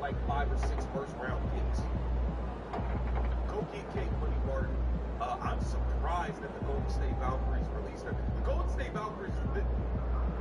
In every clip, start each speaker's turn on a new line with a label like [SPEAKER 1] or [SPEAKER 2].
[SPEAKER 1] like 5 or 6 first-round picks. Go get Kate Money Martin. I'm surprised that the Golden State Valkyries released her. The Golden State Valkyries,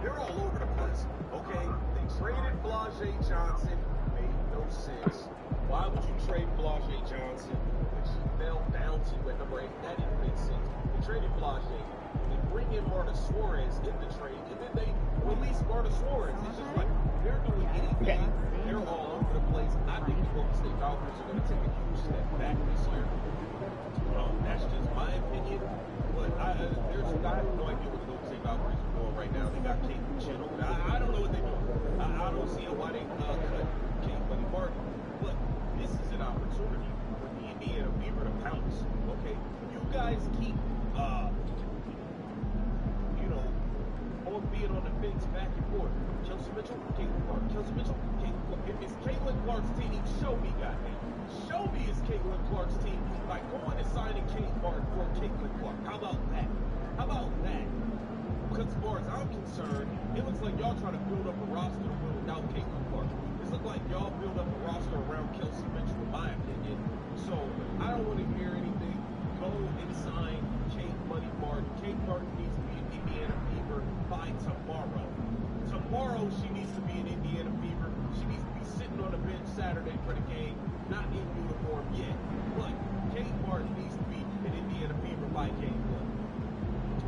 [SPEAKER 1] they're all over the place, okay? They traded Blasier Johnson. Made no sense. Why would you trade Blasier Johnson when she fell down to at number 8? That didn't make sense. They traded Blasier. They bring in Marta Suarez in the trade, and then they release Marta Suarez. It's just like they're doing anything. They're all over the place. I think the Golden State Valkyries are going to take a huge step back this year. That's just my opinion, but I have no idea what the Golden State Valkyries are doing right now. They got Kate Chin over there. I don't know what they're doing. I don't see why they cut Kate Money Martin, but this is an opportunity for the Indiana Fever to pounce. Okay, you guys keep on being on the fence back and forth. Chelsea Mitchell, Caitlin Clark. Chelsea Mitchell, Caitlin Clark. If it's Caitlin Clark's team, show me, goddamn. Show me it's Caitlin Clark's team. Like, go on and sign a Kate Martin for Caitlin Clark. How about that? How about that? Because as far as I'm concerned, it looks like y'all trying to build up a roster to win without Caitlin Clark. It looks like y'all build up a roster around Kelsey Mitchell, in my opinion. So, I don't want to hear anything. Go and sign Kate Money Martin. Kate Martin needs to be in Indiana Fever by tomorrow. Tomorrow, she needs to be in Indiana Fever. She needs to be sitting on the bench Saturday for the game, not in uniform yet. But Kate Martin needs to be in Indiana Fever by game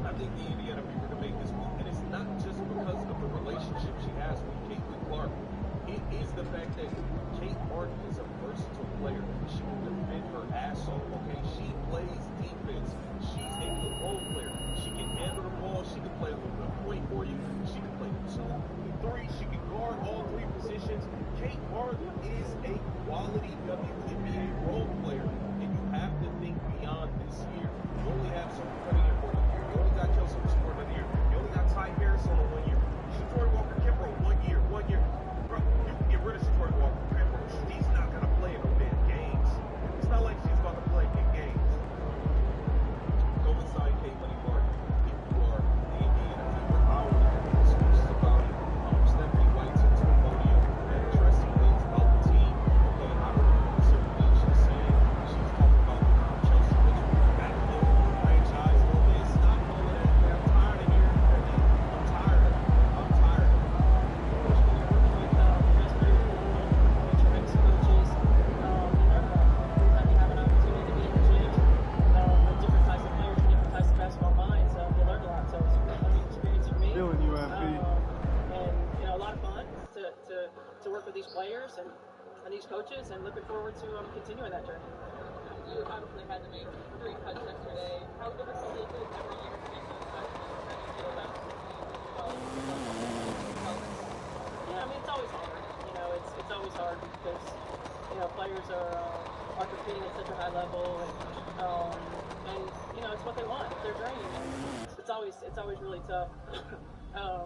[SPEAKER 1] 1. I think the Indiana Fever can make this move, and it's not just because of the relationship she has with Caitlin Clark. It is the fact that Kate Martin is a versatile player. She can defend her ass off, okay? She plays defense. She's a good role player. She can handle the ball. She can play a little bit of point for you. She can play 2, 3. She can guard all 3 positions. Kate Martin is a quality WNBA role player, and you have to think beyond this year. You only have someone coming in for 1 year. You only got Kelsey Mitchell for another year. You only got Ty Harris on 1 year. Shatori Walker-Kimbrough 1 year. 1 year. Bro, you can get rid of Shatori Walker-Kimbrough. She's not going to play in no damn games. It's not like she's about to play in games. Go inside Kate Money Martin. If you are the Indiana Fever, I want to have excuses about it. Stephanie White took to the podium and interesting things about the team. Okay, I don't know certain things she's saying. She's talking about Chelsea Mitchell back home, franchise. Okay, stop all of that. I'm tired of hearing that. I'm tired of it. I'm tired of it.
[SPEAKER 2] To work with these players and these coaches, and looking forward to continuing that journey.
[SPEAKER 3] You obviously had to make 3 cuts yesterday. How difficult is it every year to make those cuts? How do you feel about it?
[SPEAKER 2] Yeah, I mean, it's always hard. It's always hard because players are competing at such a high level, and it's what they want. It's their dream. And it's always really tough.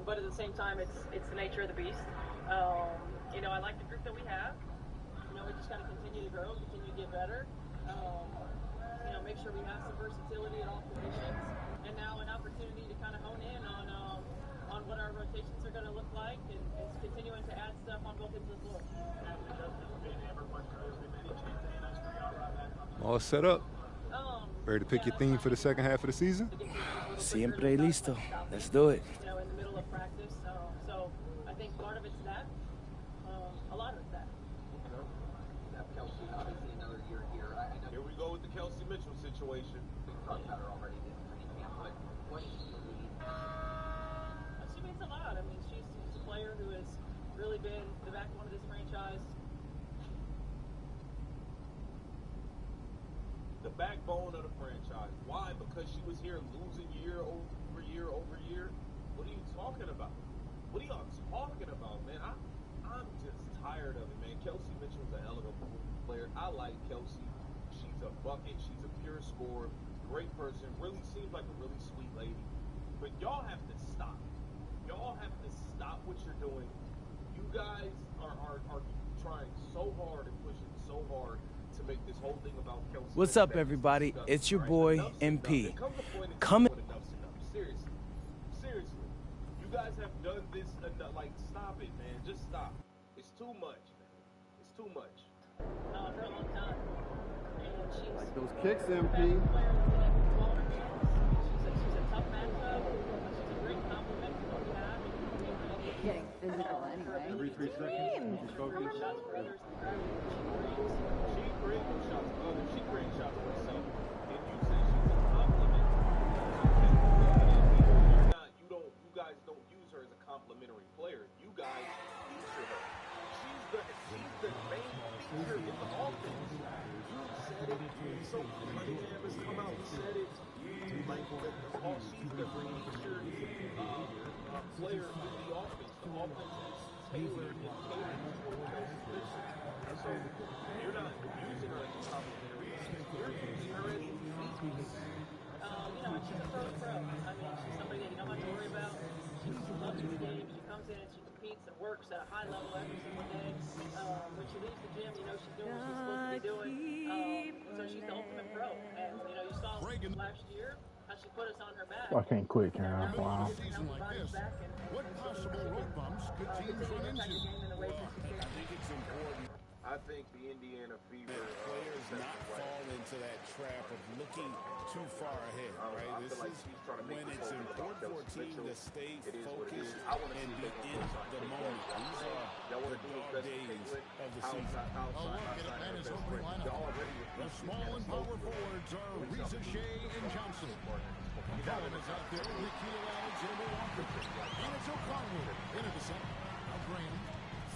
[SPEAKER 2] But at the same time, it's the nature of the beast. I like the group that we have. We just got to continue to grow, continue to get better. Make sure we have some versatility at all positions, and now an opportunity to kind of hone in on what our rotations are going to look like, and continuing to add stuff on both ends of the floor.
[SPEAKER 4] All set up. Ready to pick your theme for the second half of the season?
[SPEAKER 5] Siempre listo. Let's do it.
[SPEAKER 2] In the middle of practice. So I think part of it's that. A lot of it's that.
[SPEAKER 6] Kelsey, obviously another year here. I know
[SPEAKER 1] Here we go with the Kelsey Mitchell situation.
[SPEAKER 6] we've talked about her already in training camp, but what does she mean?
[SPEAKER 2] She means a lot. I mean, she's a player who has really been the backbone of this franchise.
[SPEAKER 1] The backbone of the franchise. Why? Because she was here losing year over year over year. What are you talking about? What are y'all talking about, man? I'm just tired of it, man. Kelsey Mitchell's a hell of a player. I like Kelsey. She's a bucket. She's a pure scorer. Great person. Really seems like a really sweet lady. But y'all have to stop. Y'all have to stop what you're doing. You guys are trying so hard and pushing so hard to make this whole thing about Kelsey.
[SPEAKER 5] What's up, everybody? It's your boy, MP. Coming.
[SPEAKER 1] Seriously. You guys have done this enough. Like, stop it, man. Just stop. It's too much, man. It's It's too much.
[SPEAKER 2] For a long time. And she's
[SPEAKER 4] Like those kicks,
[SPEAKER 2] a
[SPEAKER 4] MP.
[SPEAKER 2] fast player looking at smaller hands. She's a tough matchup. She's a great compliment to what we have.
[SPEAKER 7] Getting physical anyway.
[SPEAKER 4] Every 3 seconds, she's focused.
[SPEAKER 2] Shots for others.
[SPEAKER 1] She creates those shots for others. She creates shots for herself. And you say she's a compliment. You guys don't use her as a complimentary player. You guys feature her. She's the main feature in the offense. You said it. So Money has come out and said it. Like she's the featured player in the offense. The offense is tailored and catered toward those positions. So you're not using her as a complimentary. You're using her as a weakness.
[SPEAKER 2] And she's a pro. I mean, she's somebody that you don't have to worry about. She loves the game. She comes in, she competes and works at a high level every single day. When she leaves the gym, she's doing what she's supposed to be doing. So she's the ultimate pro. And, you saw last year how she put us on her back.
[SPEAKER 8] I can't quit, can I? Wow.
[SPEAKER 9] Season like this, what possible road bumps could teams run into?
[SPEAKER 10] I think it's important
[SPEAKER 1] I think the Indiana Fever
[SPEAKER 10] that players not fall into that trap of looking too far ahead, right? This is when it's important for a team to stay focused and be in the moment. These are the dog days of the season.
[SPEAKER 9] A look at Atlanta's opening lineup. The small and power forwards are Risa Shea and Johnson. Cullen is out there with Nikhil Alexander Walker. And it's O'Connell into the center. Now Graham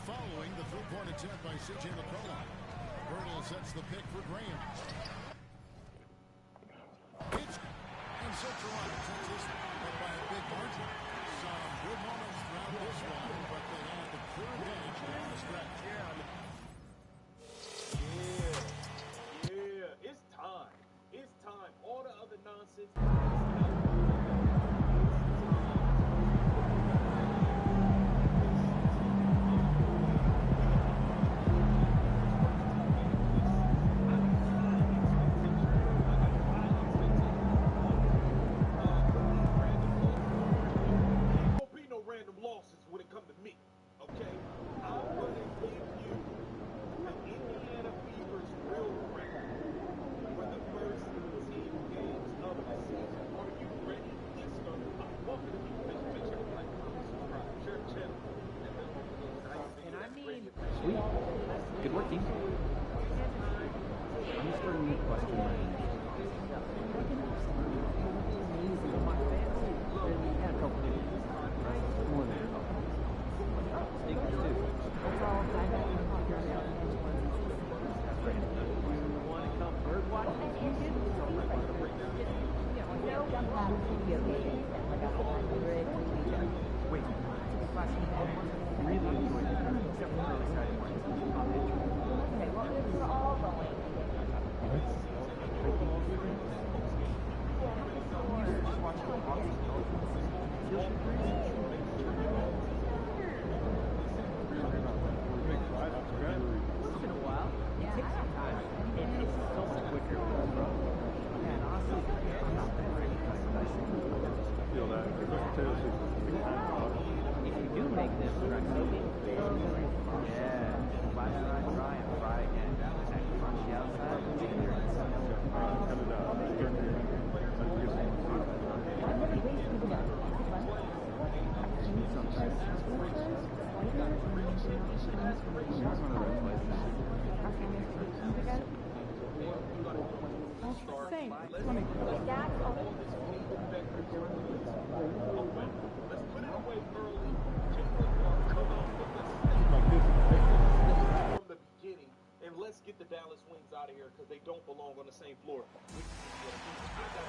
[SPEAKER 9] following the three-point attempt by C.J. McCollum. Bernal sets the pick for Graham. It's and so Toronto takes this but by a big margin. Some good moments throughout this one, but they had the clear advantage down the stretch.
[SPEAKER 1] Yeah. It's time. It's time. All the other nonsense.
[SPEAKER 11] Good work, team. I'm just starting to question my more than a couple. Sneakers too.
[SPEAKER 7] That's all I got.
[SPEAKER 11] You want to come bird watching?
[SPEAKER 7] You do? No, I'm not a video game. I got the 100.
[SPEAKER 11] Wait. I really enjoyed it, except for the really exciting ones.
[SPEAKER 7] Okay, well, we're all going.
[SPEAKER 11] Just watching the Hawks and It's been a while. It takes some time. It is so much quicker, bro. And honestly, I'm not that ready.
[SPEAKER 4] I feel that.
[SPEAKER 11] If you do make this right, yeah, flash dry and fry again. Crunchy outside,
[SPEAKER 1] let's get the Dallas Wings out of here because they don't belong on the same floor. I got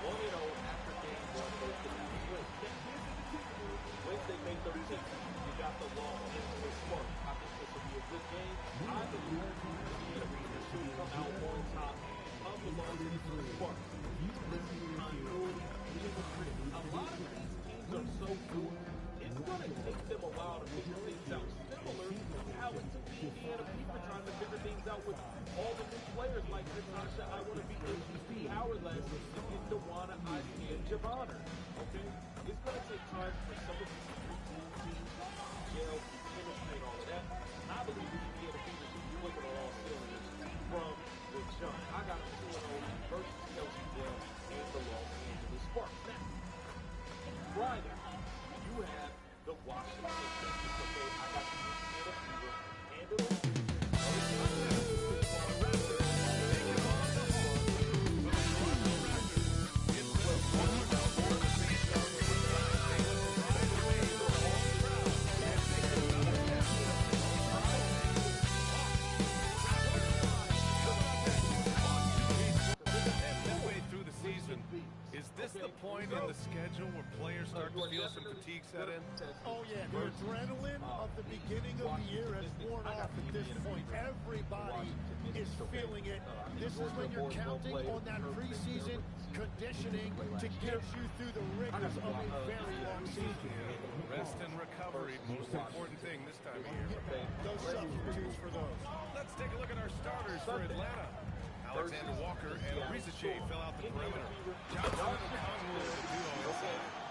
[SPEAKER 1] 1-0 after game one goes to Dallas Wings. Wednesday, May 13th, you got the law and Spark. I think this will be a good game. I believe Indiana Fever should come out on top of the Los Angeles Sparks. This is continuity. A lot of these teams are so good. It's going to take them a while to figure things out. Similar to how it took the Indiana Fever trying to figure things out with all the new players like Natasha, I want to be MVP Hourglass, and Dewana, and Javonner. Okay? It's going to take time for some of these teams to gel, chemistry, and all of that. I believe
[SPEAKER 9] start to feel some fatigue set in?
[SPEAKER 8] Oh, yeah. The adrenaline of the beginning of the year has worn off at this point. Everybody is feeling it. This is when you're counting on that preseason conditioning to get you through the rigors of a very long season.
[SPEAKER 9] Rest and recovery, most important thing this time of year.
[SPEAKER 8] Those substitutes for those.
[SPEAKER 9] Let's take a look at our starters for Atlanta. Alexander Walker and Risache fell out the perimeter. Johnson and Conway the duo.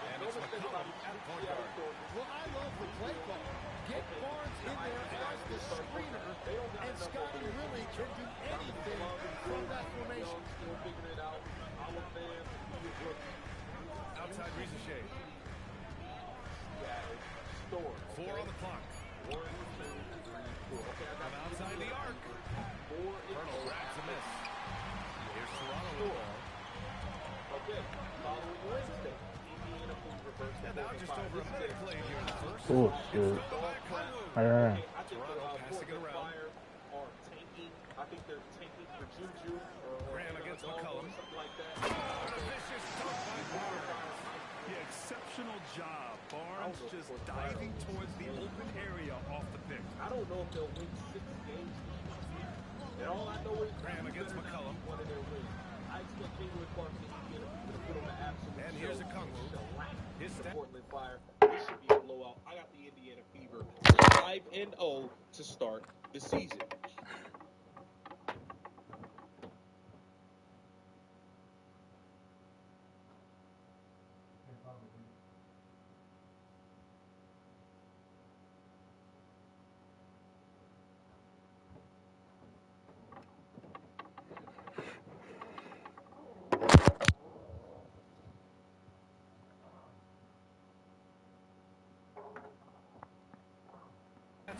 [SPEAKER 9] And it's McCollum at point guard.
[SPEAKER 8] Well, I love the play call. Get Barnes in there as the screener, and Scotty really can do anything from that formation.
[SPEAKER 9] Outside Risache. 4 on the clock. From outside the arc. Colonel grabs a miss. Here's Toronto with the ball. And now just over a minute played here in the first.
[SPEAKER 12] Oh, shit. All right.
[SPEAKER 9] Toronto passing it around. Graham against McCollum. What a vicious dunk by Barnes.
[SPEAKER 13] Yeah, exceptional job. Barnes just diving towards the open area off the pick.
[SPEAKER 1] I don't know if they'll win 6 games. And all I know is
[SPEAKER 9] Graham against McCollum.
[SPEAKER 1] One of their wins. I expect Caitlin Clark to put on the absolute.
[SPEAKER 9] And here's a Conway. His step.
[SPEAKER 1] Portland Fire. This should be a blowout. I got the Indiana Fever 5-0 to start the season.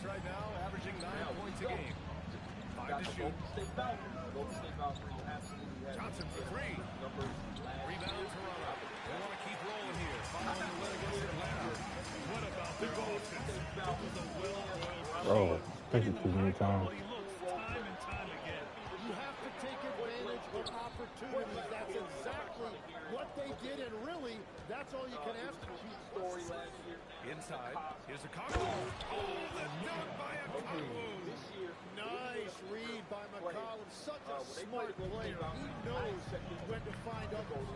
[SPEAKER 9] Right now, averaging 9 points a game. 5 to shoot. Johnson for 3. Rebound Toronto. They want to keep rolling here. Following the win against Atlanta. What about their offense? It was a well-oiled.
[SPEAKER 12] Bro, thank you too many times.
[SPEAKER 13] Time and time again.
[SPEAKER 8] You have to take advantage of opportunities. That's exactly what they did, and really, that's all you can ask for.
[SPEAKER 9] Inside, here's a Conway. Oh, and dunk by a Conway.
[SPEAKER 8] Nice read by McCollum. Such a smart player. He knows when to find others.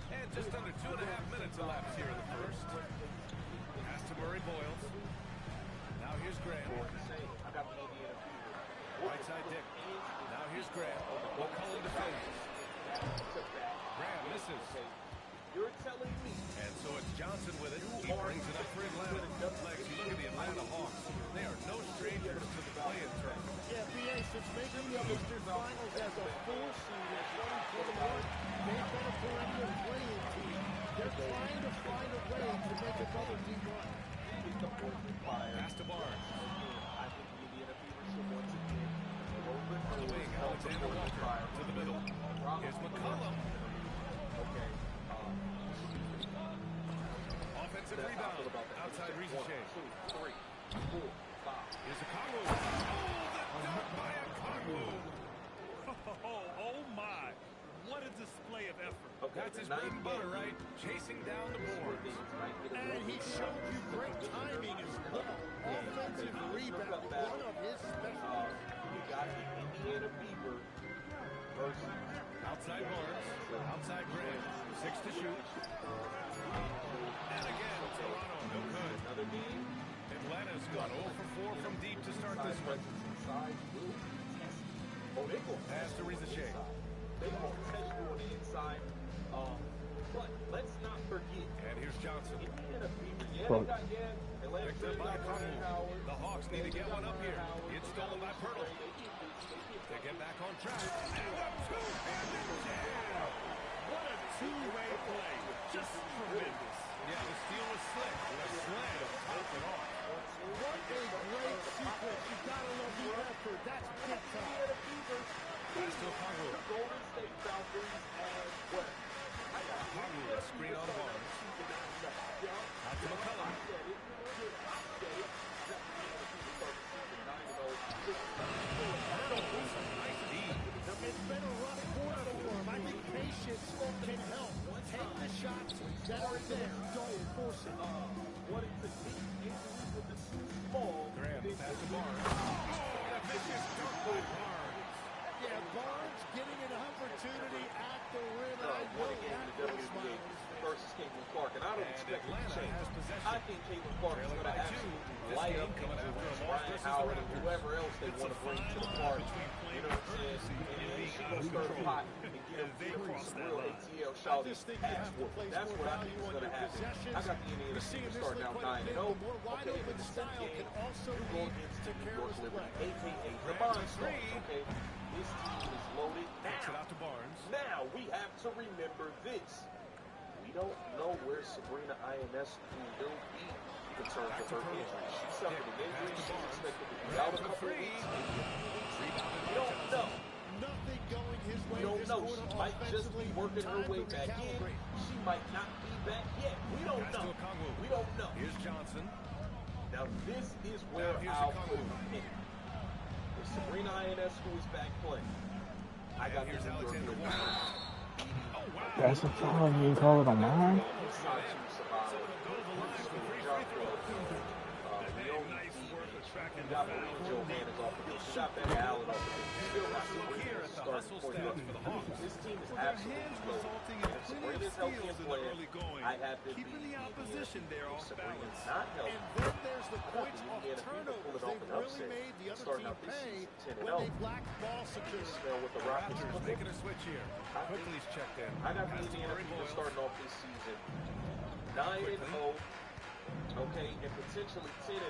[SPEAKER 9] And just under 2.5 minutes elapsed here in the first. Pass to Murray Boyles. Now here's Graham. Right side Dick. Now here's Graham. McCollum defends. Graham misses.
[SPEAKER 1] You're telling me.
[SPEAKER 9] And so it's Johnson with it. He brings it up for Atlanta. Lex, you look at the Atlanta Hawks. They are no strangers to the play-in tournament.
[SPEAKER 8] Yeah, BA, since making the Eastern Finals as a 4 seed in 2021, they've been a perennial play-in team. They're trying to find a way to make another deep run.
[SPEAKER 9] Pass to Barnes.
[SPEAKER 1] I think the Indiana Fever should once again.
[SPEAKER 9] On the wing, Alexander Walker to the middle. Here's McCollum.
[SPEAKER 1] Okay.
[SPEAKER 9] Offensive rebound. Outside Risache.
[SPEAKER 1] 3, 4, 5.
[SPEAKER 9] Here's a Conway. Oh, the dunk by a Conway.
[SPEAKER 13] Oh my. What a display of effort.
[SPEAKER 9] Okay, that's his bread and butter, right? Chasing down the boards.
[SPEAKER 8] And he showed you great timing as well. Offensive rebound, one of his specialties.
[SPEAKER 1] You got the Indiana Fever versus
[SPEAKER 9] outside Barnes. Outside Graham. 6 to shoot. And again, Toronto, no good.
[SPEAKER 1] Another game.
[SPEAKER 9] Atlanta's gone 0 for 4 from deep to start this one. Pass to Risache.
[SPEAKER 1] They won't test you on the inside. But let's not forget.
[SPEAKER 9] And here's Johnson.
[SPEAKER 1] Indiana Fever. Yeah, they got
[SPEAKER 9] Picked up by Conway. The Hawks need to get one up here. It's stolen by Pirtle. They get back on track. And a two-handed jam.
[SPEAKER 13] What a two-way play. Just tremendous.
[SPEAKER 9] Yeah, the steal was slick. With a slam to top it off.
[SPEAKER 8] What a great sequence. You gotta love the effort. That's big time.
[SPEAKER 9] Pass to Conway.
[SPEAKER 1] Golden State Falcons and what?
[SPEAKER 9] Conway, a screen on Barnes. Out to McCollum.
[SPEAKER 8] It's been a rough quarter for him. I think patience
[SPEAKER 1] think Caitlin Clark is going to absolutely light up Ryan Howard and whoever else they want to bring to the party. You know what I'm saying? And she's going to stir the pot and get them some real ATL shouties ass whooping. That's what I think is going to happen. I got the Indiana Senior starting out 9-0. Okay, in the 10th game, you go against the New York Liberty, a.k.a. the Monstars. Okay, this team is loaded now. We have to remember this. We don't know where Sabrina Ionescu will be in terms of her injury. She suffered an injury. She's expected to be out a couple of weeks, maybe a few weeks. We don't know. We don't know. She might just be working her way back in. She might not be back yet. We don't know. We don't know.
[SPEAKER 13] Here's Johnson.
[SPEAKER 1] Now this is where I'll put a pin. If Sabrina Ionescu is back playing, I got this New York Liberty.
[SPEAKER 12] That's a foul. You didn't call it on mine?
[SPEAKER 1] This team is absolutely loaded. If Sabrina's healthy and playing, I have to
[SPEAKER 13] keeping the opposition there off balance.
[SPEAKER 1] Not healthy.
[SPEAKER 8] And then there's the points of turnovers. They've really made the other team pay when they black ball secure.
[SPEAKER 1] With the Rockets
[SPEAKER 13] making a switch here. Quickly's checked in.
[SPEAKER 1] I got the Indiana people starting off this season 9-0. Okay, and potentially 10-0.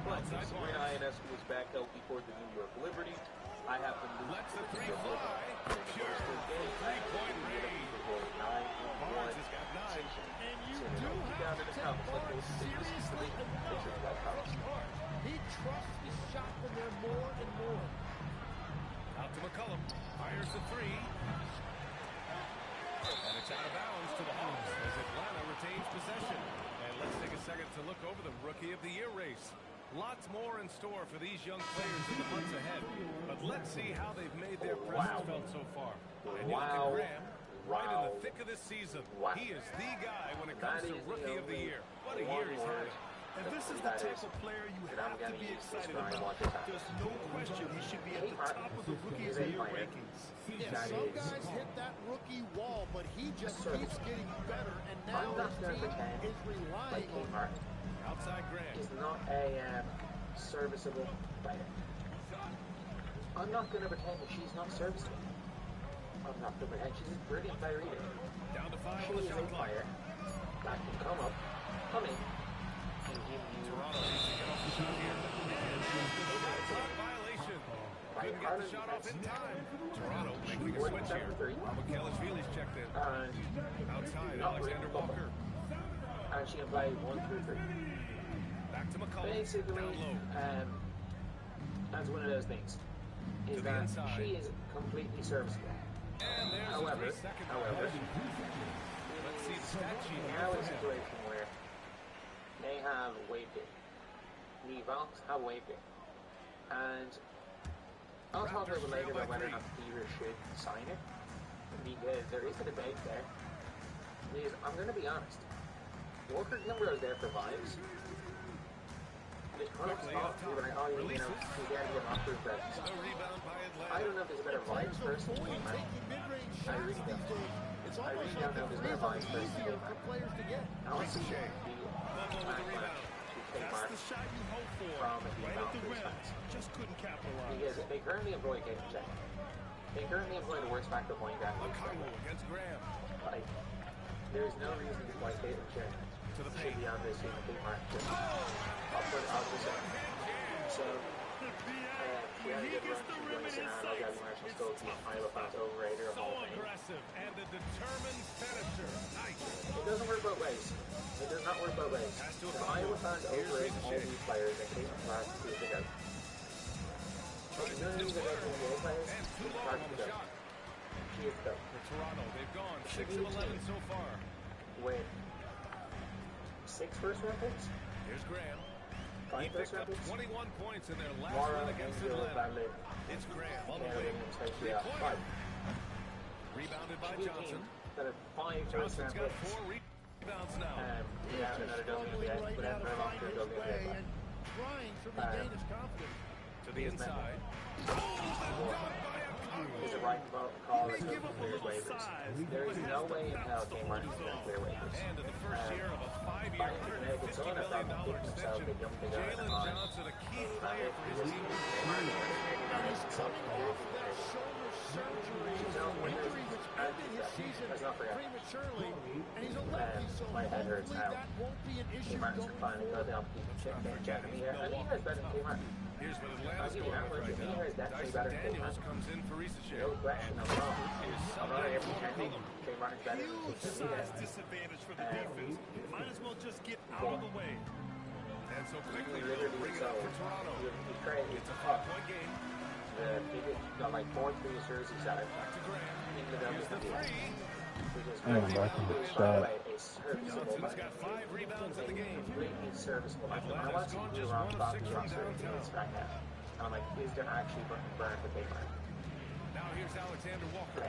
[SPEAKER 1] But if Sabrina Ionescu is back healthy for the New York Liberty, I have to lose.
[SPEAKER 13] Let's the three fly. Pure three-point range. Barnes has got 9.
[SPEAKER 8] And you do have to take Barnes seriously enough. He trusts his shot from there more and more.
[SPEAKER 13] Out to McCullum. Fires the 3. And it's out of bounds to the Hawks as Atlanta retains possession. And let's take a second to look over the Rookie of the Year race. Lots more in store for these young players in the months ahead. But let's see how they've made their presence felt so far. And you look at Graham, right in the thick of this season. He is the guy when it comes to Rookie of the Year. What a year he's had.
[SPEAKER 14] And this is the type of player you have to be excited about. There's no question he should be at the top of the Rookie of the Year rankings.
[SPEAKER 8] Yeah, some guys hit that rookie wall, but he just keeps getting better, and now his team is relying on him.
[SPEAKER 13] Outside Grant.
[SPEAKER 6] He's not a serviceable player. I'm not going to pretend that she's not serviceable. I'm not going to pretend she's a brilliant player either.
[SPEAKER 13] Down to 5
[SPEAKER 6] she is a player that can come in, and give you...
[SPEAKER 13] Toronto needs to get off the shot here. Violation. Couldn't get the shot off in time. Toronto making a switch here. Mikelashvili's checked in. Outside, Alexander Walker.
[SPEAKER 6] And she can play 1 through 3.
[SPEAKER 13] Back to McCullum.
[SPEAKER 6] Basically, that's one of those things. Is that she is completely serviceable. However,
[SPEAKER 13] let's see the stat sheet.
[SPEAKER 6] Now in a situation where they have waived it. The Vox have waived it. And I'll talk a little later about whether or not Peter should sign it. Because there is a debate there. Because I'm going to be honest. Walker Kimber is there for vibes. There's kind of spot to like, oh, you know, you gotta get off through that. I don't know if there's a better vibes person. I really don't. I really don't know if there's a better vibes person. Honestly,
[SPEAKER 14] That's the shot you hope for. Right at the rim. Just couldn't capitalize.
[SPEAKER 6] Because they currently employ Kate Check. They currently employ the worst factor point guard.
[SPEAKER 13] Against Graham.
[SPEAKER 6] Like, there's no reason why Caitlin Check should be on this team at big market. I'll put it out of the second. So, she had a good run. She's going to sit down. I'll get Marshall still to Iowa fans overrated or Hall of Fame.
[SPEAKER 13] Aggressive and a determined finisher. Nice.
[SPEAKER 6] It doesn't work both ways. It does not work both ways. If Iowa fans overrate all these players, then Caitlin Clark is the go. But you know who's the go for NBA players? Caitlin Clark is the go. She is the go.
[SPEAKER 13] For Toronto, they've gone 6 of 11 so far.
[SPEAKER 6] With 6 first round picks?
[SPEAKER 13] Here's Graham.
[SPEAKER 6] 5
[SPEAKER 13] He
[SPEAKER 6] first
[SPEAKER 13] picked
[SPEAKER 6] round
[SPEAKER 13] up
[SPEAKER 6] picks?
[SPEAKER 13] 21 points in their last
[SPEAKER 6] Mara
[SPEAKER 13] win against
[SPEAKER 6] and
[SPEAKER 13] Atlanta. It's Graham on the wing.
[SPEAKER 6] Five.
[SPEAKER 13] Rebounded by Johnson.
[SPEAKER 6] That have 5 first
[SPEAKER 13] Johnson's
[SPEAKER 6] round
[SPEAKER 13] got
[SPEAKER 6] picks.
[SPEAKER 13] 4 rebounds now.
[SPEAKER 6] Yeah, another WNBA, but then no longer WNBA.
[SPEAKER 8] Trying to regain his confidence.
[SPEAKER 13] To the inside. Oh, the dunk by a
[SPEAKER 6] is the right call to clear waivers. There is no way in hell K Martin's going to clear waivers.
[SPEAKER 13] And in the first year of a 5-year, $150 million extension, Jalen Johnson, a key player for his team.
[SPEAKER 8] He's coming off that shoulder surgery, injury which ended his season prematurely, and he's a lefty, so hopefully that won't be an issue going forward.
[SPEAKER 13] Here's what Atlanta's going with right now. Dyson Daniels comes in for Ricochet.
[SPEAKER 14] Huge size disadvantage for the defense. Might as well just get out of the way.
[SPEAKER 13] And so quickly they'll bring it up for Toronto. It's a 5-point game.
[SPEAKER 6] Got like 4 3 jerseys out of
[SPEAKER 13] Back to Grant. Here's the 3. Johnson's got 5 rebounds in the game. Atlanta's gone just 1 of 6 from downtown.
[SPEAKER 6] I'm like, is there actually burn the paper?
[SPEAKER 13] Now here's Alexander Walker.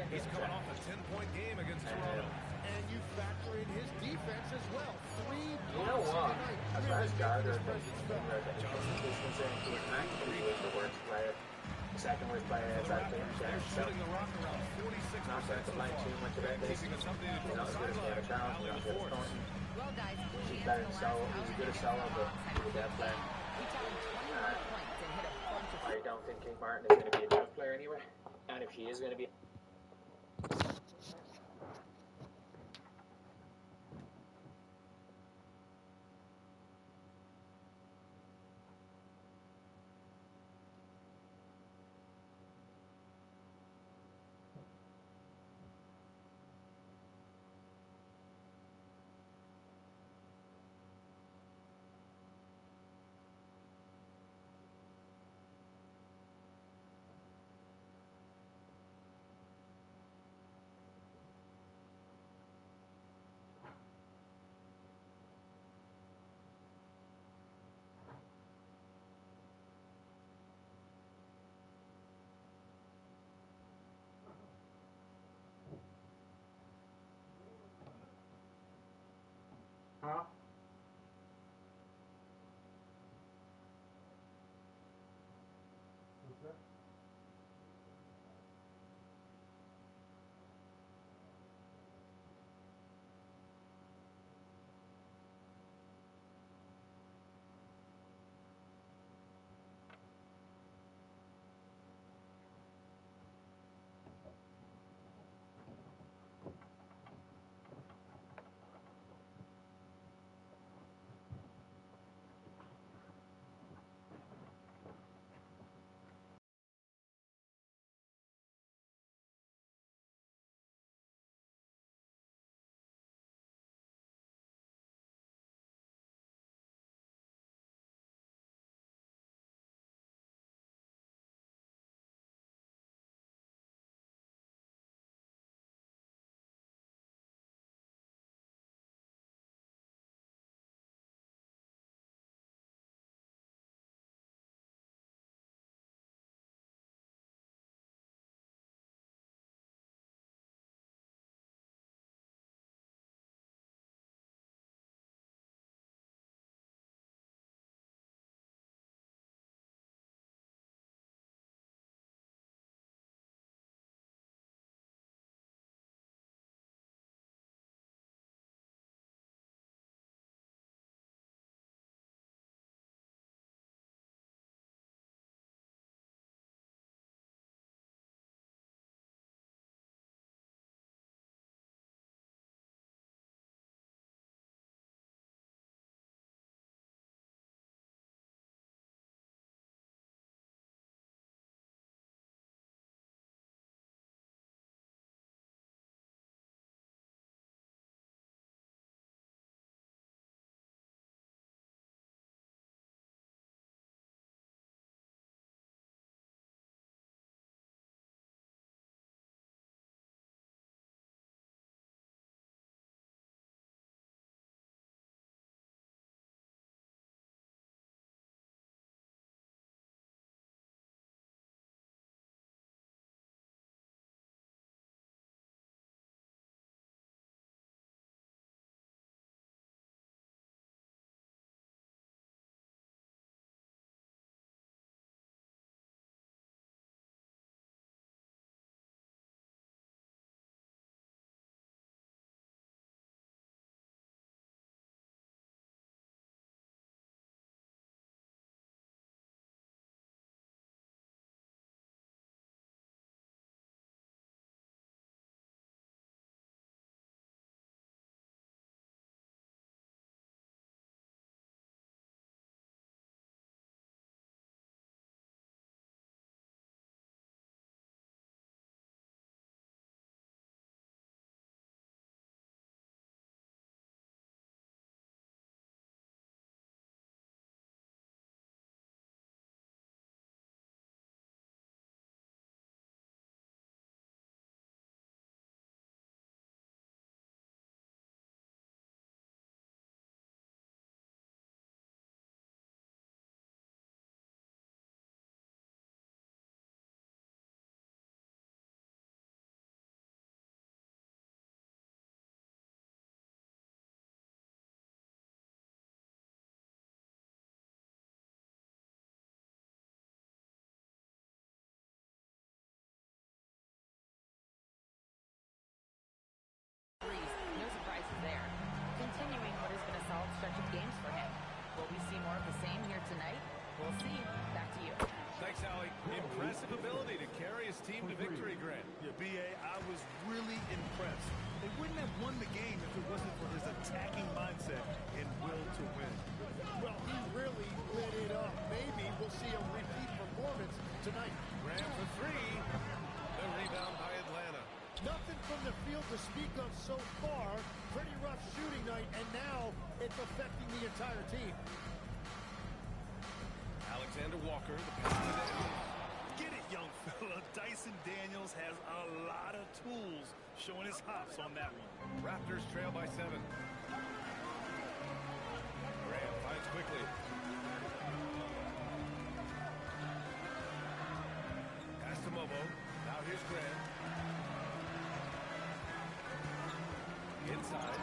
[SPEAKER 13] He's coming off a 10-point game against Toronto.
[SPEAKER 8] And you factor in his defense as well. 3
[SPEAKER 6] You know what? As far as Gardner is concerned, he actually was the worst player. The second worst player is out there.
[SPEAKER 13] They're shooting the rock around 46%.
[SPEAKER 6] Not going to complain too much about this.
[SPEAKER 13] Keeping us updated
[SPEAKER 6] He's
[SPEAKER 13] from
[SPEAKER 6] not
[SPEAKER 13] the
[SPEAKER 6] as good as David
[SPEAKER 13] sideline.
[SPEAKER 6] Charles. He's not as good as Thornton. He's better than Solo. He's good as Solo, but he's a dead player. I don't think King Martin is going to be a dead player anyway. And if she is going to be
[SPEAKER 15] tonight. We'll see. Back to you.
[SPEAKER 13] Thanks, Howie. Impressive ability to carry his team to victory, Grant.
[SPEAKER 14] Yeah, B.A., I was really impressed. They wouldn't have won the game if it wasn't for his attacking mindset and will to win.
[SPEAKER 8] Well, he really lit it up. Maybe we'll see a repeat performance tonight.
[SPEAKER 13] Grant for three. The rebound by Atlanta.
[SPEAKER 8] Nothing from the field to speak of so far. Pretty rough shooting night, and now it's affecting the entire team.
[SPEAKER 13] Alexander Walker, the pass to Daniels.
[SPEAKER 14] Get it, young fella. Dyson Daniels has a lot of tools, showing his hops on that one.
[SPEAKER 13] Raptors trail by 7. Grant finds quickly. Pass to Mobo. Now here's Grant. Inside.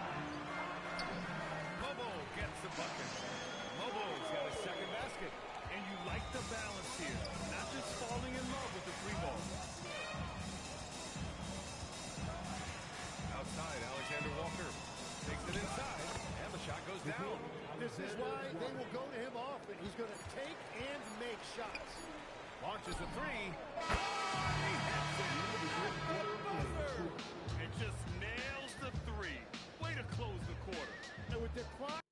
[SPEAKER 13] Mobo gets the bucket. Mobo's got a second basket.
[SPEAKER 14] And you like the balance here. Not just falling in love with the three ball.
[SPEAKER 13] Outside, Alexander Walker takes it inside, and the shot goes down.
[SPEAKER 8] This is why they will go to him often. He's going to take and make shots.
[SPEAKER 13] Launches a three.
[SPEAKER 14] He hits it. What a buzzer. And just nails the three. Way to close the quarter.
[SPEAKER 8] And with the clock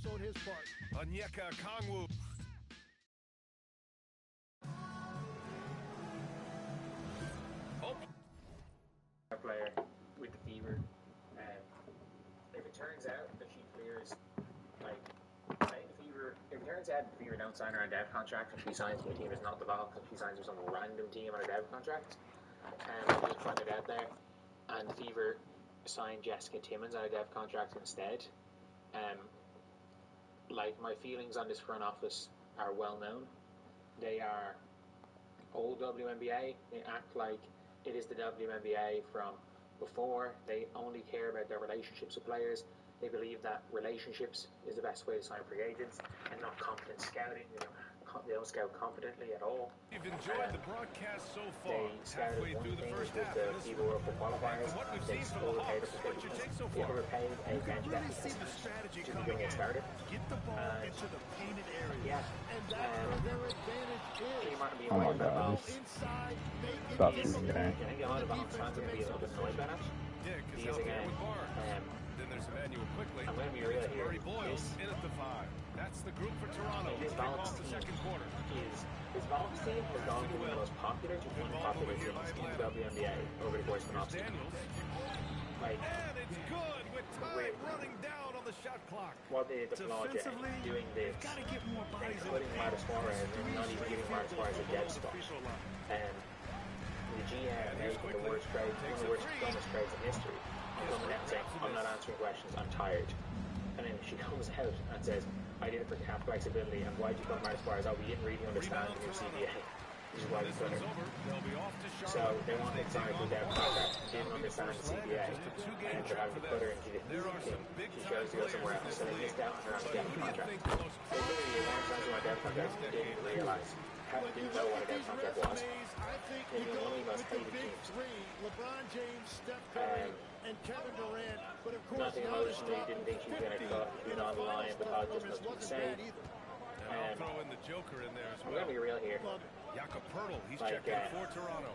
[SPEAKER 8] also on his part.
[SPEAKER 13] Onyeka Kongwu.
[SPEAKER 6] Player with the fever. If it turns out that she clears, like, say the fever, if it turns out the fever don't sign her on a dev contract and she signs with a team that's not the Valk, she signs with some random team on a dev contract, and just find it out there, and the fever signed Jessica Timmons on a dev contract instead. Like, my feelings on this front office are well known. They are old WNBA. They act like it is the WNBA from before. They only care about their relationships with players. They believe that relationships is the best way to sign free agents and not competent scouting. They don't scout competently at all.
[SPEAKER 13] You've enjoyed the broadcast so far.
[SPEAKER 6] They scouted one thing, which was the FIBA World Cup qualifiers, and they overpaid up to 50%. They overpaid a bench depth to be getting it started.
[SPEAKER 8] Get the ball into the painted area.
[SPEAKER 6] Yeah.
[SPEAKER 8] And that's where their advantage is.
[SPEAKER 4] Oh my God, this stuff is insane.
[SPEAKER 6] I think a lot of Valks fans are going to be a little bit annoyed by that.
[SPEAKER 13] Yeah, because
[SPEAKER 6] Because
[SPEAKER 13] out there
[SPEAKER 6] again,
[SPEAKER 13] with Barnes. Then there's Emmanuel quickly.
[SPEAKER 6] I'm going to be real here.
[SPEAKER 13] Murray Boyle in at the 5. That's the group for Toronto.
[SPEAKER 6] This
[SPEAKER 13] Kick
[SPEAKER 6] Valks
[SPEAKER 13] off the
[SPEAKER 6] team
[SPEAKER 13] second quarter.
[SPEAKER 6] this Valks team has gone from the most popular to unpopular teams in the WNBA over the course of an offseason. Like,
[SPEAKER 13] And it's good with time running down on the shot clock.
[SPEAKER 6] what they did to Florida doing this, and putting Marta Suarez and not even giving Marta Suarez a dead spot. And the GM making the worst trade, one of the worst dumbest trades in history, coming out and saying, I'm not answering questions, I'm tired. And then she comes out and says, I did it for cap flexibility, and why'd you put Marta Suarez? Oh, we didn't really understand the new CBA. Which is why we put her. So they wanted to sign her to a dev contract, didn't understand the CBA, and they're having to put her into the team. She chose to go somewhere else, so they missed out on her on a dev contract. They literally weren't signing her on a dev contract and didn't realise, didn't know what a dev contract was. They were one of the most hated teams.
[SPEAKER 8] LeBron James, Steph Curry, and Kevin Durant. But of course,
[SPEAKER 6] nothing emotionally, didn't think she was going to cut, she was on the line, but God just nothing to say.
[SPEAKER 13] I'll throw in the Joker in there as
[SPEAKER 6] I'm
[SPEAKER 13] well.
[SPEAKER 6] going to be real here.
[SPEAKER 13] Jakob Pertl, he's
[SPEAKER 6] Like,
[SPEAKER 13] checking for Toronto.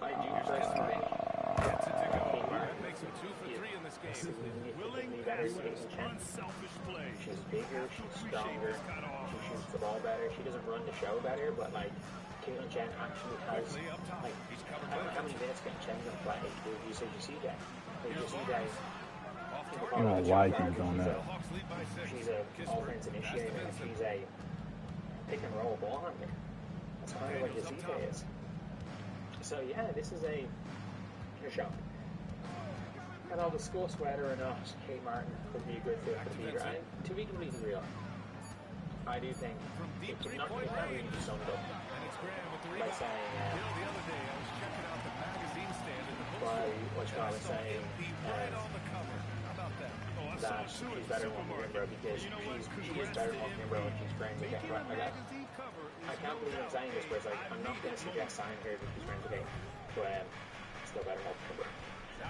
[SPEAKER 6] I do personally
[SPEAKER 13] Gets it to go. That makes him 2 for 3 in this game.
[SPEAKER 6] significantly better shooting than she's bigger, she's stronger, she shoots the ball better, she doesn't run the show better, but like Caitlin Chen actually has, like, I don't know how many minutes can Chen gonna play. You see that? You see that?
[SPEAKER 4] I don't know why he's doing that.
[SPEAKER 6] She's a offense initiator, and she's a pick and roll ball handler. That's kind of what Yazika is. So yeah, this is a shock. And I'll discuss whether or not Kate Martin could be a good fit for the Fever. And to be completely real, I do think it could not really be summed up by saying by what Sean was saying that she's better than Walker Kimbrough because she is better than Walker Kimbrough and she's friends with Kate Martin. I can't believe I'm saying this, where it's like, I'm not going to suggest signing her because she's friends with Kate, but still better than Walker Kimbrough.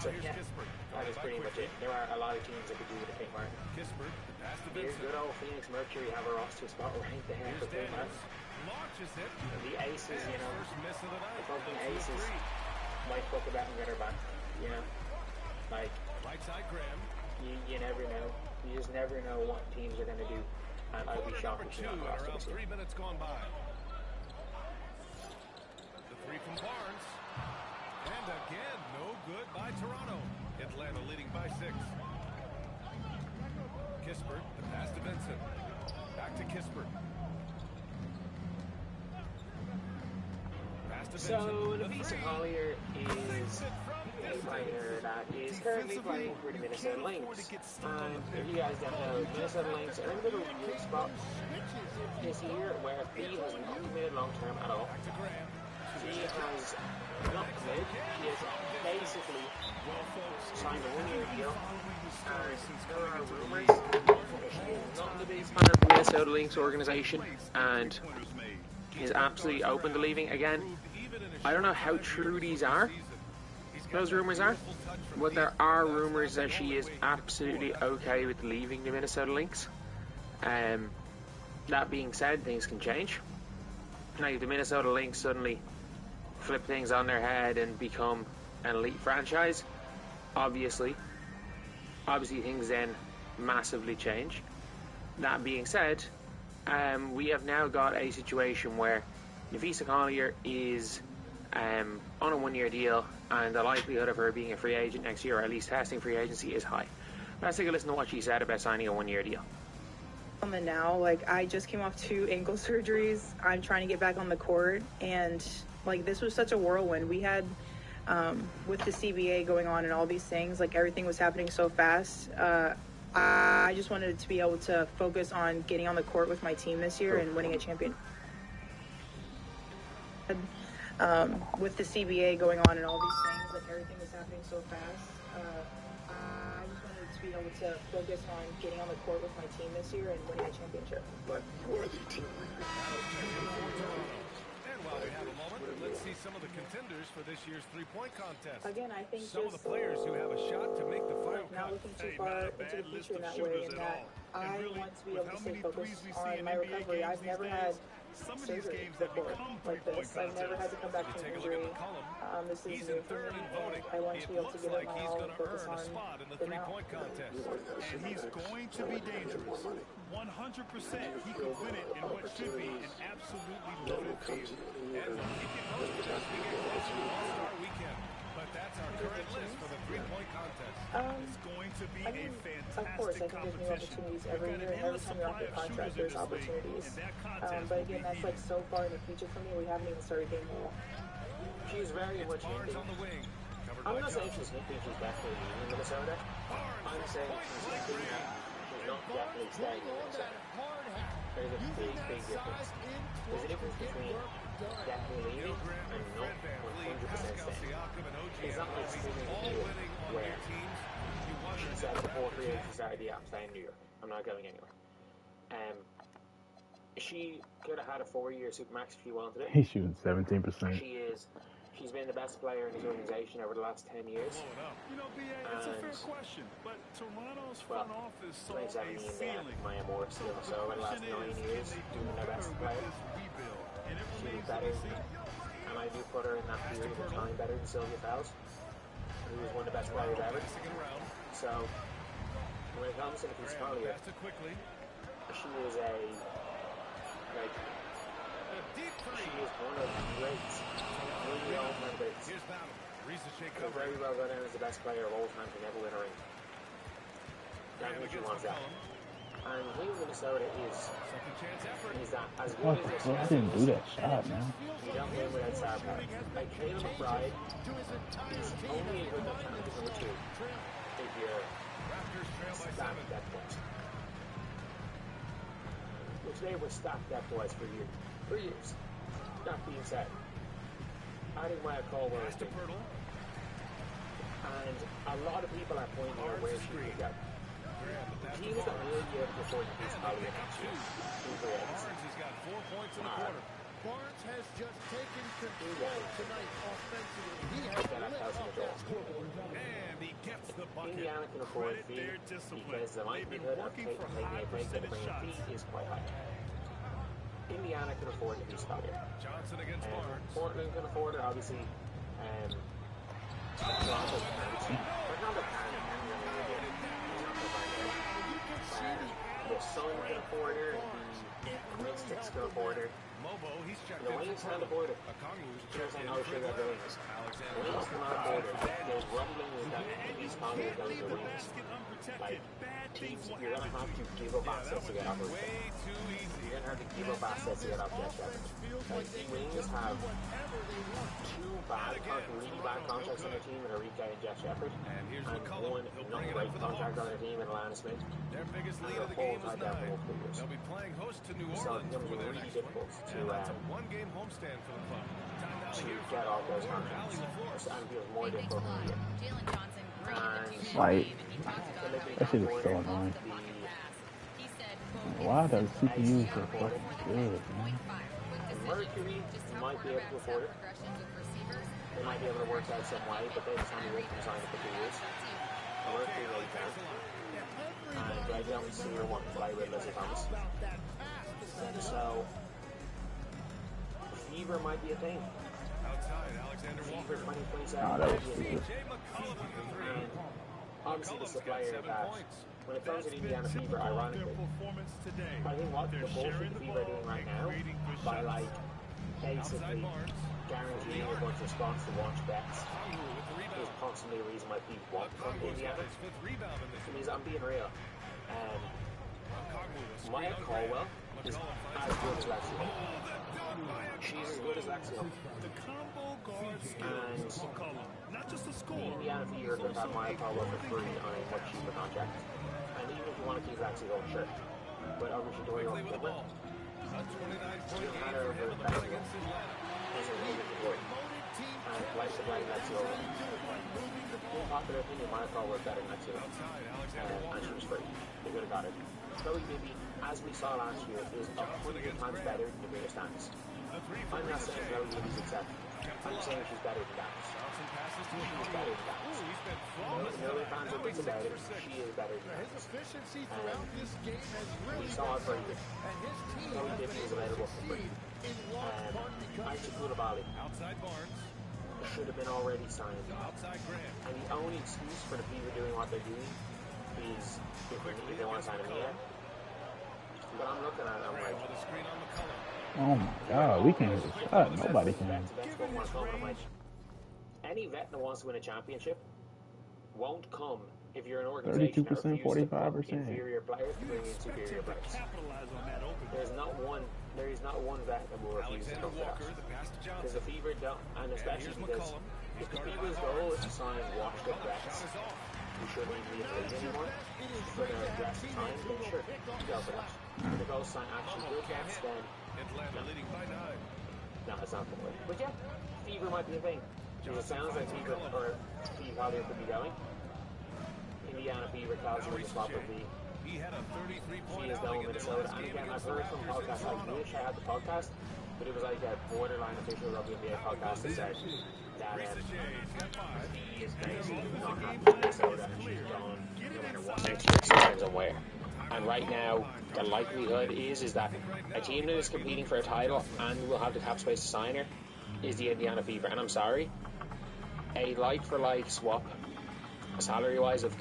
[SPEAKER 6] So yeah, that is pretty much it. There are a lot of teams that could do with a Kate Martin. Here's good old Phoenix Mercury have a roster spot right there for Kate Martin. The Aces, you know, the fucking Aces might fuck about and get her back, you know? Like, you never know. You just never know what teams are going to do. And I'd be shocked if she's not roster this year.
[SPEAKER 13] 3 minutes gone by. The three from Barnes. And again, no good by Toronto. Atlanta leading by 6. Kispert, the pass to Vincent. Back to Kispert. Pass to Vincent.
[SPEAKER 6] So, Nafisa Collier is a player that is currently playing for the Minnesota Lynx. And if you guys don't know, Minnesota Lynx are in a bit of a weird spot this year where Fee has not committed long term at all. She has not committed. She has basically signed a 1-year deal. And there are rumors that she is not the biggest fan of the Minnesota Lynx organization and is absolutely open to leaving. Again, I don't know how true these are. Those rumors are, but there are rumors that she is absolutely okay with leaving the Minnesota Lynx. That being said, things can change. Like if the Minnesota Lynx suddenly flip things on their head and become an elite franchise, obviously things then massively change. that being said, we have now got a situation where Nafisa Collier is on a 1-year deal, and the likelihood of her being a free agent next year, or at least testing free agency, is high. Let's take a listen to what she said about signing a 1-year deal.
[SPEAKER 16] And now, like, I just came off 2 ankle surgeries. I'm trying to get back on the court, and like, this was such a whirlwind. We had with the CBA going on and all these things, like, everything was happening so fast. I just wanted to be able to focus on getting on the court with my team this year and winning a championship. With the CBA going on and all these things, like, everything was happening so fast. I just wanted to be able to focus on getting on the court with my team this year and winning a championship.
[SPEAKER 13] And while we have a moment, let's see some of the contenders for this year's three-point contest.
[SPEAKER 16] Again, I think
[SPEAKER 13] some of the players who have a shot to make the final cut.
[SPEAKER 16] Not looking too far into the future in that way, and that I want to be able to stay focused on my recovery. I've never had surgery before like this. I've never had to come back from injury. This is new for me, and I want to be able to give it my all and focus on the now.
[SPEAKER 14] And he's going to be dangerous. 100%. He could win it in what should be an absolutely loaded field.
[SPEAKER 13] And we'll keep you posted as we get closer to All-Star Weekend. But that's our current list for the three-point contest.
[SPEAKER 14] It's going to be a fantastic
[SPEAKER 16] of course, I think there's new opportunities every year, and every time you're off your contract, there's opportunities. But again, that's like so far in the future for me. We haven't even started getting there.
[SPEAKER 6] She's very much indie. I'm not saying she's definitely leaving Minnesota. I'm saying she's not definitely staying in Minnesota. There's a big difference. There's a difference between definitely leaving and not 100% staying. It's not like she's in a deal where she said before free agency started, yeah, I'm staying in New York. I'm not going anywhere. She could have had a 4-year supermax if she wanted it.
[SPEAKER 12] He's shooting 17%.
[SPEAKER 6] She's been the best player in his organization over the last 10 years.
[SPEAKER 14] You know, B.A., it's a fair question, but Toronto's front office saw a
[SPEAKER 6] 2017,
[SPEAKER 14] ceiling.
[SPEAKER 6] Maya Moore still so in the last 9 years, doing their best player. She was better, and I do put her in that period of time better than Sylvia Fowles, who was one of the best players ever. So, when it comes to Nafisa Collier, she is she is one of the greats. One of the all-time greats. Could very well go down as the best player of all time to never win a ring. I think she wants that. And the thing with Minnesota is that as good as this
[SPEAKER 12] I didn't do that shot, man.
[SPEAKER 6] you don't win without star power. Like, Caleb McBride is only a good enough challenge number 2 if you're stacked depth-wise. Which they were stacked depth-wise for years. That being said, I think Maya Caldwell is big. And a lot of people are pointing out where she could go. Teams that will be able to afford to beat Collier next year.
[SPEAKER 13] Barnes has got 4 points in the quarter.
[SPEAKER 8] Barnes has just taken control tonight offensively. He has lit up that scoreboard.
[SPEAKER 13] And he gets the bucket.
[SPEAKER 6] Indiana can afford the fee because the likelihood of taking a break and bringing a fee is quite high. Indiana can afford to beat Collier.
[SPEAKER 13] Johnson against Barnes.
[SPEAKER 6] Portland can afford it, obviously. Toronto can. The Sun can afford her. The Mystics can afford her. The Wings can't afford it. Here's I know sure that the Wings. The Wings cannot afford it. There's rumbling with that East Collier going to the Wings. Like, teams, you're going to have to give up assets to get off of it. You're going to have to give up assets to get off Jeff Shepard. Like, the Wings have 2 really bad contracts on their team in Arika and Jeff Shepard, and one not great contract on their team in Alana Smith.
[SPEAKER 13] Their biggest lead
[SPEAKER 6] And
[SPEAKER 13] of the
[SPEAKER 6] they're
[SPEAKER 13] game
[SPEAKER 6] both
[SPEAKER 13] is
[SPEAKER 6] tied down
[SPEAKER 13] 9.
[SPEAKER 6] for multiple years.
[SPEAKER 13] They'll be playing host to New
[SPEAKER 6] So
[SPEAKER 13] Orleans
[SPEAKER 6] it's going to
[SPEAKER 13] for
[SPEAKER 6] be
[SPEAKER 13] their
[SPEAKER 6] really
[SPEAKER 13] next
[SPEAKER 6] difficult
[SPEAKER 13] and that's a 1-game homestand for the club. Time now to hear
[SPEAKER 6] get
[SPEAKER 13] from
[SPEAKER 6] off those
[SPEAKER 13] forward
[SPEAKER 6] contracts.
[SPEAKER 13] Ali LaForce.
[SPEAKER 6] And it feels more difficult than you.
[SPEAKER 12] Like, that shit is so annoying. Why does CPU so fucking good, man?
[SPEAKER 6] Mercury might be able to afford it. They might be able to work out some way, but they just haven't written signed for 2 years. Mercury they can. And I don't see her wanting to play with Lizzie Thomas. So, Fever might be a thing. Fever 2027
[SPEAKER 12] Oh, that
[SPEAKER 6] might
[SPEAKER 12] was
[SPEAKER 6] be a thing.
[SPEAKER 12] stupid.
[SPEAKER 6] And obviously this is a player that when it comes to Indiana Fever, ironically, I think what the bullshit the Fever are doing right now, by like basically guaranteeing a bunch of spots to watch bets, is constantly a reason why people want from Indiana. Because I'm being real. Maya Caldwell is as good as Lexi Hall. She's as good as Lexi Hall. And the Indiana Fever could have Maya Caldwell for free on a much cheaper contract. And even if you want to keep Lexi Hall, sure. But obviously the way you want to keep her, you had her over Lexi Hall. This is really important. And like to play Lexi Hall. In popular opinion, Maya Caldwell was better than Lexi Hall. And she was free. They could have got it. Chloe Bibby, as we saw last year, is 100 times better than the greatest standards. I'm not saying Chloe Bibby's exceptional. I'm saying she's better than that. She's better than that. No fans will think about it. She is better than that. We saw it for a year. Chloe Bibby is available for free. Aisha Koulibaly should have been already signed. And the only excuse for the Fever doing what they're doing is if they want to sign a Mia. But I'm looking at it, I'm like,
[SPEAKER 12] Oh my God, we can't hit a shot. Nobody can.
[SPEAKER 6] I'm like, any vet that wants to win a championship won't come if you're an organization that refuses to put inferior players to bring in superior players. There is not one vet that will refuse to come to that. Because the Fever don't, and especially because if the Fever's goal is to sign washed up vets who shouldn't even be in the league anymore for the rest of time, then sure, go for that. If the goal sign actually good vets, then no, it's not going to work. But yeah, Fever might be a thing. Because it sounds like Fever, or Steve Collier could be going. Indiana Fever tells you what the spot would be. She is going Minnesota. And again, I've heard from podcasts, I wish I had the podcast, but it was like a borderline official WNBA podcast that said that she is basically not happy with Minnesota and she's gone no matter what next year, so depends on where. And right now, the likelihood is that a team that is competing for a title and will have the cap space to sign her is the Indiana Fever. And I'm sorry, a like-for-like swap, salary-wise, of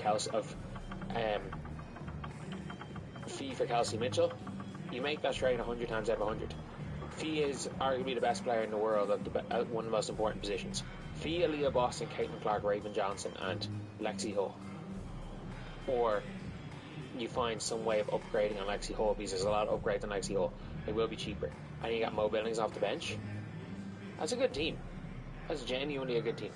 [SPEAKER 6] Fee for Kelsey Mitchell, you make that trade 100 times out of 100. Fee is arguably the best player in the world at one of the most important positions. Fee, Aaliyah Boston, Caitlin Clark, Raven Johnson, and Lexi Hall. Or you find some way of upgrading on Lexi Hall, because there's a lot of upgrades on Lexi Hall. It will be cheaper. And you got Mo Billings off the bench. That's a good team. That's genuinely a good team.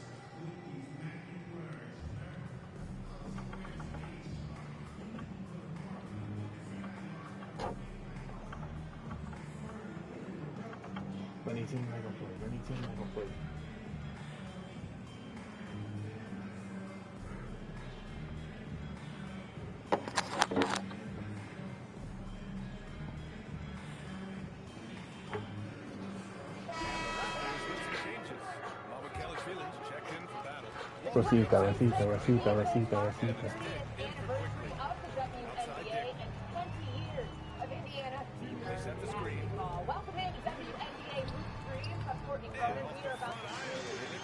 [SPEAKER 12] Recita.
[SPEAKER 3] Anniversary of the WNBA and 20 years of Indiana Fever basketball. Welcome in to WNBA Root Stream. I'm Courtney Cronin. We are about to see the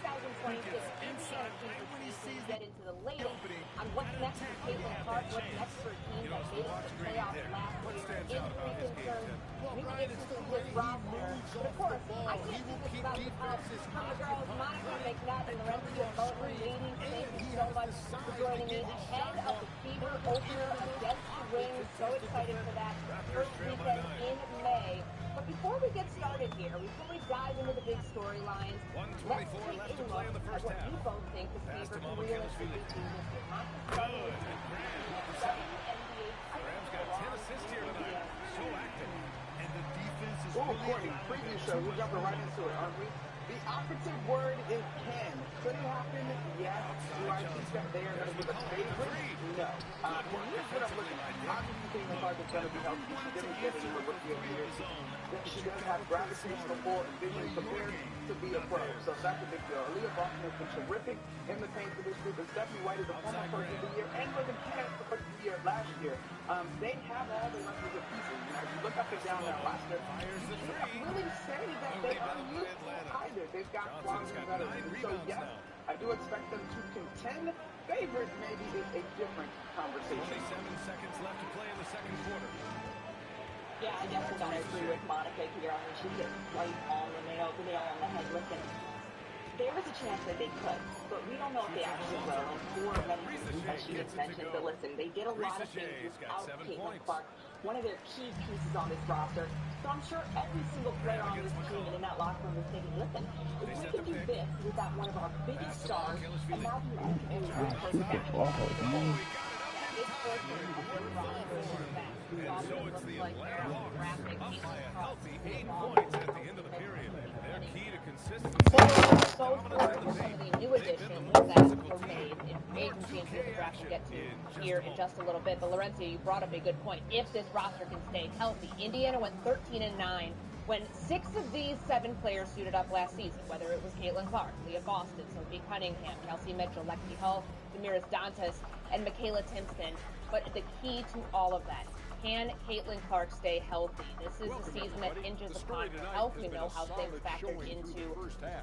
[SPEAKER 3] 2026 Indiana Fever season get into the latest on what's next for Caitlin Clark, what's next for a team that made it to the playoffs last year. Injury concerns. We need to get into this roster. But of course, I can't do this without the help from the girls, Monica McNutt and Lorenzo Bowen. Ladies, thank you so much for joining me ahead of the Fever opener against the Wings. So excited for that first weekend in May. But before we get started here, before we dive into the big storylines, let's take a look at what you both think the Fever can realistically do this year. Starting with WNBA.
[SPEAKER 13] Graham's got 10 assists here tonight. So active.
[SPEAKER 14] And the defense is
[SPEAKER 1] Courtney, preview show. We're jumping right into it, aren't we? The operative word is can. Could it happen? Yes. Do I think that they are going to be the favorite? No. Here's what I'm looking at. Obviously, Caitlin Clark is going to be healthy. She didn't get it in the rookie of the year. She does have gravitational force vision prepared to be a pro. So that's a big deal. Aaliyah Boston has been terrific in the paint for this group. And Stephanie White is a former first of the year and was in Canada for first of the year last year. They have all the requisite pieces. As you look up and down that roster, you can't really say that they are useful either. They've got quality veterans. So yes, I do expect them to contend,
[SPEAKER 17] favorite maybe is a different conversation.
[SPEAKER 13] 27 seconds left to play in the second quarter.
[SPEAKER 3] Yeah, I definitely gotta agree with Monica here. I mean, she hit right on the nail on the head. Listen, there is a chance that they could, but we don't know if they actually will. And for many reasons, as she just mentioned, but listen, they did a lot of things without Caitlin Clark, one of their key pieces on this roster. So I'm sure every single player on this team and in that locker room is thinking, listen, if we can do this without one of our biggest stars, imagine what we can do with her back. It's fortunate of their roster is back. The offense looks like they're drafting Caitlin Clark.
[SPEAKER 13] At the end of the period, their key to consistency.
[SPEAKER 3] So for some of the new additions that were made in free agency and through the draft we'll get to here in just a little bit. But Lorenzo, you brought up a good point. If this roster can stay healthy, Indiana went 13-9 when 6 of these 7 players suited up last season, whether it was Caitlin Clark, Leah Boston, Sophie Cunningham, Kelsey Mitchell, Lexi Hull, Damiris Dantas, and Michaela Timpson. But the key to all of that, can Caitlin Clark stay healthy? This is a season that hinges upon her health. We know how things factored into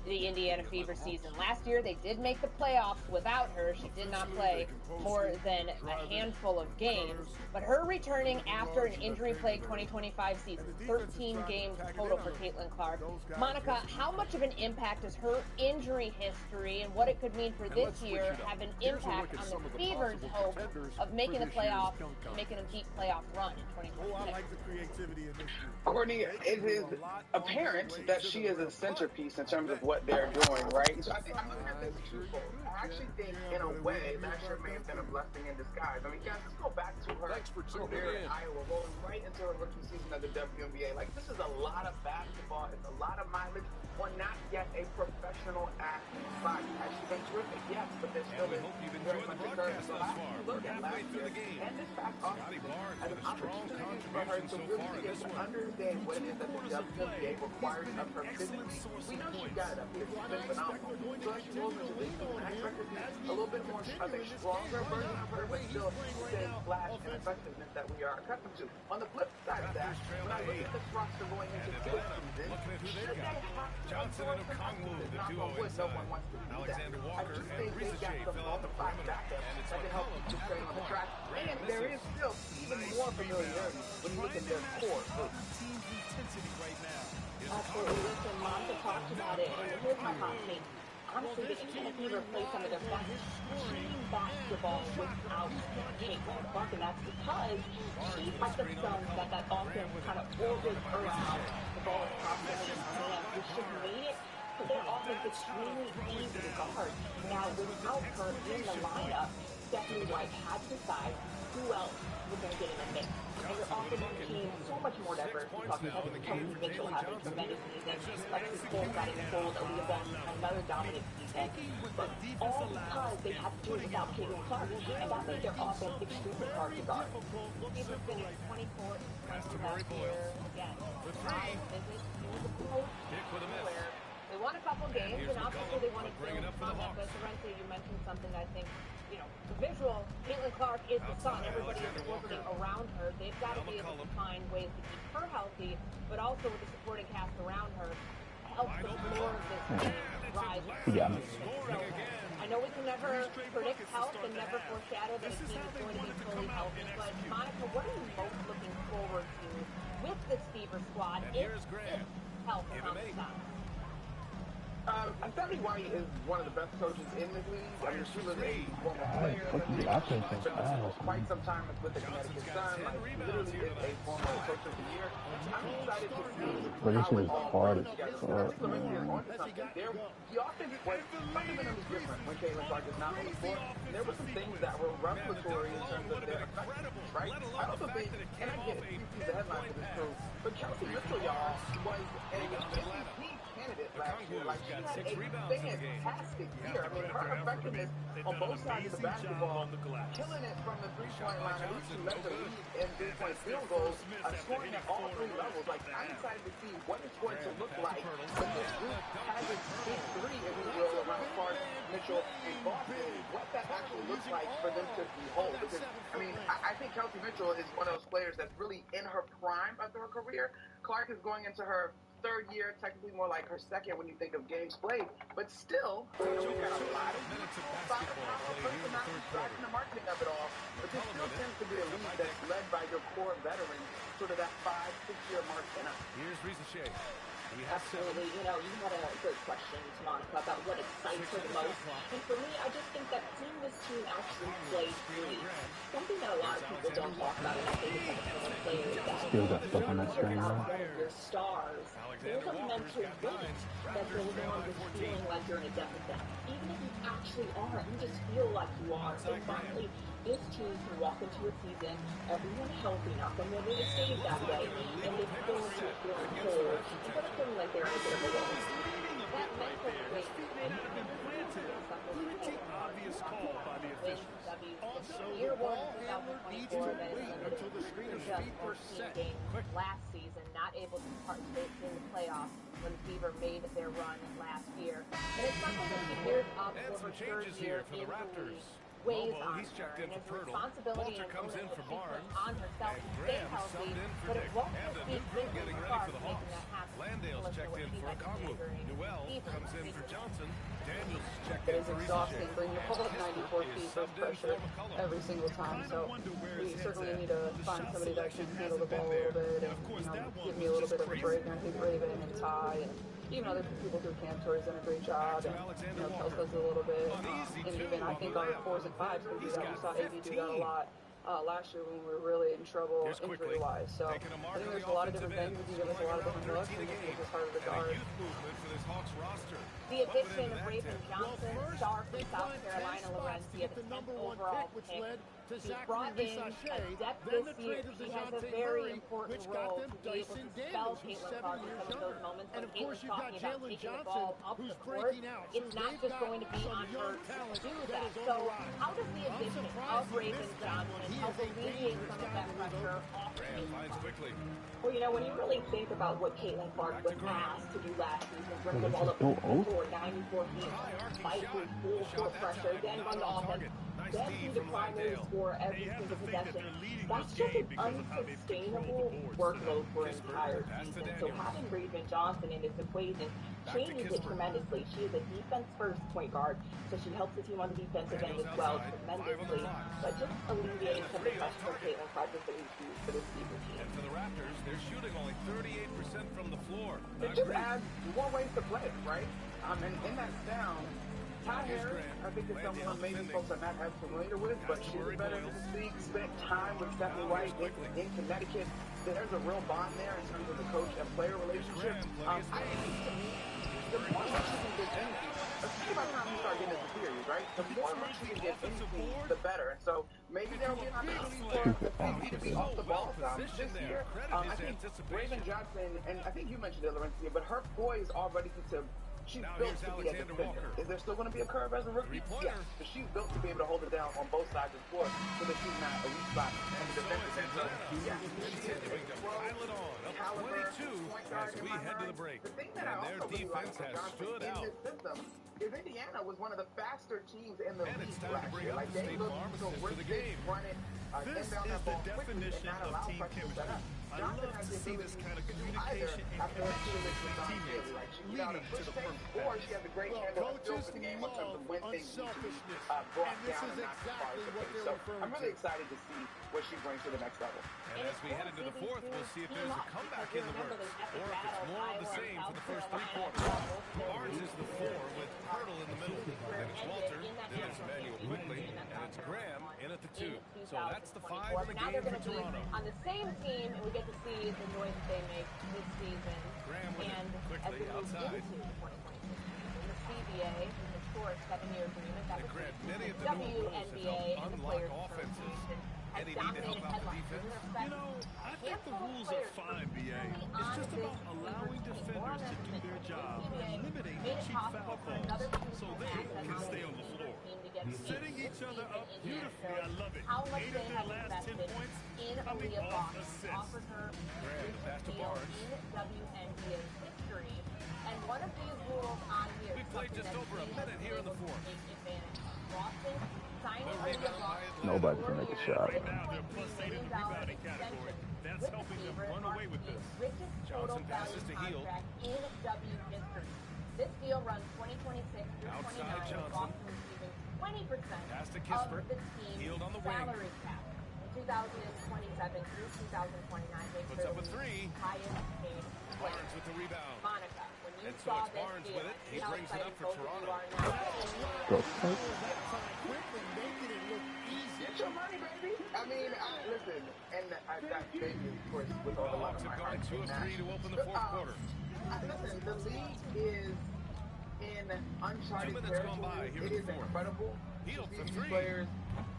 [SPEAKER 3] the Indiana Fever season. Last year, they did make the playoffs without her. She did not play more than a handful of games. But her returning after an injury-plagued 2025 season, 13 games total for Caitlin Clark. Monica, how much of an impact does her injury history and what it could mean for this year have an impact on the Fever's hope of making the playoffs and making a deep playoff run in 2026?
[SPEAKER 17] Courtney, it is apparent that she is a centerpiece in terms of what they're doing, right? So I'm looking at this twofold. I actually think, in a way, last year may have been a blessing in disguise. I mean, guys, let's go back to her career in Iowa, rolling right into her rookie season of the WNBA. Like, this is a lot of basketball. It's a lot of mileage on not yet a professional athlete's body. Has she been terrific? Yes, but there's still very much a curve. So I look at last year and this past offseason as an opportunity for her to really begin to understand what it is that the WNBA requires of her physically. We know she's got it up here. She's been phenomenal. So as she rolls into this season, I expect to see a little bit more of a stronger version of her, but still the same flash and effectiveness that we are accustomed to. On the flip side of that, when I look at this roster going into this season, should they have to absorb some emphasis? Knock on wood, no one wants to do that. I do think they've got some bona-fide backup that can help keep the train on the track, and there is still even more familiarity when you look at their core group.
[SPEAKER 3] Absolutely. Listen, Monica talked about it, and here's my hot take. Honestly, the Indiana Fever play some of their best team basketball without Caitlin Clark, and that's because she's like the sun that offense kind of orbits around. The ball is constantly in her hands, which should make it for their offense extremely easy to guard. Now, without her in the lineup, Stephanie White had to decide who else was going to get in the mix. And your offensive team so much more diverse. We talked about Kelsey Mitchell having a tremendous season. Lexi Cole got in the fold. Aaliyah Best, another dominant season. But all because they had to do it without Caitlin Clark. And that made their offense extremely hard to guard.
[SPEAKER 2] Fever finished 24th last year. Again, 5 visits to the post where they won a couple games, and obviously they want to build on that. But Lorenzo, you mentioned something I think, the visual, Caitlin Clark is the sun. Everybody is orbiting around her. They've got to be able to find ways to keep her healthy, but also with the supporting cast around her, help the floor of this game rise.
[SPEAKER 12] Yeah.
[SPEAKER 2] So, I know we can never predict health and never foreshadow that a team is going to be fully healthy, but Monica, what are you most looking forward to with this Fever squad if health is on the side?
[SPEAKER 17] Stephanie White is one of the best coaches in this league. I mean, she was a former player in the league. She's been for quite some time with the Connecticut Sun. Like, she literally is a former coach of the year. I'm excited to see how it all works together. I think Lorenzo is onto something. The offense was fundamentally different when Caitlin Clark is not on the floor. And there were some things that were revelatory in terms of their effectiveness, right? I also think, and I get it, you see the headline for this crew, but Kelsey Mitchell, y'all, was a MVP candidate last year. Like, she had a fantastic year. I mean, her effectiveness on both sides of the basketball, killing it from the three-point line. I believe she led the league in three-point field goals, scoring at all 3 levels. Like, I'm excited to see what it's going to look like when this group has its big three, if you will, around Clark, Mitchell, and Boston, what that actually looks like for them to behold. Because, I mean, I think Kelsey Mitchell is one of those players that's really in her prime of her career. Clark is going into her third year, technically more like her second when you think of games played. But still, we've got a lot of youthful, firepower, personalities driving the marketing of it all. But this still tends to be a league that's led by your core veterans, sort of that 5-6 year mark and up.
[SPEAKER 13] Here's Risa Shea.
[SPEAKER 18] Absolutely. You know, you had a great question, Monica, about what excites her the most. And for me, I just think that seeing this team actually play freely, something that a lot of people don't talk about, and I think it's like a player that
[SPEAKER 12] Still got stuff on that screen,
[SPEAKER 18] one
[SPEAKER 12] right?
[SPEAKER 18] of your stars. There's a mental weight that goes on with feeling like you're in a deficit. Even if you actually aren't, you just feel like you are. So finally, this team can walk into a season, everyone healthy, knock on wood, it stays that way, and they go into it feeling whole, instead of feeling like they're in a bit of a loss. That mental weight,
[SPEAKER 14] pretty obvious call by the officials.
[SPEAKER 3] Also, the ball handler needs to wait until the screener's feet are set. Last season, not able to participate in the playoffs when Fever made their run last year. And it's not going to be geared up for her third year in the league. Weighs on her, and his responsibility and ownership she put on herself to stay healthy, but it won't just be getting ready for the Hawks.
[SPEAKER 13] Landale's checked in for a Conway. Newell comes in for Johnson. Daniels checked
[SPEAKER 16] It
[SPEAKER 13] in
[SPEAKER 16] is
[SPEAKER 13] for
[SPEAKER 16] exhausting bringing the whole 94 feet of pressure every single time. So we certainly need to find somebody that can handle the ball a little bit and give me a little bit of a break. And I think Raven and Ty and even other people through camp tours done a great job. And Kels does a little bit. And even I think our 4s and 5s can do that. We saw AB do that a lot. Last year when we were really in trouble injury-wise. So I think there's a lot of different things that can give us a lot of different looks and make it harder to guard.
[SPEAKER 3] The addition of Raven Johnson, star from South Carolina, Lorencia, the 10th overall pick. She brought in a depth this year. She has a very important role to be able to spell Caitlin Clark in some of those moments when Caitlin's talking about taking the ball up the court. It's not just going to be on her to do that. So how does the addition of Raven Johnson help alleviate some of that pressure off of Caitlin Clark?
[SPEAKER 18] Well, you know, when you really think about what Caitlin Clark was asked to do last season, bring the ball up to the floor, 94 feet, fight through full court pressure, then run the offense, then be the primary scorer every single possession. That's just an unsustainable workload for an entire season. So having Raven Johnson in this equation changes it tremendously. She is a defense-first point guard, so she helps the team on the defensive end as well tremendously. But just alleviating some of the pressure from Caitlin Clark is the issue for this Fever team.
[SPEAKER 13] And for the Raptors, they're shooting only 38% from the floor.
[SPEAKER 17] It just adds more ways to play, right? And in that sound, Ty Harris, I think is someone maybe folks are not as familiar with, but she's a veteran in this league, spent time with Stephanie White in Connecticut. There's a real bond there in terms of the coach and player relationship. I think to me, the more looks you can get anything, especially by the time you start getting into the series, right? The more looks you can get anything, the better. And so maybe there'll be an opportunity for me to be off the ball some this year. I think Raven Johnson, and I think you mentioned it, Lorencia, but her poise already to she's built to be a defender. Is there still going to be a curve as a rookie? Yes, but she's built to be able to hold it down on both sides of the floor so that she's not a weak spot on the defensive end. So, yeah, she is a caliber point guard in my mind. The thing that I also really like about Johnson in this system is Indiana was one of the faster teams in the league last year. Like, they looked terrific, running inbound that ball quickly and not allow pressure to set up.
[SPEAKER 14] I love to see this kind of communication and connection with your teammates leading to the perfect pass.
[SPEAKER 17] Or she has a great handle and feel for the game in terms of when things need to be brought down and not too far to the So I'm really excited to see what she brings to the next level.
[SPEAKER 13] And as we head into the fourth, we'll see if there's a comeback in the works, or if it's more of the same for the first 3 quarters. Barnes is the 4 with Hurdle in the middle. Then it's Walter, then it's Emmanuel quickly, and it's Graham in at the 2. So that's the 5 in the game for Toronto.
[SPEAKER 3] On the same team, and we get to see the noise that they make this season.
[SPEAKER 13] Graham with
[SPEAKER 3] and
[SPEAKER 13] it quickly outside.
[SPEAKER 3] The CBA, the historic 7-year agreement that was
[SPEAKER 13] many of the
[SPEAKER 3] WNBA and the Players
[SPEAKER 13] offenses.
[SPEAKER 3] has
[SPEAKER 13] Any need to help
[SPEAKER 3] dominated
[SPEAKER 13] out the
[SPEAKER 3] headlines.
[SPEAKER 13] defense?
[SPEAKER 14] You know, I think the rules are fine, BA. It's just about allowing defenders to do their job and limiting cheap foul calls so they can stay on the floor. Setting each other up beautifully, I love it.
[SPEAKER 3] How much
[SPEAKER 14] 8
[SPEAKER 3] they
[SPEAKER 14] of
[SPEAKER 3] have
[SPEAKER 14] their last 10
[SPEAKER 3] invested
[SPEAKER 14] points
[SPEAKER 3] in
[SPEAKER 14] coming
[SPEAKER 3] Aaliyah
[SPEAKER 14] off
[SPEAKER 3] Fox
[SPEAKER 14] assists.
[SPEAKER 3] offered her
[SPEAKER 13] pass to
[SPEAKER 3] deal
[SPEAKER 13] Barnes.
[SPEAKER 3] in WNBA history. And one of these rules on here
[SPEAKER 13] We played just over a minute here in the fourth.
[SPEAKER 3] Boston signing Aaliyah Fox
[SPEAKER 12] Nobody can make a shot.
[SPEAKER 14] Right now, they're plus 8 in the rebounding category. That's helping them run away with this.
[SPEAKER 3] Richest total value contract in W history. This deal runs 2026 through 29, with Boston receiving 20% of the team's salary cap. In 2027 through 2029, they
[SPEAKER 13] puts up a three.
[SPEAKER 3] Highest paid player.
[SPEAKER 13] Barnes with the rebound.
[SPEAKER 3] Monica, when you
[SPEAKER 13] And so
[SPEAKER 3] saw
[SPEAKER 13] it's
[SPEAKER 3] this
[SPEAKER 13] Barnes
[SPEAKER 3] deal,
[SPEAKER 13] with it. He
[SPEAKER 3] how
[SPEAKER 13] brings it up
[SPEAKER 3] excited
[SPEAKER 13] for
[SPEAKER 3] both of you
[SPEAKER 13] Toronto.
[SPEAKER 3] are now.
[SPEAKER 8] Quickly making it look easy.
[SPEAKER 17] Get your money, baby. I mean, listen, and that baby, of course, with all the love
[SPEAKER 13] Hawks
[SPEAKER 17] in my
[SPEAKER 13] have
[SPEAKER 17] heart.
[SPEAKER 13] gone 2 of 3 to open the fourth quarter.
[SPEAKER 17] Listen, the league is in uncharted
[SPEAKER 13] 2 minutes gone by
[SPEAKER 17] territory.
[SPEAKER 13] here
[SPEAKER 17] It
[SPEAKER 13] in
[SPEAKER 17] is
[SPEAKER 13] the fourth.
[SPEAKER 17] incredible.
[SPEAKER 13] Hield
[SPEAKER 17] to
[SPEAKER 13] for
[SPEAKER 17] see these
[SPEAKER 13] 3.
[SPEAKER 17] players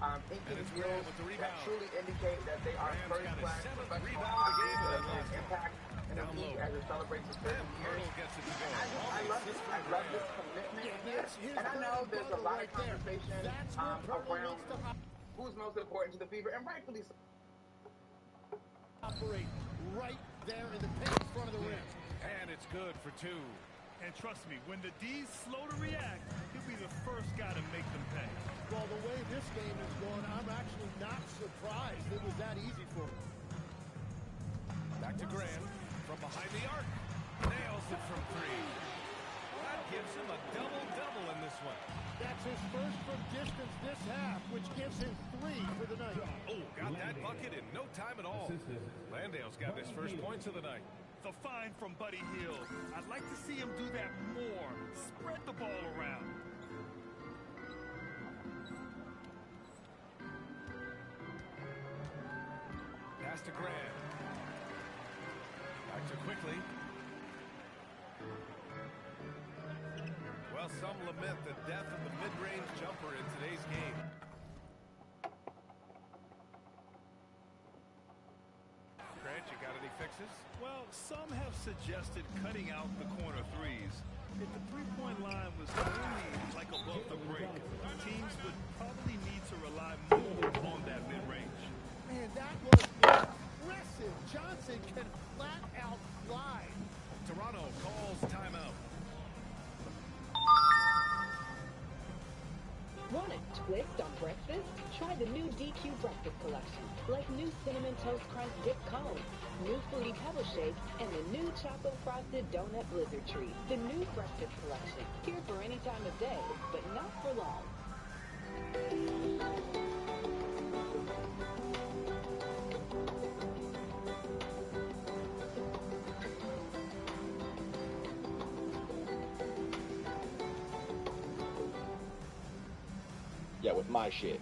[SPEAKER 13] And
[SPEAKER 17] inking
[SPEAKER 13] it's
[SPEAKER 17] deals
[SPEAKER 13] Graham with the
[SPEAKER 17] that
[SPEAKER 13] rebound.
[SPEAKER 17] truly indicate that they are
[SPEAKER 13] Graham's
[SPEAKER 17] first
[SPEAKER 13] got his
[SPEAKER 17] class
[SPEAKER 13] 7th
[SPEAKER 17] professional
[SPEAKER 13] rebound of the game in that
[SPEAKER 17] athletes
[SPEAKER 13] last
[SPEAKER 17] that
[SPEAKER 13] one.
[SPEAKER 17] impact in the
[SPEAKER 13] Down
[SPEAKER 17] league
[SPEAKER 13] low.
[SPEAKER 17] as it celebrates its 30 years.
[SPEAKER 13] Myrtle gets it to go.
[SPEAKER 17] I love this. I love this commitment here. And I know there's a lot of conversation around who's most important to the Fever, and rightfully so.
[SPEAKER 8] Operate right there in the paint in front of the rim.
[SPEAKER 13] And it's good for 2.
[SPEAKER 14] And trust me, when the D's slow to react, he'll be the first guy to make them pay.
[SPEAKER 8] Well, the way this game is going, I'm actually not surprised it was that easy for him.
[SPEAKER 13] Back to Graham from behind the arc. Nails it from 3. That gives him a double-double in this one.
[SPEAKER 8] That's his first from distance this half, which gives him 3 for the night.
[SPEAKER 13] Oh, got that bucket in no time at all. Landale's got his first points of the night.
[SPEAKER 14] The find from Buddy Hield. I'd like to see him do that more. Spread the ball around.
[SPEAKER 13] Pass to Graham. Back to Quickly. Well, some lament the death of the mid-range jumper in today's game. Grant, you got any fixes?
[SPEAKER 14] Well, some have suggested cutting out the corner threes. If the three-point line was only like above the break, teams would probably need to rely more on that mid-range.
[SPEAKER 8] Man, that was impressive. Johnson can flat out fly.
[SPEAKER 13] Toronto calls timeout.
[SPEAKER 15] Want a twist on breakfast? Try the new DQ Breakfast Collection, like new Cinnamon Toast Crunch Dip Cones, new Fruity Pebble Shake, and the new Choco Frosted Donut Blizzard Treat. The new Breakfast Collection, here for any time of day, but not for long.
[SPEAKER 19] Yeah, with my shit.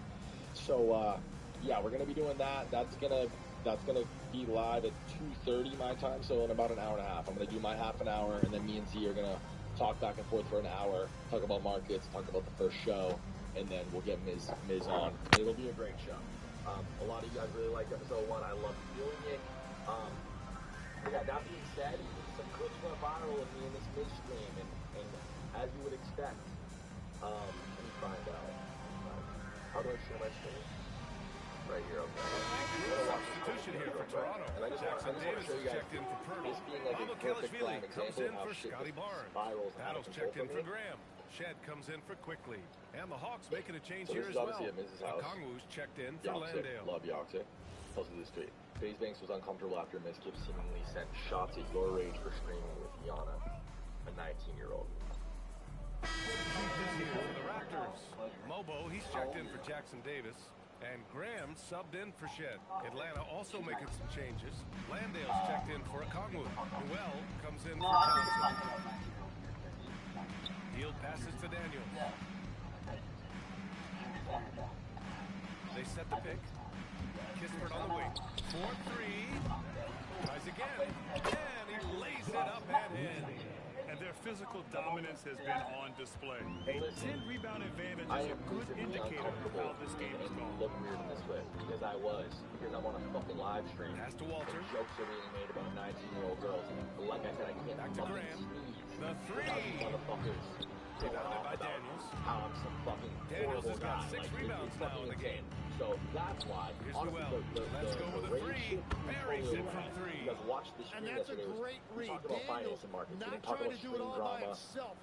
[SPEAKER 19] So yeah, we're gonna be doing that. That's gonna be live at 2:30 my time, so in about an hour and a half. I'm gonna do my half an hour, and then me and Z are gonna talk back and forth for an hour, talk about markets, talk about the first show, and then we'll get Miz on. It'll be a great show. A lot of you guys really liked episode 1. I love doing it. Yeah, that being said, some clips went viral of me in this midstream, and as you would expect, let me find out. How do I share my screen? Right here, okay.
[SPEAKER 13] Substitution here for Toronto.
[SPEAKER 19] And I just
[SPEAKER 13] Jackson
[SPEAKER 19] want to
[SPEAKER 13] Davis
[SPEAKER 19] show you guys
[SPEAKER 13] checked in for Pirtle.
[SPEAKER 19] this being like a
[SPEAKER 13] Baba
[SPEAKER 19] perfect
[SPEAKER 13] Kelishvili
[SPEAKER 19] prime
[SPEAKER 13] comes
[SPEAKER 19] example
[SPEAKER 13] in
[SPEAKER 19] of how
[SPEAKER 13] for
[SPEAKER 19] shit
[SPEAKER 13] Scotty
[SPEAKER 19] just
[SPEAKER 13] Barnes.
[SPEAKER 19] spirals out of
[SPEAKER 13] Battles
[SPEAKER 19] control
[SPEAKER 13] checked in
[SPEAKER 19] for
[SPEAKER 13] for
[SPEAKER 19] me.
[SPEAKER 13] Graham. Shed comes in for Quickly. And the Hawks making a change
[SPEAKER 19] So
[SPEAKER 13] here
[SPEAKER 19] this
[SPEAKER 13] as
[SPEAKER 19] is
[SPEAKER 13] well.
[SPEAKER 19] obviously at Mrs. House.
[SPEAKER 13] Kongwu's checked in for
[SPEAKER 19] Yoxic,
[SPEAKER 13] Landale.
[SPEAKER 19] love Yoxic. Close to the street. FaZe Banks was uncomfortable after Miskip seemingly sent shots at your rage for screaming with Yana, a 19-year-old.
[SPEAKER 13] Here for the Raptors. Mobo, he's checked in for Jackson Davis. And Graham subbed in for Shed. Atlanta also making some changes. Landale's checked in for Kongwu. Noel comes in for Johnson. Hield passes to Daniel. They set the pick. Kispert on the wing. 4-3. Tries again. And he lays it up and in.
[SPEAKER 14] And their physical dominance has been on display. A 10-rebound advantage is a good indicator of how this game is going.
[SPEAKER 19] Look weird in this way because I'm on a fucking live stream.
[SPEAKER 13] Pass to Walter.
[SPEAKER 19] And jokes are being made about 19-year-old girls. But like I said, I can't
[SPEAKER 13] Back to Graham. The three.
[SPEAKER 19] Motherfuckers.
[SPEAKER 13] Rebounded by Daniels.
[SPEAKER 19] How I'm some fucking
[SPEAKER 13] Daniels has got
[SPEAKER 19] guy.
[SPEAKER 13] 6 rebounds now in the game.
[SPEAKER 19] So that's why.
[SPEAKER 13] Here's
[SPEAKER 19] Honestly,
[SPEAKER 13] Noel. Let's go with a three. Buries it from three.
[SPEAKER 19] You guys watched the stream yesterday. We talked about financing markets. We didn't talk about stream drama. I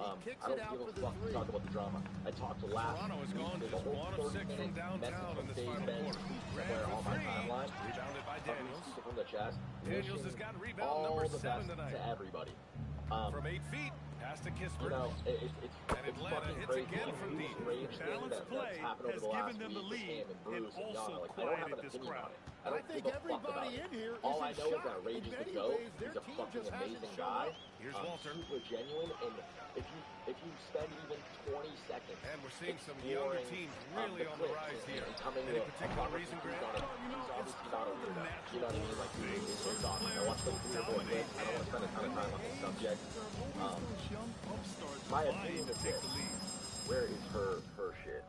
[SPEAKER 19] don't give a fuck to talk about the drama. I talked to last.
[SPEAKER 13] Toronto has gone just 1 of 6 from downtown in this final quarter. Grant
[SPEAKER 19] on
[SPEAKER 13] for
[SPEAKER 19] my
[SPEAKER 13] three.
[SPEAKER 19] timeline.
[SPEAKER 13] Rebounded by Daniels.
[SPEAKER 19] From the chest.
[SPEAKER 13] Daniels has got rebound
[SPEAKER 19] all
[SPEAKER 13] number
[SPEAKER 19] the
[SPEAKER 13] 7
[SPEAKER 19] best
[SPEAKER 13] tonight.
[SPEAKER 19] to everybody.
[SPEAKER 13] From 8 feet, pass to Kispert.
[SPEAKER 19] You know, it's
[SPEAKER 13] Atlanta
[SPEAKER 19] fucking
[SPEAKER 13] hits
[SPEAKER 19] crazy.
[SPEAKER 13] again from deep.
[SPEAKER 14] Balanced play has given them the lead and also quieted this crowd.
[SPEAKER 8] I think everybody in here
[SPEAKER 19] all I
[SPEAKER 8] is
[SPEAKER 19] know
[SPEAKER 8] in
[SPEAKER 19] is that
[SPEAKER 8] shock.
[SPEAKER 19] Rage
[SPEAKER 8] In
[SPEAKER 19] is
[SPEAKER 8] many
[SPEAKER 19] the GOAT.
[SPEAKER 8] ways, their
[SPEAKER 19] He's a
[SPEAKER 8] team
[SPEAKER 19] fucking
[SPEAKER 8] just hasn't
[SPEAKER 19] amazing
[SPEAKER 8] shown
[SPEAKER 19] guy.
[SPEAKER 8] up.
[SPEAKER 13] Here's Walter.
[SPEAKER 19] Super genuine, and if you spend even 20 seconds,
[SPEAKER 13] and we're seeing some younger teams really on the rise here. Any particular reason, Grant?
[SPEAKER 19] He's obviously not a weirdo. You know what I mean? Like he's so soft. I watched the career boy clips. I don't want to spend a ton of time on this subject. My opinion is this: where is her shit?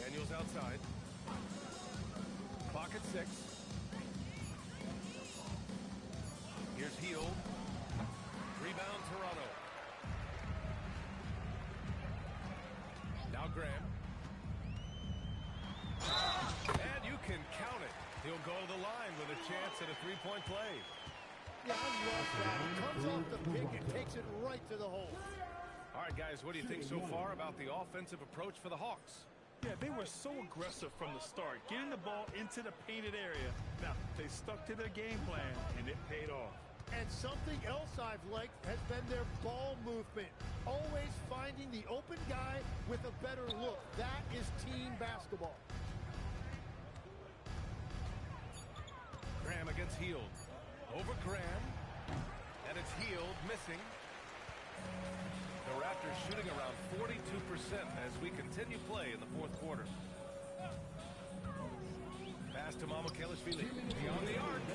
[SPEAKER 13] Daniels outside. Clock at 6. Here's Hield. Rebound Toronto. Now Graham. And you can count it. He'll go to the line with a chance at a three-point play.
[SPEAKER 8] Yeah, I love that. He comes off the pick and takes it right to the hole.
[SPEAKER 13] All right, guys, what do you think so far about the offensive approach for the Hawks?
[SPEAKER 14] Yeah, they were so aggressive from the start, getting the ball into the painted area. Now, they stuck to their game plan, and it paid off.
[SPEAKER 8] And something else I've liked has been their ball movement. Always finding the open guy with a better look. That is team basketball.
[SPEAKER 13] Graham against Hield. Over Graham. And it's Hield missing. The Raptors shooting around 42% as we continue play in the fourth quarter. Pass to Mamukelashvili. Beyond the arc.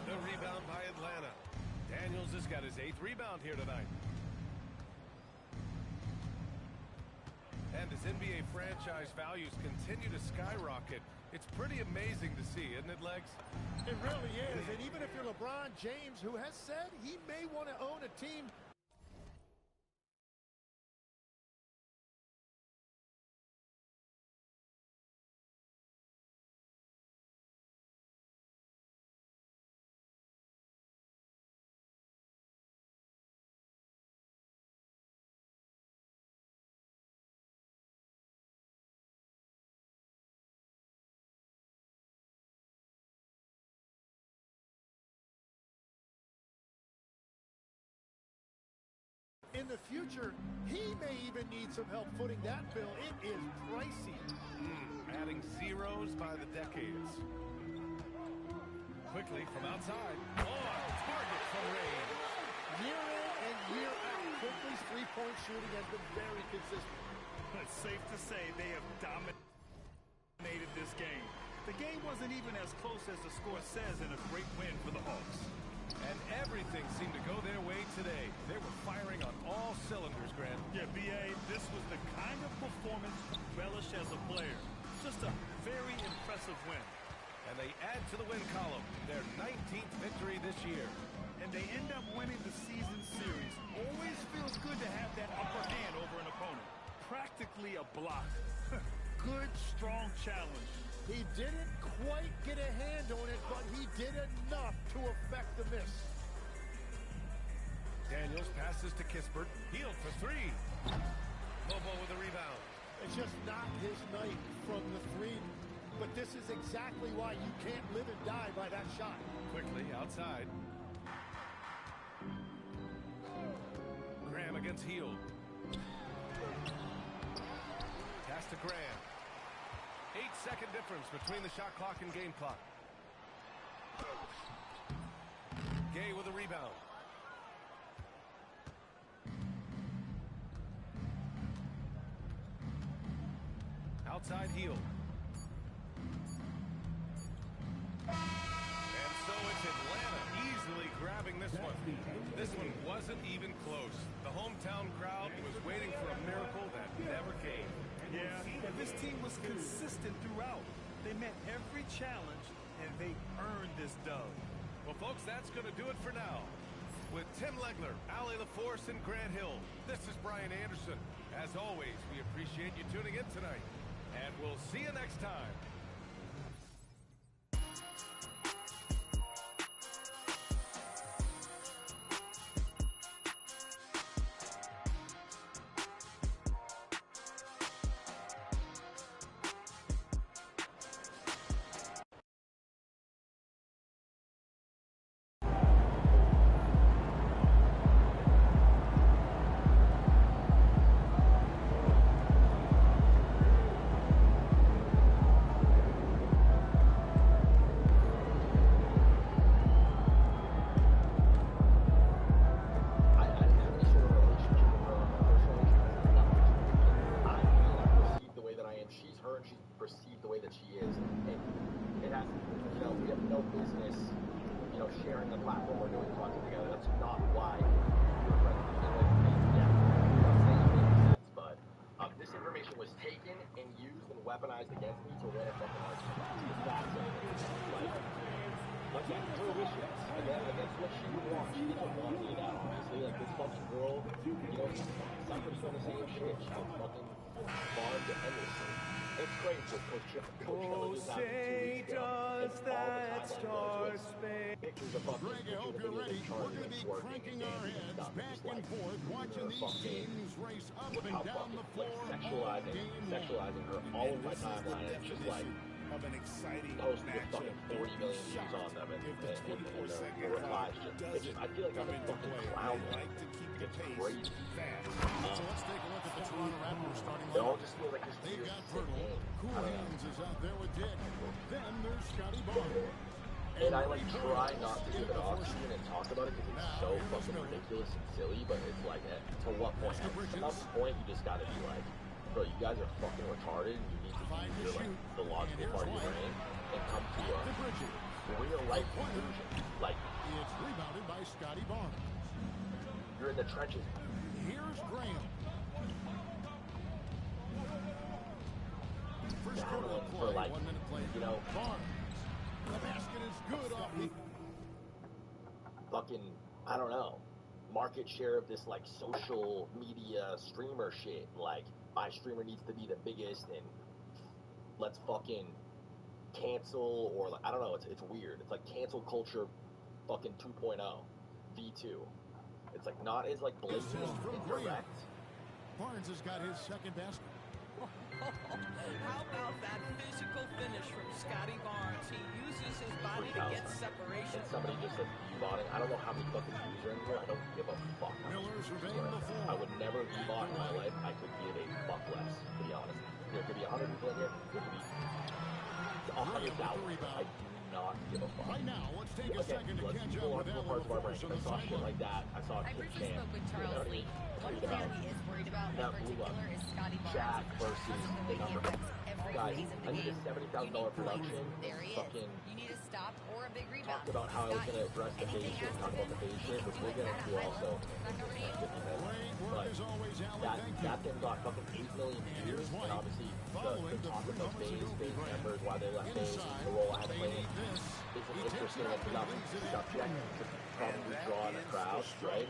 [SPEAKER 13] The rebound by Atlanta. Daniels has got his 8th rebound here tonight. And as NBA franchise values continue to skyrocket, it's pretty amazing to see, isn't it, Legs?
[SPEAKER 8] It really is. And even if you're LeBron James, who has said he may want to own a team in the future, he may even need some help footing that bill. It is pricey.
[SPEAKER 13] Adding zeros by the decades. Quickly from outside. Oh, target from Reigns.
[SPEAKER 8] Year in and year out, Quickly's three-point shooting has been very consistent.
[SPEAKER 14] It's safe to say they have dominated this game. The game wasn't even as close as the score says in a great win for the Hawks.
[SPEAKER 13] And everything seemed to go their way today. They were firing on all cylinders, Grant.
[SPEAKER 14] Yeah, B.A., this was the kind of performance relish as a player. Just a very impressive win.
[SPEAKER 13] And they add to the win column, their 19th victory this year.
[SPEAKER 14] And they end up winning the season series. Always feels good to have that upper hand over an opponent. Practically a block. Good, strong challenge.
[SPEAKER 8] He didn't quite get a hand on it, but he did enough to affect the miss.
[SPEAKER 13] Daniels passes to Kispert. Hield for three. Lobo with a rebound.
[SPEAKER 8] It's just not his night from the three. But this is exactly why you can't live and die by that shot.
[SPEAKER 13] Quickly outside. Graham against Hield. Pass to Graham. 8-second difference between the shot clock and game clock. Gay with a rebound. Outside Hield. And so it's Atlanta easily grabbing this one. This one wasn't even close. The hometown crowd was waiting for a miracle that never came.
[SPEAKER 14] Yeah, this team was consistent throughout. They met every challenge, and they earned this dub.
[SPEAKER 13] Well, folks, that's going to do it for now. With Tim Legler, Allie LaForce, and Grant Hill, this is Brian Anderson. As always, we appreciate you tuning in tonight. And we'll see you next time.
[SPEAKER 19] Weaponized against me to win a fucking argument. It's that simple. Like, against her wishes, against what she would want. She doesn't want me now, obviously. Like, this fucking girl, you know, suffers from the same shit. She gets fucking farmed endlessly. It's crazy because Coach Hill just happened 2 weeks ago. And all the timeline was pictures of fucking
[SPEAKER 9] Greg, I hope you're ready. We're going to be cranking our heads back and forth, watching these teams race up and down the floor all game
[SPEAKER 19] sexualizing her all over my timeline. It's just like
[SPEAKER 10] of an exciting
[SPEAKER 19] post with fucking 40 million views on them and the replies just I feel like I'm a fucking clown. It's crazy.
[SPEAKER 9] So let's take a look at the Toronto Raptors starting
[SPEAKER 19] It all just feels like this
[SPEAKER 9] They've
[SPEAKER 19] weird
[SPEAKER 9] got
[SPEAKER 19] sick game.
[SPEAKER 9] Cool Hands is out there with Dick. Then there's Scotty Barnes.
[SPEAKER 19] And I like try not to give it off season and talk about it because it's so fucking ridiculous and silly, but it's like to what point? At some point you just gotta be like, bro, you guys are fucking retarded and you need to use your like the logical part of your brain and come to a real life conclusion. Like
[SPEAKER 9] it's rebounded by Scotty Barnes.
[SPEAKER 19] You're in the trenches.
[SPEAKER 9] Here's Graham. First quarter of play,
[SPEAKER 19] like,
[SPEAKER 9] 1 minute play.
[SPEAKER 19] You know,
[SPEAKER 9] Barnes. The basket is good off the
[SPEAKER 19] fucking, I don't know, market share of this like social media streamer shit. Like my streamer needs to be the biggest and let's fucking cancel or like I don't know. It's weird. It's like cancel culture, fucking 2.0, V2. It's like not as like blatant and direct.
[SPEAKER 9] Barnes has got his second basket.
[SPEAKER 20] How about that physical finish from Scotty Barnes? He uses his body to get separation.
[SPEAKER 19] And somebody just said V-botting. I don't know how many fucking views are in here. I don't give a fuck.
[SPEAKER 9] Miller's surveying the floor.
[SPEAKER 19] I would never V-bot in my life. I could give a fuck less, to be honest. There could be 100 people in here. There could be 100,000. I do not give a fuck.
[SPEAKER 9] Right now, let's take a second to catch up with Allen LaForce on the
[SPEAKER 19] sideline. Like that. I saw a kid
[SPEAKER 21] spoke with Charles Lee. One player he is worried about in particular is Scotty Barnes.
[SPEAKER 19] Jack versus the number. Guys, I need a $70,000 production.
[SPEAKER 21] There he is. You need a stop or a big rebound.
[SPEAKER 19] Talked about how I was going to address the base shit, talk about the base shit, which we'll get into also. But that thing got fucking 8 million views, and obviously the talk about base members, why they left base, the role I had to play isn't interesting enough subject to probably draw in a crowd, right?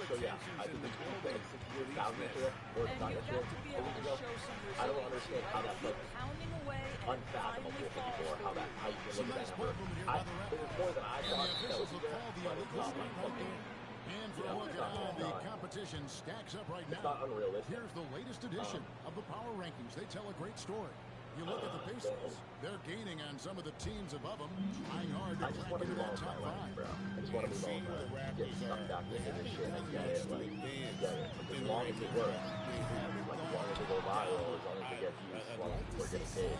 [SPEAKER 19] So yeah, I think it's like 60,000 into it, or it's not into it, a week ago. I don't understand how that's like unfathomable to people, or how you can look at that number. It was more than I thought that was there, but it's not like fucking,
[SPEAKER 9] and for a look at how the competition stacks up right now.
[SPEAKER 19] It's not unrealistic.
[SPEAKER 9] Here's the latest edition of the Power Rankings. They tell a great story. You look at the Pacers, they're gaining on some of the teams above them, trying hard to crack into that top five.
[SPEAKER 19] I just want to move on, get stuck back into this shit and get it, like, get it. As long as it works, like, as long as it go viral, as long as it gets views, as long as we're getting paid.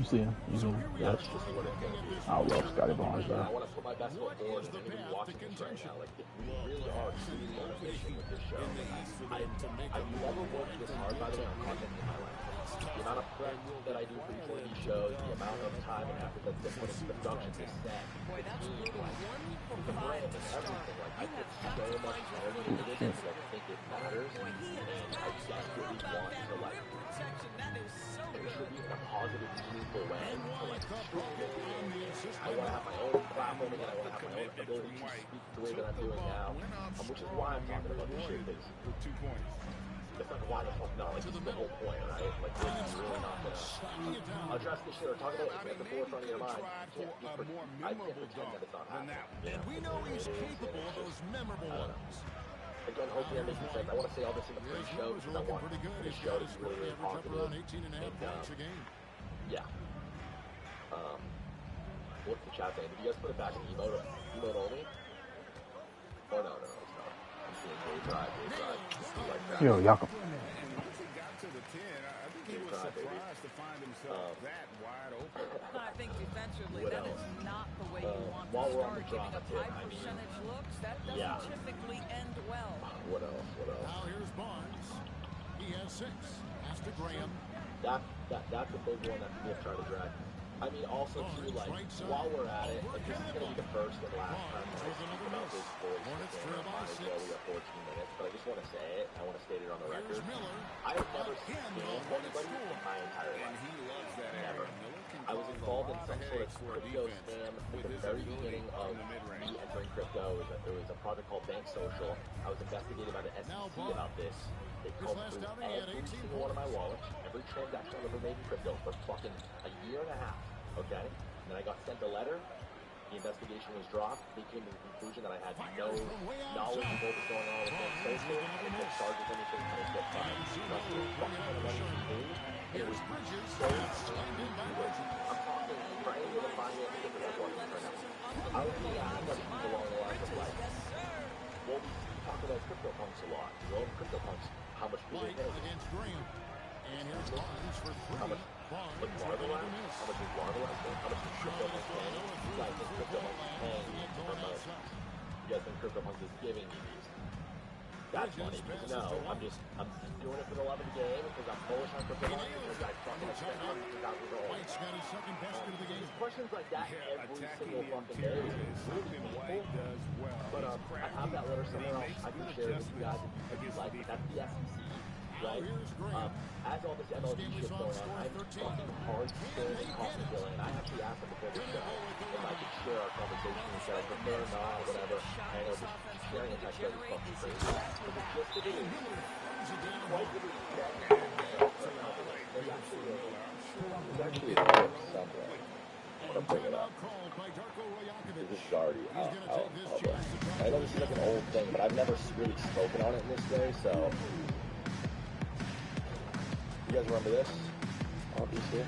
[SPEAKER 12] You see him? You see him?
[SPEAKER 19] Yeah, that's just what it's going to be.
[SPEAKER 12] I love Scotty Barnes, though.
[SPEAKER 19] I want to put my best foot forward and anybody watching this right now, like, if we really are truly on a mission with this show, I've never worked this hard, by the way, on content in my life. the amount of prep that I do for each one of these shows, the amount of time and effort that's been put into the production, this set, the team, like, the brand and everything. Like, I put so much energy into this because I think it matters, and I desperately want to, like, contribute in a positive, meaningful way to, like, streaming, and I want to have my own platform again. I want to have my own ability to speak the way that I'm doing now, which is why I'm talking about this shit, because it's like, why the fuck not? Like, this is the whole point, right? Like, this is really not gonna address this shit or talk about it at the forefront of your mind. I can't pretend that it's not happening.
[SPEAKER 9] And we know he's capable of those memorable ones.
[SPEAKER 19] Again, hopefully I'm making sense. I want to say all this in the pre-show because I want this show to be really, really positive. And, yeah. What's the chat saying? Did you guys put it back in emote only? Oh, no, it's not. I'm seeing Dave Drive. Like that.
[SPEAKER 12] Yo, Jakob.
[SPEAKER 10] Once he got to the 10, I think he was surprised to find himself that wide open.
[SPEAKER 20] I think defensively, that is not the way you want
[SPEAKER 19] while
[SPEAKER 20] to
[SPEAKER 19] we're on
[SPEAKER 20] start
[SPEAKER 19] the
[SPEAKER 20] giving
[SPEAKER 19] drop
[SPEAKER 20] up high percentage looks. That doesn't typically end well.
[SPEAKER 19] What else?
[SPEAKER 9] Now here's Barnes. He has 6. Pass to Graham.
[SPEAKER 19] That's a big one that people have tried to drag. I mean, also, too, like, while we're at it, like, this is going to be the first and last time that I speak about this voice again. We have 14 minutes, but I just want to say it. I want to state it on the record. I have never scammed anybody in my entire life. Never. I was involved in some sort of crypto scam at the very beginning of me entering crypto. There was a project called Bank Social. I was investigated by the SEC about this. They combed through every single one of my wallets, every transaction I've ever made in crypto for fucking a year and a half, okay? And then I got sent a letter, the investigation was dropped, they came to the conclusion that I had no knowledge of what was going on with Bank Social, I didn't get charged with anything, I didn't get fined. Trust me, fuck ton of money to me, it was so I'm talking for any of the finances that I'm working right now. I was being asked questions along the lines of like, well, we talk about CryptoPunks a lot, you know, CryptoPunks. How much do they pay?
[SPEAKER 9] Against Graham. And here's Barnes for 3.
[SPEAKER 19] How much? Like Marvelous? How much is Marvelous paying? How much is CryptoPunks paying? You guys think CryptoPunks is paying for most? You guys think CryptoPunks is giving you these? That's money. Because no, I'm doing it for the love of the game because I'm bullish on CryptoPunks because I fucking spent hundreds of thousands of dollars. Questions like that every single fucking day is really painful. But I have that letter somewhere else. I can share it with you guys if you like. That's the SEC, right? As all this MLB shit's going on, I'm fucking hard staring Coffee Dylan, and I actually asked him before the show if I could share our conversation and said I prefer not or whatever. And I know just sharing a text is fucking crazy. But it's just the thing. Quite literally dead. There's actually a clip somewhere. I'm gonna bring it up. This is already out public. I know this is like an old thing, but I've never really spoken on it in this way, so. You guys remember this? Obviously.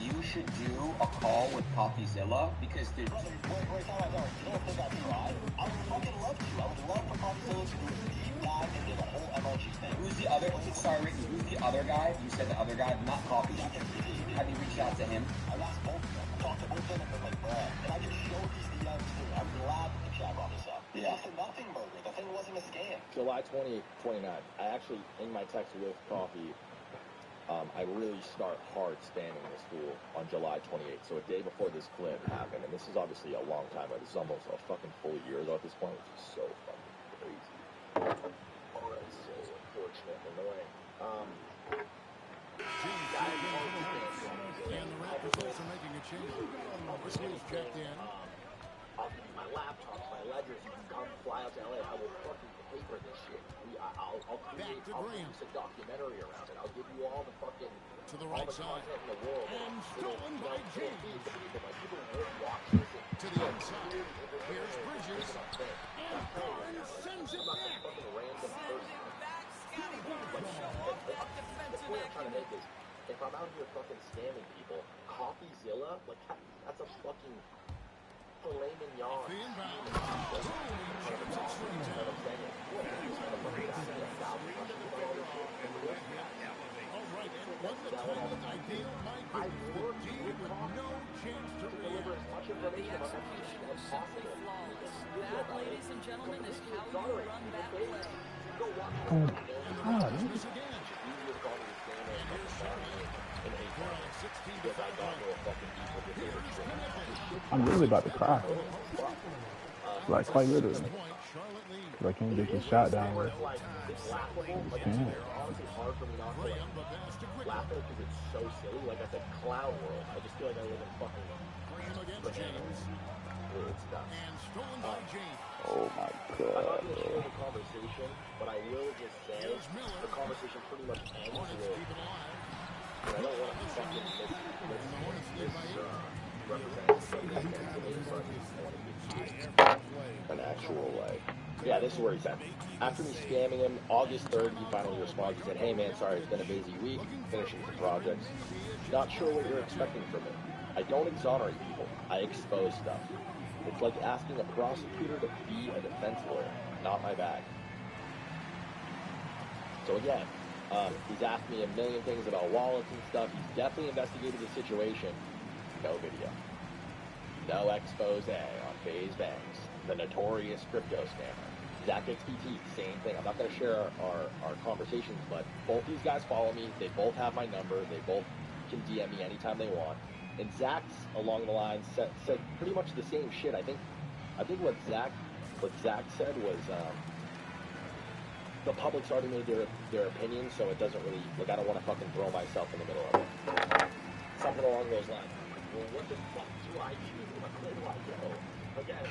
[SPEAKER 5] You should do a call with Coffeezilla because there's. Wait, time out. You don't think I'd try? I would fucking love to. I would love for Coffeezilla to do a deep dive into the whole MLG thing. Who's the other? Sorry, Ricky. Who's the other guy? You said the other guy, not Coffee. Have you reached out to him? I asked both of them. I talked to both of them and they're like, bruh. And I just showed these DMs too. I'm glad that the chat brought this up. Yeah. It's a nothing burger. The thing wasn't a scam.
[SPEAKER 19] July 28th, 29th. I actually, in my text with Coffee, I really start hard spamming this fool on July 28th. So a day before this clip happened, and this is obviously a long time ago. This is almost a fucking full year ago at this point, which is so fucking crazy. Oh, that's so unfortunate and annoying.
[SPEAKER 9] And the Raptors also making a change. Wesley's checked in.
[SPEAKER 19] I'll give you my laptops, my ledgers. You can come fly out to LA. I will fucking pay for this shit. I'll produce a documentary around it. I'll give you all the fucking
[SPEAKER 9] to the right side
[SPEAKER 19] in the world.
[SPEAKER 9] And stolen by James.
[SPEAKER 19] People will watch this
[SPEAKER 9] to the inside. Here's Bridges. And Barnes sends it back.
[SPEAKER 19] Fucking random person. The point I'm trying to make is, if I'm out here fucking scamming people, Coffeezilla, like that's a fucking filet mignon.
[SPEAKER 9] The inbound.
[SPEAKER 19] I worked with no chance to deliver as much information about that as possible.
[SPEAKER 20] That, ladies and gentlemen, is how you run that play.
[SPEAKER 12] Oh, God.
[SPEAKER 19] because I got no fucking beef with your favorite stream.
[SPEAKER 12] I'm really about to cry. Like, quite literally. I can't get this shot down.
[SPEAKER 19] It's like, it's laughable. Like, it's honestly hard for me not to, like, laugh at it because it's so silly. Like, I said, clown world. I just feel like I live in fucking bananas. It's nuts.
[SPEAKER 12] Oh my
[SPEAKER 19] I'm not
[SPEAKER 12] god,
[SPEAKER 19] going to
[SPEAKER 12] bro.
[SPEAKER 19] share the conversation, but I will just say the conversation pretty much ends with, and I don't want to fucking an actual, like, yeah, this is where he's at. After me spamming him, August 3rd, he finally responds. He said, hey man, sorry, it's been a busy week, finishing some projects. Not sure what you're expecting from me. I don't exonerate people. I expose stuff. It's like asking a prosecutor to be a defense lawyer. Not my bag. So again, he's asked me a million things about wallets and stuff. He's definitely investigated the situation. No video. No expose on FaZe Banks, the notorious crypto scammer. Zach XPT, same thing. I'm not going to share our conversations, but both these guys follow me. They both have my number. They both can DM me anytime they want. And Zach's along the lines said pretty much the same shit. I think what Zach said was the public's already made their opinion, so it doesn't really, like, I don't want to fucking throw myself in the middle of it. Something along those lines. Well, what the fuck do I do? What do I do? Again,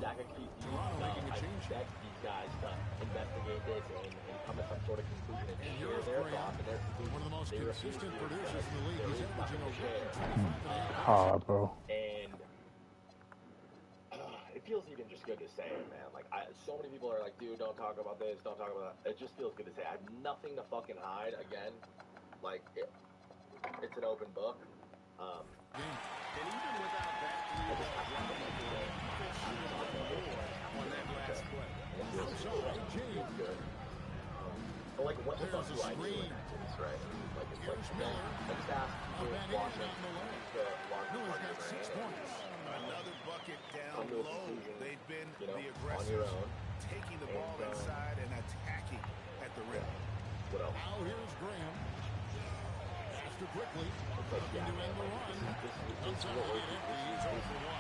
[SPEAKER 19] Zach XPT, I bet these guys to investigate this and come to some sort of conclusion and share their thoughts and their conclusion.
[SPEAKER 9] One of the most consistent producers in the league. He's averaging over
[SPEAKER 12] Hard, bro.
[SPEAKER 19] And it feels even just good to say it, man. Like, so many people are like, dude, don't talk about this, don't talk about that. It just feels good to say. I have nothing to fucking hide. Again, like, it's an open book.
[SPEAKER 14] And even without that, on that last play.
[SPEAKER 19] But like, what the fuck do I do in that case, right? Like, it's like, I just asked to watch it.
[SPEAKER 9] Miller's got 6 points.
[SPEAKER 14] Another bucket down low. They've been the aggressors, taking the ball inside and attacking at the rim.
[SPEAKER 19] What else?
[SPEAKER 9] Now here's Graham. Faster quickly. Looking to end the run. Consolidated. He's over 1.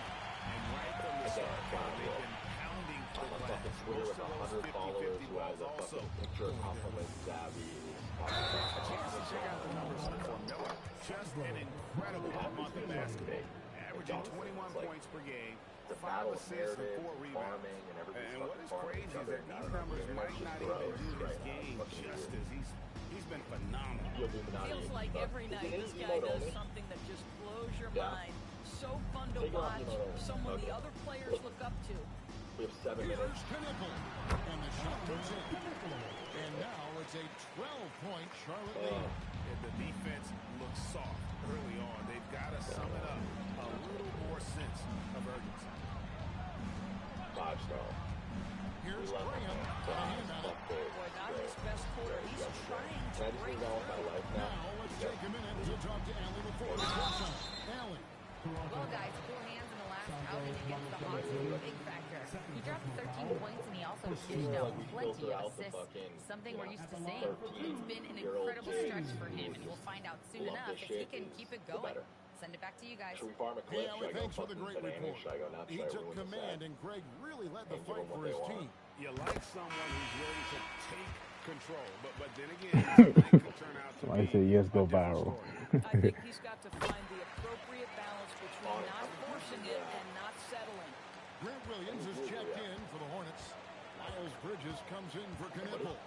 [SPEAKER 14] And right from the start, they've been pounding for the glass.
[SPEAKER 19] Twitter with 100 followers who has a fucking picture of compliment savvy.
[SPEAKER 14] Check out the numbers for Miller. Just an incredible month of basketball. Averaging 21 points per game, 5 assists and 4 rebounds. And what is crazy is that these numbers might not even do his game justice. He's been phenomenal.
[SPEAKER 20] Feels like every night this guy does something that just blows your mind. So fun to watch. Someone the other players look up to.
[SPEAKER 19] We have 7 minutes.
[SPEAKER 9] Here's Knipple. And the shot goes in. And now it's a 12-point Charlotte lead.
[SPEAKER 14] And the defense looks soft early on. They've got to sum it up. A little more sense of urgency.
[SPEAKER 19] 5-star.
[SPEAKER 9] Here's Graham.
[SPEAKER 20] Boy, not his best quarter. He's trying to break through.
[SPEAKER 9] Now let's take a minute to talk to Allie before we close up. Allie.
[SPEAKER 3] Well, guys, 4 hands in the last outing against the Hawks was a big factor. He dropped 13 points, and he also dished out plenty of assists, something we're used to seeing. It's been an incredible stretch for him, and we'll find out soon enough if he can keep it going. Send it back to you guys.
[SPEAKER 9] Hey, Allie, thanks for the great report. He took command, and Greg really led the fight for his team.
[SPEAKER 14] You like someone who's ready to take control, but then again, it could turn out to
[SPEAKER 12] I say yes, go viral.
[SPEAKER 20] I think he's got to find the appropriate balance between not forcing it and not settling.
[SPEAKER 9] Grant Williams is checked in for the Hornets. Miles Bridges comes in for Knipple.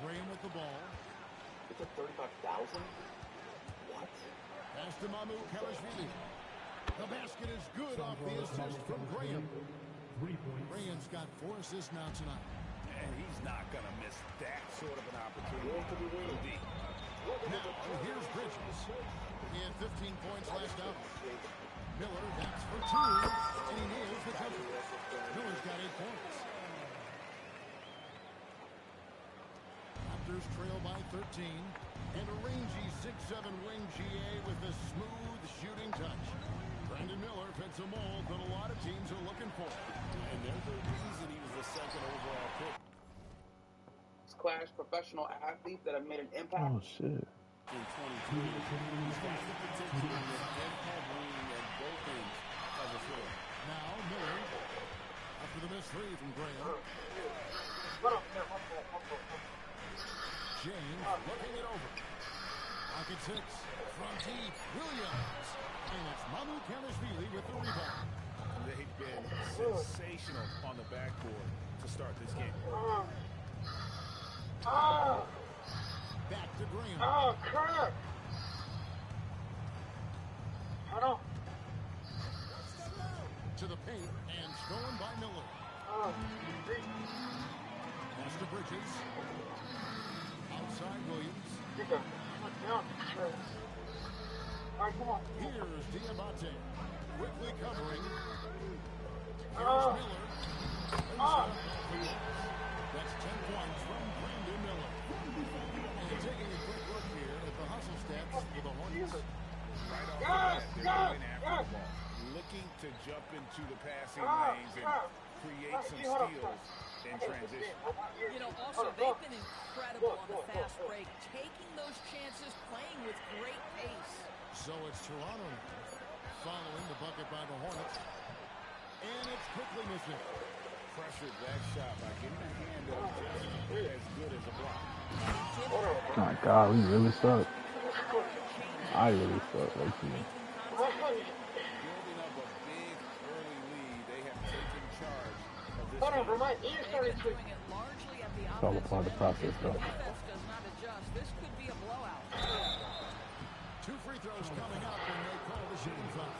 [SPEAKER 9] Graham with the ball.
[SPEAKER 19] It's at 35,000? What?
[SPEAKER 9] Pass to Mamu Kelishvili. The basket is good off the assist from Graham. Graham's got 4 assists now tonight.
[SPEAKER 14] And he's not going to miss that sort of an opportunity.
[SPEAKER 9] Now, here's Bridges. He had 15 points last out. Miller backs for 2, and he nails the cover. Miller's got 8 points. Raptors trail by 13. And a rangy 6'7" wing GA with a smooth shooting touch. Brandon Miller fits a mold that a lot of teams are looking for.
[SPEAKER 10] And there's a reason he was the 2nd overall pick.
[SPEAKER 17] world-class professional athletes that have made an impact.
[SPEAKER 12] Oh shit.
[SPEAKER 10] In 2020, he's got the potential to lift impact winning at both ends of the floor.
[SPEAKER 9] Now Miller, after the missed three from Graham. James looking it over. Pocket six from deep. Williams. And it's Manu Kanashvili with the rebound.
[SPEAKER 10] They've been sensational on the backboard to start this game.
[SPEAKER 9] Back to Graham.
[SPEAKER 17] Oh, crap. Hold on.
[SPEAKER 9] To the paint and stolen by Miller. Pass to Bridges. Outside Williams. Here's Diabate. Quickly covering. Here's Miller. That's 10 points from Brandon Miller. And taking a quick look here at the hustle stats for the Hornets.
[SPEAKER 10] Right off the bat, they're going after the ball. Looking to jump into the passing lanes and create some steals in transition.
[SPEAKER 20] You know, also, they've been incredible on the fast break, taking those chances, playing with great pace.
[SPEAKER 9] So it's Toronto following the bucket by the Hornets. And it's quickly missing.
[SPEAKER 10] Pressured that shot by getting a hand up just as good as a block.
[SPEAKER 12] Oh my God, we really suck. I really suck. Like you.
[SPEAKER 10] Building up a big early lead, they have taken charge of this game.
[SPEAKER 12] It's all a part of the process, though.
[SPEAKER 20] Defense does not adjust. This could be a blowout.
[SPEAKER 9] 2 free throws coming up when they call the shooting foul.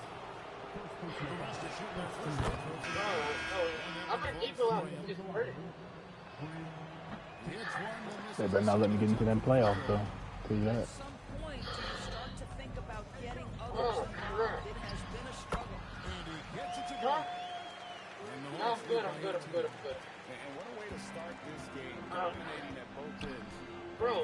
[SPEAKER 12] They better not let me get into them playoffs, though. Tell you that.
[SPEAKER 20] At some point, you start to think about getting others involved. It has been a struggle.
[SPEAKER 9] And he gets it to go.
[SPEAKER 17] I'm good.
[SPEAKER 10] And what a way to start this game, dominating at both ends.
[SPEAKER 17] Bro,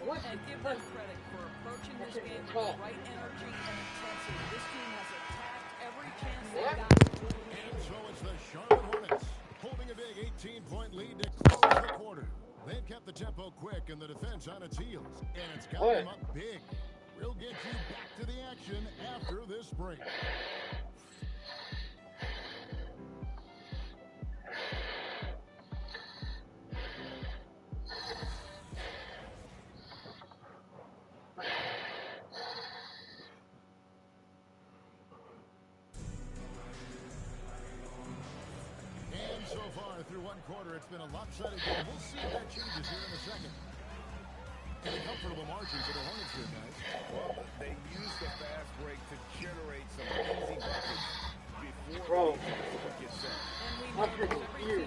[SPEAKER 17] what?
[SPEAKER 20] And give them credit for approaching this game with the right energy and intensity. This team has attacked every chance they got.
[SPEAKER 9] And so it's the Charlotte Hornets holding a big 18-point lead to close the quarter. They've kept the tempo quick and the defense on its heels. And it's got them up big. We'll get you back to the action after this break. So far through one quarter, it's been a lopsided game. We'll see if that changes here in a second. And a comfortable margin for the Hornets here, guys.
[SPEAKER 10] Well, they use the fast break to generate some easy buckets before the get set.
[SPEAKER 20] And we know every team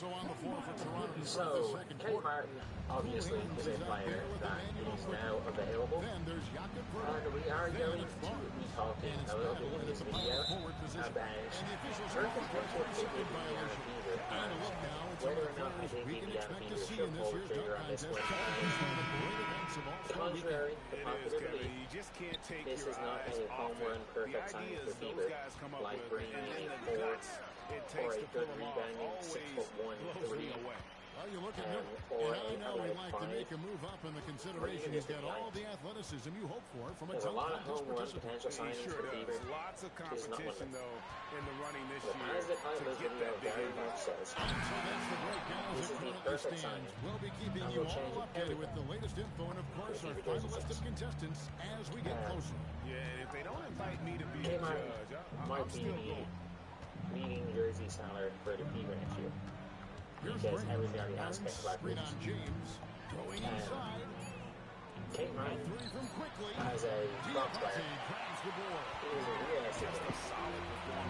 [SPEAKER 9] Also on the floor for Toronto to start the
[SPEAKER 6] So,
[SPEAKER 9] second
[SPEAKER 6] Kate
[SPEAKER 9] quarter.
[SPEAKER 6] Martin obviously is a player that is now available,
[SPEAKER 9] Then there's Jakob
[SPEAKER 6] and we are going to be talking a little bit in this video about her potential fit with Indiana Fever and whether or not I think Indiana Fever should pull the trigger on this one. Contrary to popular belief, this is not a home run perfect signing for Fever, like bringing in a fourth or a good rebounding 6'1" 3.
[SPEAKER 9] Well, you look at him,
[SPEAKER 6] Or
[SPEAKER 9] and I know
[SPEAKER 6] a
[SPEAKER 9] he'd like to
[SPEAKER 6] 5.
[SPEAKER 9] make a move up in the consideration. He's got all the athleticism you hope for from a
[SPEAKER 6] There's a
[SPEAKER 9] dunk
[SPEAKER 6] lot of
[SPEAKER 9] contest
[SPEAKER 6] home run
[SPEAKER 9] participant.
[SPEAKER 6] potential signings for Fever.
[SPEAKER 10] Lots of
[SPEAKER 6] He's not one of
[SPEAKER 10] competition,
[SPEAKER 6] them.
[SPEAKER 10] though, in the running this
[SPEAKER 6] But
[SPEAKER 10] year
[SPEAKER 6] as the title
[SPEAKER 10] to
[SPEAKER 6] of the
[SPEAKER 10] get
[SPEAKER 6] video
[SPEAKER 10] that big
[SPEAKER 6] very
[SPEAKER 10] impact.
[SPEAKER 6] much says,
[SPEAKER 9] So that's the breakdown as
[SPEAKER 6] this
[SPEAKER 9] it
[SPEAKER 6] is the
[SPEAKER 9] currently
[SPEAKER 6] perfect
[SPEAKER 9] stands.
[SPEAKER 6] signing.
[SPEAKER 9] We'll be keeping
[SPEAKER 6] And
[SPEAKER 9] you
[SPEAKER 6] we'll change
[SPEAKER 9] all updated with the
[SPEAKER 6] everything.
[SPEAKER 9] latest info and, of course, our
[SPEAKER 6] Fever jersey
[SPEAKER 9] finalistic
[SPEAKER 6] sets.
[SPEAKER 9] contestants as we get closer.
[SPEAKER 10] Yeah, and if they don't invite me to be a
[SPEAKER 6] Kmart
[SPEAKER 10] judge, I'm
[SPEAKER 6] might be
[SPEAKER 10] still
[SPEAKER 6] the
[SPEAKER 10] going.
[SPEAKER 6] leading jersey seller for the Fever next year. Because everything already has spent about
[SPEAKER 9] Screen on James. Going inside.
[SPEAKER 6] Kate Martin
[SPEAKER 9] Three from quickly.
[SPEAKER 6] as a props player
[SPEAKER 9] grabs the board.
[SPEAKER 6] is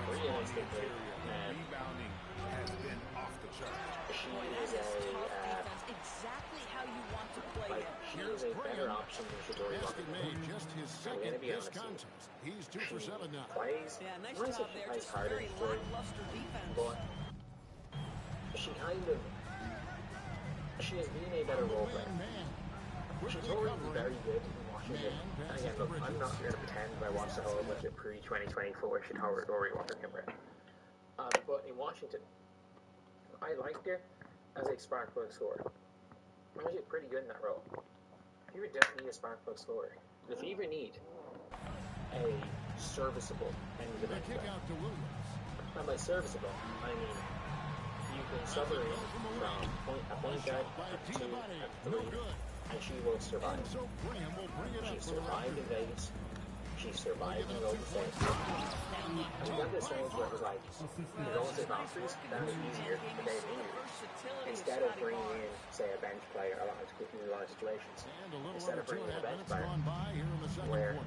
[SPEAKER 6] realistically,
[SPEAKER 10] Rebounding has been off the chart.
[SPEAKER 6] she
[SPEAKER 20] That
[SPEAKER 6] is
[SPEAKER 20] is tough
[SPEAKER 6] a
[SPEAKER 20] defense, exactly how you want to play
[SPEAKER 6] like
[SPEAKER 20] it.
[SPEAKER 6] she is a better option than Shadori
[SPEAKER 9] Basket made
[SPEAKER 6] Rocket.
[SPEAKER 9] just his
[SPEAKER 6] I'm
[SPEAKER 9] second
[SPEAKER 6] gonna be
[SPEAKER 9] this
[SPEAKER 6] honest here.
[SPEAKER 9] contest. He's 2 for 7 now.
[SPEAKER 6] Plays,
[SPEAKER 20] Yeah, nice
[SPEAKER 6] not
[SPEAKER 20] job
[SPEAKER 6] as
[SPEAKER 20] there.
[SPEAKER 6] as
[SPEAKER 20] Just
[SPEAKER 6] hard
[SPEAKER 20] very
[SPEAKER 6] as Jordan,
[SPEAKER 20] lackluster defense.
[SPEAKER 6] but she kind of she has been a better role player. She's already very good in Washington. And again, look, I'm not going to pretend that I watched the whole bunch of pre-2024 Shadori Walker Kimber. But in Washington, I liked her as a spark plug scorer. I was pretty good in that role. Fever definitely need a spark plug scorer. The Fever need a serviceable end of the bench player. And by serviceable, I mean you can sub her in from a point guard at 2, at 3, and she will survive. She survived in Vegas. She survived in Golden State. And we got this stage where it was like, the Golden State rosters, that was easier for Dave Andrews. Instead of bringing in, say, a bench player, a lot of situations. Instead of bringing in a bench player, where,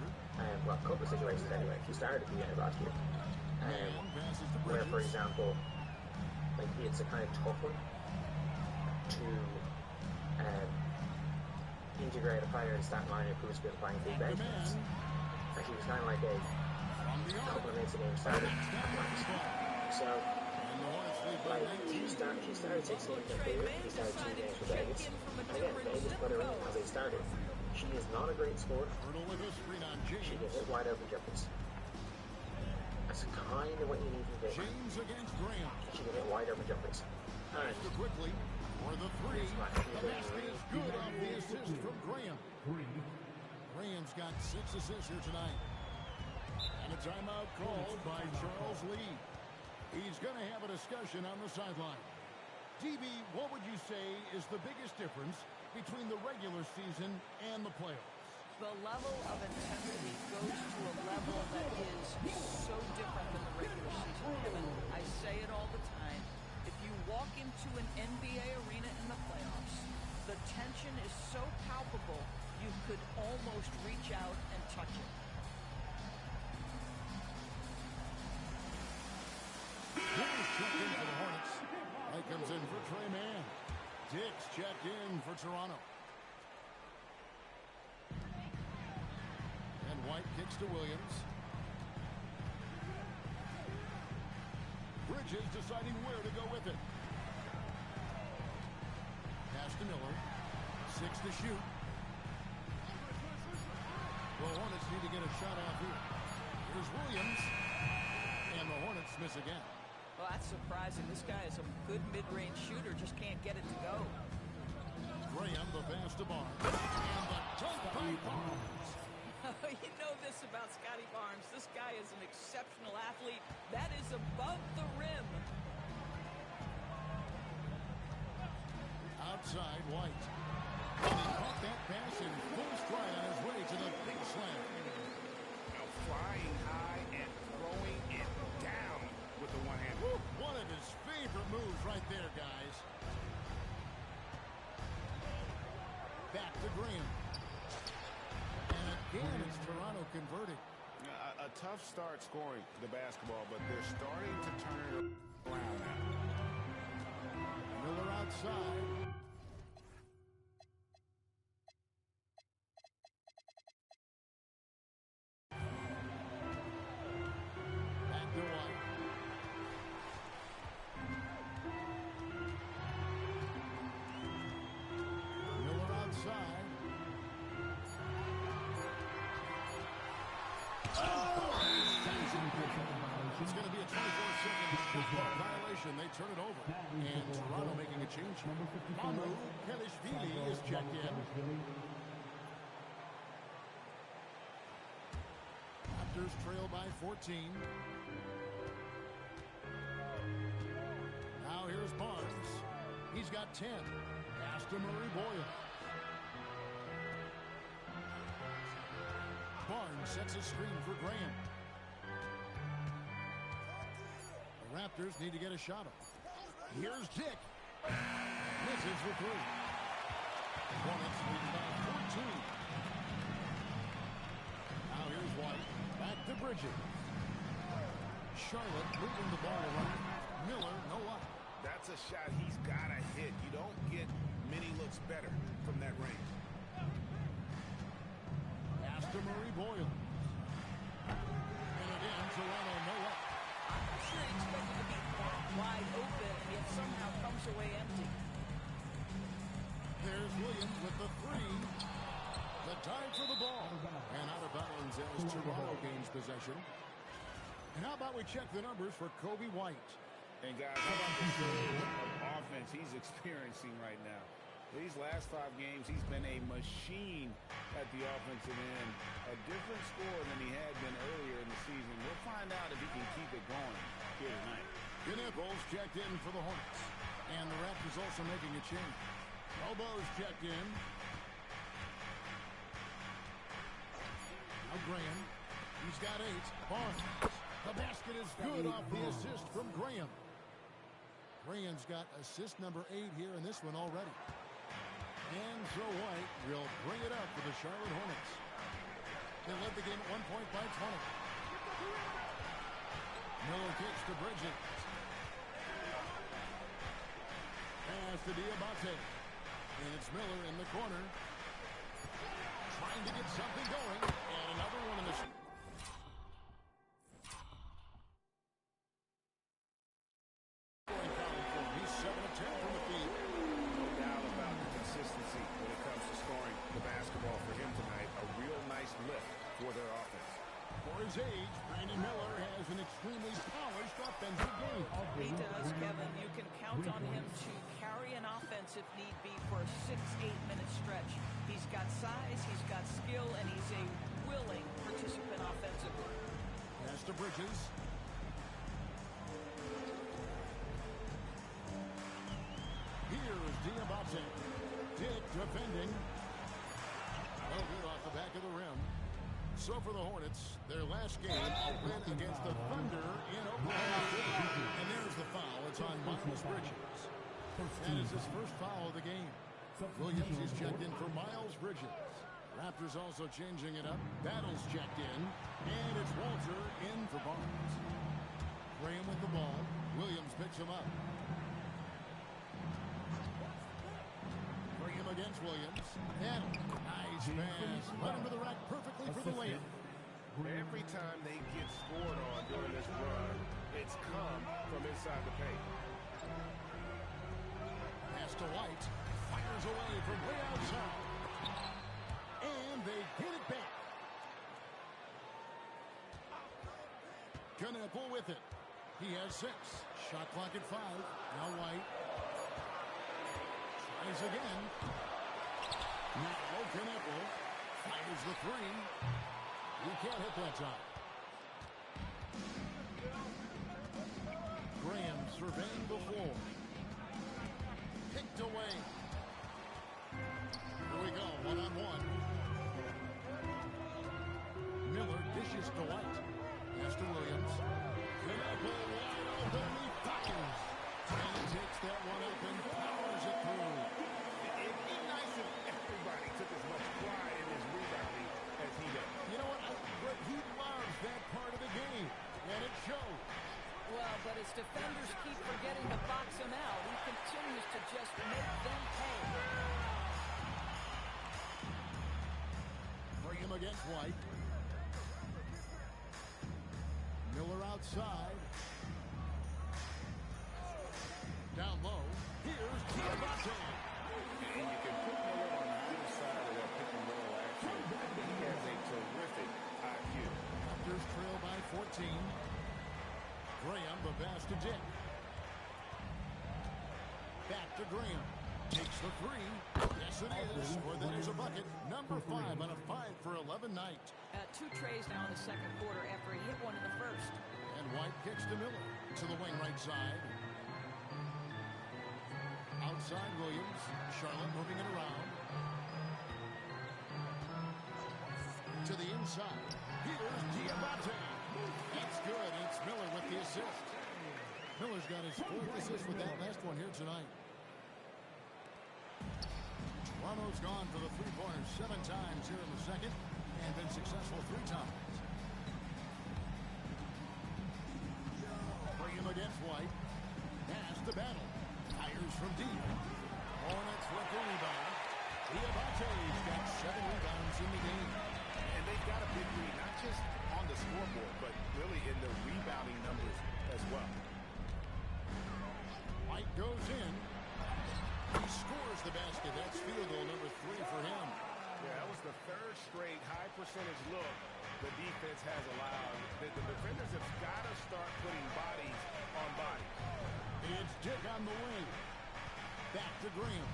[SPEAKER 6] well, a couple of situations anyway. She started at the end of last year. Where, for example, like it's a kind of tough one to integrate a player in stat lineup who's been playing through bench minutes. And she was kind of like a couple of minutes a game started at max. So, like, she started 16 in Vancouver, she started 2 games for Vegas. And again, Vegas put her in as a starter. She is not a great scorer. She can hit wide open jumpers. That's kind of what you need from Vancouver. She can hit wide open jumpers. And
[SPEAKER 9] quickly for the three. That's good off the assist from Graham. Graham's got 6 assists here tonight. And a timeout called by Charles Lee. He's going to have a discussion on the sideline. DB, what would you say is the biggest difference between the regular season and the playoffs?
[SPEAKER 20] The level of intensity goes to a level that is so different than the regular season. Kevin, I say it all the time. If you walk into an NBA arena in the playoffs, the tension is so palpable, you could almost reach out and touch it.
[SPEAKER 9] Who's checked in for the Hornets? White comes in for Trey Mann. Dix checked in for Toronto. And White kicks to Williams. Bridges deciding where to go with it. Pass to Miller. 6 to shoot. The Hornets need to get a shot off here. Here's Williams. And the Hornets miss again.
[SPEAKER 20] Well, that's surprising. This guy is a good mid-range shooter, just can't get it to go.
[SPEAKER 9] Graham, the pass to Barnes. And the dunk by Barnes.
[SPEAKER 20] You know this about Scotty Barnes. This guy is an exceptional athlete. That is above the rim.
[SPEAKER 9] Outside, White. And he caught that pass in full stride on his way to the big slam.
[SPEAKER 10] Now flying high and throwing it down with the one hand.
[SPEAKER 9] One of his favorite moves right there, guys. Back to Graham. And again, it's Toronto converting.
[SPEAKER 10] A tough start scoring the basketball, but they're starting to turn it around now.
[SPEAKER 8] Miller outside. Back to White. Miller outside. It's going to be a 24-second violation. They turn it over. And Toronto making a change. Mamu Kelishvili is checked in. Raptors trail by 14. Now here's Barnes. He's got 10. Pass to Murray Boyle. Barnes sets a screen for Graham. The Raptors need to get a shot off. Here's Dick. Misses for three. Hornets leading by 14. Now here's White. Back to Bridges. Charlotte moving the ball around. Miller, no luck.
[SPEAKER 14] That's a shot he's got to hit. You don't get many looks better from that range.
[SPEAKER 8] Pass to Murray Boyle. And again, Toronto, no luck.
[SPEAKER 20] I'm sure he expected to be that wide open, and yet somehow comes away empty.
[SPEAKER 8] There's Williams with the three. The time for the ball. And out of bounds as Toronto gains possession. And how about we check the numbers for Kobe White?
[SPEAKER 14] And guys, how about the surge of offense he's experiencing right now? These last 5 games, he's been a machine at the offensive end. A different score than he had been earlier in the season. We'll find out if he can keep it going here tonight.
[SPEAKER 8] Knipples checked in for the Hornets. And the Raptors also making a change. Elbows checked in. Now Graham. He's got 8. Barnes. The basket is good off the assist from Graham. Graham's got assist number 8 here in this one already. And so White will bring it up for the Charlotte Hornets. They led the game at 1 point by 20. Miller kicks to Bridges. Pass to Diabate. And it's Miller in the corner. Trying to get something going. And another one in the... He's 7 of 10 from the field.
[SPEAKER 14] No doubt about the consistency when it comes to scoring the basketball for him tonight. A real nice lift for their offense.
[SPEAKER 8] For his age, Brandon Miller has an extremely polished offensive game.
[SPEAKER 20] He does, Kevin. You can count on him to carry an offense if need be for a 6-8 minute stretch. He's got size, he's got skill, and he's a willing participant offensively.
[SPEAKER 8] Pass to Bridges. Here's Diabate. Dick defending. Oh, good off the back of the rim. So for the Hornets, their last game, a win against the Thunder in Oklahoma City. And there's the foul. It's on Miles Bridges. That is his first foul of the game. Williams is checked in for Miles Bridges. Raptors also changing it up. Battles checked in. And it's Walter in for Barnes. Graham with the ball. Williams picks him up. Bring him against Williams. And nice pass. Led him to the rack perfectly for the layup.
[SPEAKER 14] Every time they get scored on during this run, it's come from inside the paint.
[SPEAKER 8] Pass to White. Fires away from way outside. And they get it back. Knippel with it. He has 6. Shot clock at 5. Now White. Tries again. Now Knippel fires the 3. He can't hit that time. Graham surveying the floor. Picked away. Here we go, 1-on-1. Miller dishes to White. Pass to Williams. Knippel wide open. He fires. And he takes that one up and powers it through.
[SPEAKER 14] It'd be nice if everybody took as much pride in his rebounding as he does.
[SPEAKER 8] You know what? But he loves that part of the game, and it shows.
[SPEAKER 20] Well, but his defenders keep forgetting to box him out. He continues to just make them pay.
[SPEAKER 8] Bring him against White. Miller outside. Down low. Here's Diabate.
[SPEAKER 10] And you can put Miller on either side of that pick and roll action. He has a terrific IQ.
[SPEAKER 8] Raptors trail by 14. Graham, the pass to Dick. Back to Graham. Takes the three. Yes, it is. Or that is a bucket. Number 5 on a 5-for-11 night.
[SPEAKER 20] 2 trays now in the second quarter after he hit one in the first.
[SPEAKER 8] And White kicks to Miller. To the wing right side. Outside Williams. Charlotte moving it around. To the inside. Here's Diabate. That's good. It's Miller with the assist. Miller's got his 4th assist with that last one here tonight. Toronto's gone for the three-pointers 7 times here in the second and been successful 3 times. Bring him against White. Pass to Battle. Fires from deep. Hornets with the rebound. Diabate's got 7 rebounds in the game.
[SPEAKER 10] And they've got a big lead, not just on the scoreboard, but really in the rebounding numbers as well.
[SPEAKER 8] White goes in. He scores the basket. That's field goal number 3 for him.
[SPEAKER 10] Yeah, that was the 3rd straight high percentage look the defense has allowed. The defenders have got to start putting bodies on bodies.
[SPEAKER 8] It's Dick on the wing. Back to Graham.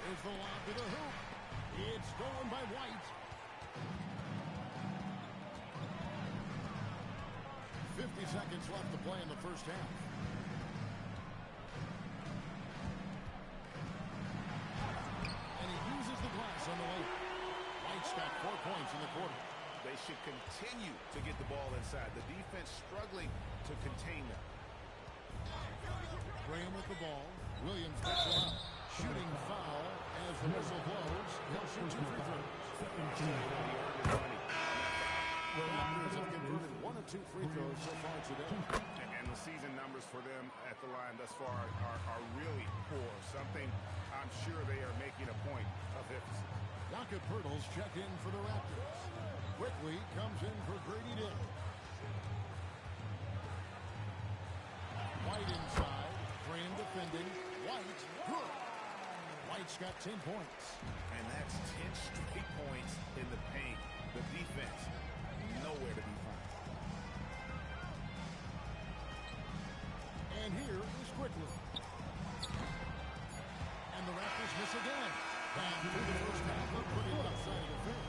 [SPEAKER 8] There's the lob to the hoop. It's stolen by White. 50 seconds left to play in the first half. And he uses the glass on the way. White's got 4 points in the quarter.
[SPEAKER 10] They should continue to get the ball inside. The defense struggling to contain them.
[SPEAKER 8] Graham with the ball. Williams gets him up. Shooting foul as the whistle blows. He'll shoot 2 free throws. The Raptors have converted 1 of 2 free throws so far today.
[SPEAKER 10] And the season numbers for them at the line thus far are really poor. Something I'm sure they are making a point of emphasis.
[SPEAKER 8] Jakob Poeltl's check in for the Raptors. Quickly comes in for Grady Dick. White inside. Graham defending. White, good. White's got 10 points.
[SPEAKER 10] And that's 10 straight points in the paint. The defense, nowhere to be found.
[SPEAKER 8] And here is Quickly. And the Raptors miss again. And through the first half, look pretty left side of the field.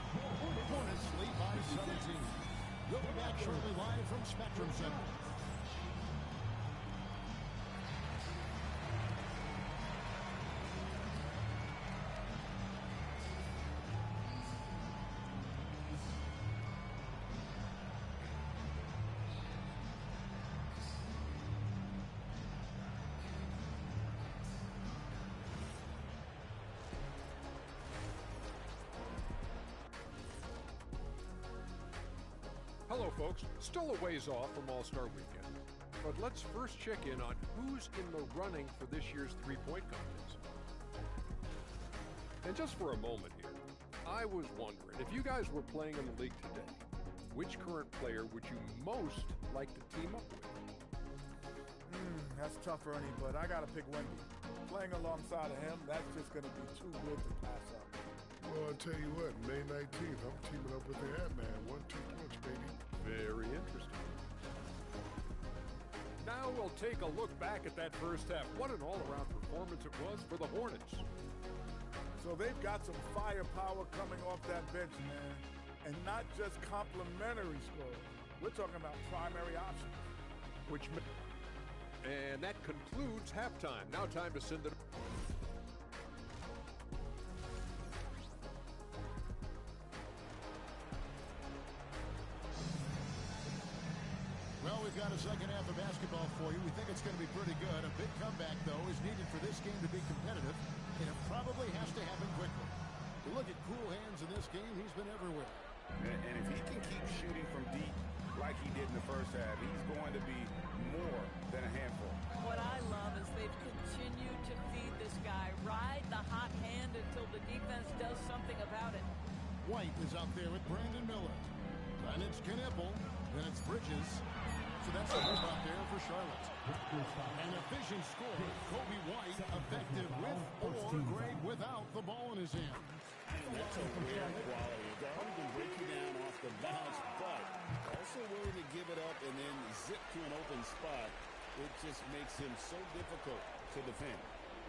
[SPEAKER 8] The Hornets lead by 17. We'll be back shortly live from Spectrum Center.
[SPEAKER 7] Hello, folks. Still a ways off from All-Star Weekend, but let's first check in on who's in the running for this year's three-point contest. And just for a moment here, I was wondering, if you guys were playing in the league today, which current player would you most like to team up with?
[SPEAKER 22] That's tough, Ernie, but I got to pick Wendy. Playing alongside of him, that's just going to be too good to pass up.
[SPEAKER 23] Well, I'll tell you what, May 19th, I'm teaming up with the Ant-Man. 1-2 punch, baby.
[SPEAKER 7] Very interesting. Now we'll take a look back at that first half. What an all-around performance it was for the Hornets.
[SPEAKER 22] So they've got some firepower coming off that bench, man. And not just complimentary scorers. We're talking about primary options.
[SPEAKER 7] And that concludes halftime. Now time to send it.
[SPEAKER 8] Well, we've got a second half of basketball for you. We think it's going to be pretty good. A big comeback, though, is needed for this game to be competitive, and it probably has to happen quickly. You look at Cool Hands in this game, he's been everywhere.
[SPEAKER 10] And if he can keep
[SPEAKER 9] first half. He's going to be more than a handful.
[SPEAKER 20] What I love is they've continued to feed this guy, ride the hot hand until the defense does something about it.
[SPEAKER 8] White is out there with Brandon Miller. Then it's Knipple. Then it's Bridges. So that's a move out there for Charlotte. An efficient score. Kobe White effective with or great without the ball in his hand.
[SPEAKER 10] And that's a rare quality. A guard who can break you down off the bounce, but also willing to give it up and then zip to an open spot. It just makes him so difficult to defend.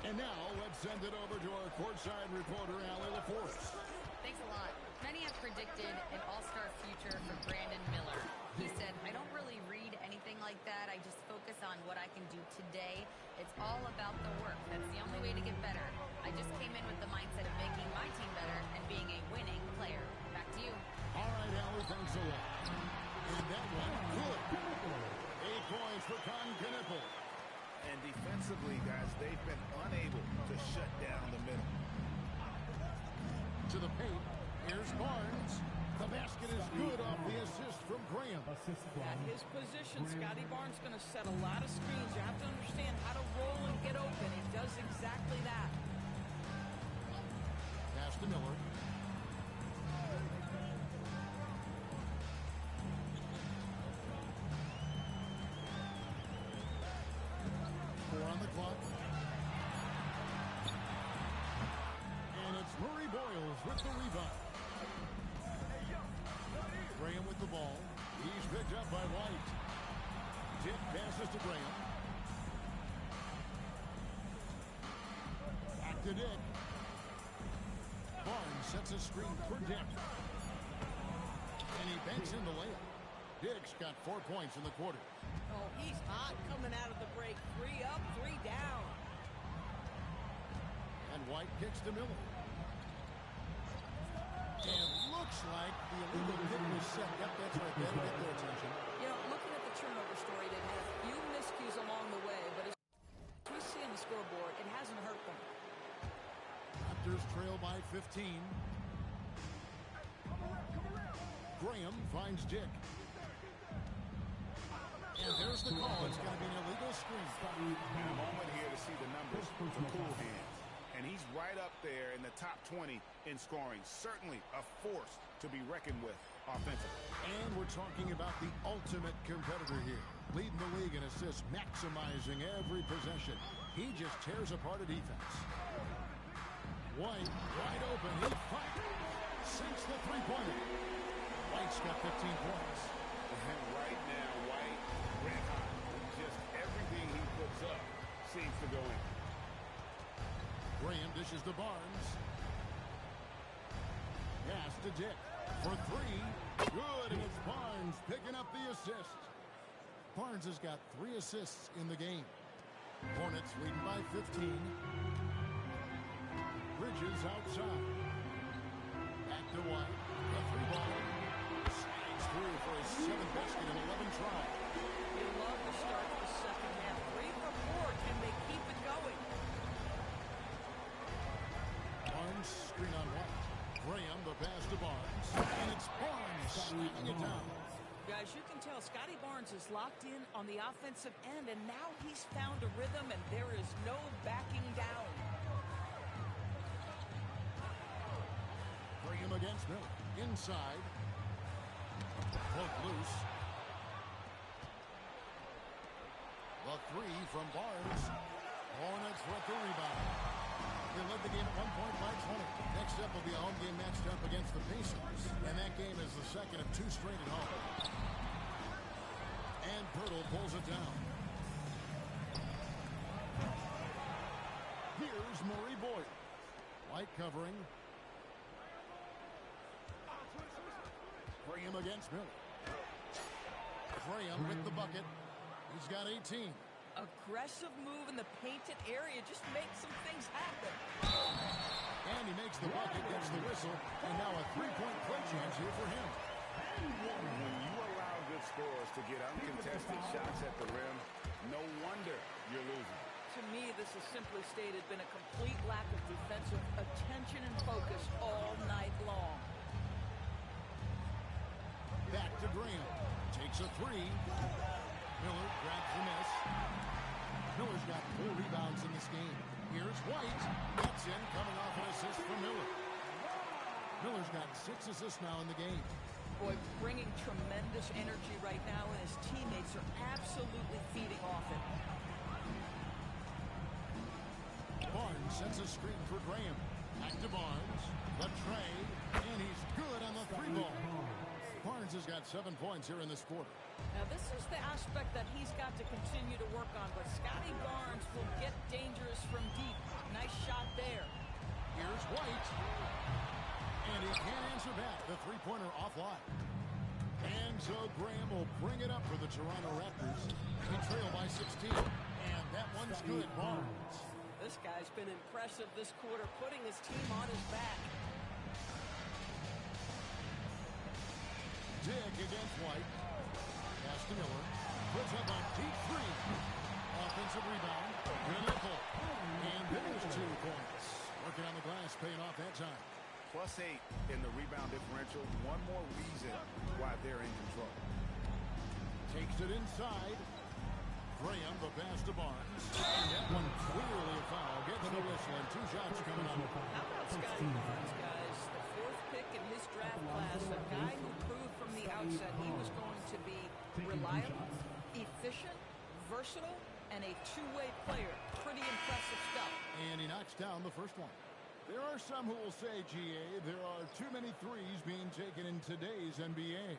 [SPEAKER 8] And now let's send it over to our courtside reporter, Allie LaForce.
[SPEAKER 1] Thanks a lot. Many have predicted an all-star future for Brandon Miller. He said, I don't really read anything like that. I just focus on what I can do today. It's all about the work. That's the only way to get better. I just came in with the mindset of making my team better and being a winning player. Back to you.
[SPEAKER 8] All right, Allie, thanks a lot. And that one, good. 8 points for Knipple.
[SPEAKER 9] And defensively, guys, they've been unable to shut down the middle.
[SPEAKER 8] To the paint. Here's Barnes. The basket is good off the assist from Graham.
[SPEAKER 20] At his position, Scotty Barnes going to set a lot of screens. You have to understand how to roll and get open. He does exactly that.
[SPEAKER 8] Pass to Miller. Four on the clock. And it's Murray Boyles with the rebound. Graham with the ball. He's picked up by White. Dick passes to Graham. Back to Dick. Barnes sets a screen for Dick. And he banks in the layup. Dick's got 4 points in the quarter.
[SPEAKER 20] Oh, he's hot coming out of the break. 3 up, 3 down.
[SPEAKER 8] And White kicks to Miller. And looks like the illegal kick was set. Yep, that's right. That'll get their attention.
[SPEAKER 20] You know, looking at the turnover story, they've had a few miscues along the way, but as we see on the scoreboard, it hasn't hurt them.
[SPEAKER 8] Raptors trail by 15. Graham finds Dick. And there's the call. It's going to be an illegal screen.
[SPEAKER 9] And a moment here to see the numbers for Cool Hands. And he's right up there in the top 20 in scoring. Certainly a force to be reckoned with offensively.
[SPEAKER 8] And we're talking about the ultimate competitor here. Leading the league in assists, maximizing every possession. He just tears apart a defense. White, wide open. He sinks the three-pointer. White's got 15 points.
[SPEAKER 9] And right now, White, red hot. Just everything he puts up seems to go in.
[SPEAKER 8] Graham dishes to Barnes. Pass to Dick for 3. Good, and it's Barnes picking up the assist. Barnes has got 3 assists in the game. Hornets leading by 15. Bridges outside. Back to White. The 3-ball. Slides through for his 7th basket in 11 tries.
[SPEAKER 20] You love the start of the second half. 3 for 4. Can they keep it going?
[SPEAKER 8] Barnes, screen on White. Graham, the pass to Barnes. And it's Barnes slamming it down.
[SPEAKER 20] Guys, you can tell Scotty Barnes is locked in on the offensive end, and now he's found a rhythm, and there is no backing down.
[SPEAKER 8] Graham against Miller. Inside. Hook loose. The 3 from Barnes. Hornets with the rebound. They led the game at 1 point by 20. Next up will be a home game matched up against the Pacers. And that game is the second of 2 straight at home. And Pirtle pulls it down. Here's Murray Boyles. White covering. Graham against Miller. Graham with the bucket. He's got 18.
[SPEAKER 20] Aggressive move in the painted area. Just make some things happen.
[SPEAKER 8] And he makes the bucket, gets the whistle, and now a 3-point play chance here for him.
[SPEAKER 9] When you allow good scorers to get uncontested shots at the rim, no wonder you're losing.
[SPEAKER 20] To me, this is simply stated been a complete lack of defensive attention and focus all night long.
[SPEAKER 8] Back to Graham. Takes
[SPEAKER 9] Takes a three. Miller grabs the miss. Miller's got 4 rebounds in this game. Here's White. That's in, coming off an assist from Miller. Miller's got 6 assists now in the game.
[SPEAKER 20] Boy, bringing tremendous energy right now, and his teammates are absolutely feeding off it.
[SPEAKER 9] Barnes sends a screen for Graham. Back to Barnes. The tray. And he's good on the 3-ball. Barnes has got 7 points here in this quarter.
[SPEAKER 20] Now, this is the aspect that he's got to continue to work on, but Scotty Barnes will get dangerous from deep. Nice shot there.
[SPEAKER 9] Here's White. And he can't answer back. The 3-pointer offline. And so Graham will bring it up for the Toronto Raptors. They trail by 16. And that one's good. Barnes.
[SPEAKER 20] This guy's been impressive this quarter, putting his team on his back.
[SPEAKER 9] Dig against White. Pass to Miller. Puts up a deep 3. Offensive rebound. Good. And there's 2 points. Working on the glass, paying off that time.
[SPEAKER 2] +8 in the rebound differential. One more reason why they're in control.
[SPEAKER 9] Takes it inside. Graham, the pass to Barnes. And that one clearly a foul. Gets the whistle and 2 shots coming up.
[SPEAKER 20] How about Scotty Barnes, guys? The 4th pick in his draft class. A guy who proved from the outset he was going to be reliable, efficient, versatile, and a two-way player. Pretty impressive stuff.
[SPEAKER 9] And he knocks down the first one. There are some who will say, GA, there are too many threes being taken in today's NBA.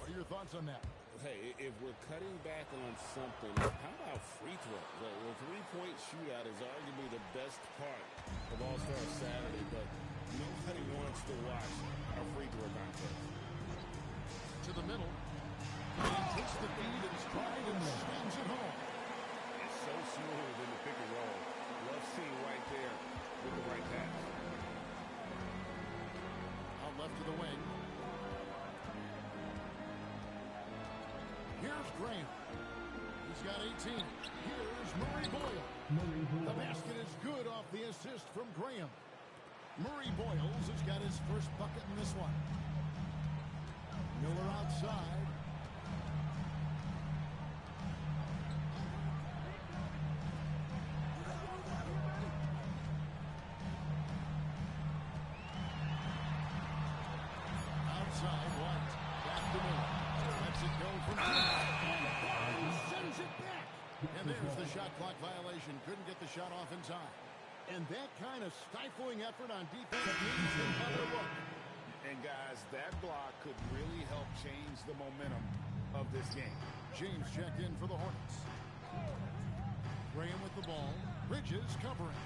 [SPEAKER 9] What are your thoughts on that?
[SPEAKER 10] Hey, if we're cutting back on something, how about free throws? The three-point shootout is arguably the best part of All-Star Saturday, but nobody wants to watch our free throw contest.
[SPEAKER 9] To the middle. And takes the feed in stride and slams it home.
[SPEAKER 2] It's so smooth in the pick and roll. Love seeing right there with the right pass.
[SPEAKER 9] Out left to the wing. Here's Graham. He's got 18. Here's Murray Boyle. The basket is good off the assist from Graham. Murray Boyles has got his first bucket in this one. Miller outside. Outside, White. Back to Miller. Lets it go from and sends it back. And there's the shot clock violation. Couldn't get the shot off in time. And that kind of stifling effort on defense needs another look.
[SPEAKER 2] And guys, that block could really help change the momentum of this game.
[SPEAKER 9] James checked in for the Hornets. Graham with the ball. Bridges covering.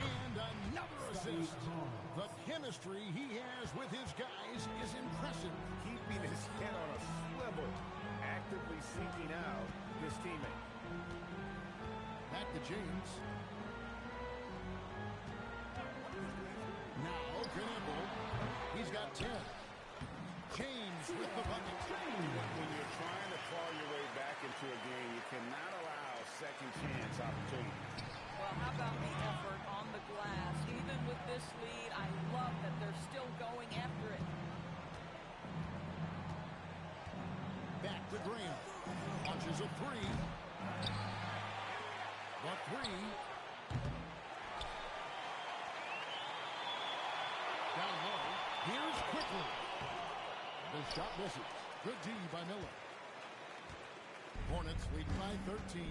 [SPEAKER 9] And another assist. The chemistry he has with his guys is impressive.
[SPEAKER 2] Keeping his head on a swivel, actively seeking out his teammate.
[SPEAKER 9] Back to James. Now Knebel. He's got 10. James with the bucket.
[SPEAKER 2] When you're trying to claw your way back into a game, you cannot allow second chance opportunities.
[SPEAKER 20] Well, how about the effort on the glass? Even with this lead, I love that they're still going after it.
[SPEAKER 9] Back to Graham. Launches a 3. The 3. Down low. Here's quickly. The shot misses. Good D by Miller. Hornets leading by 13.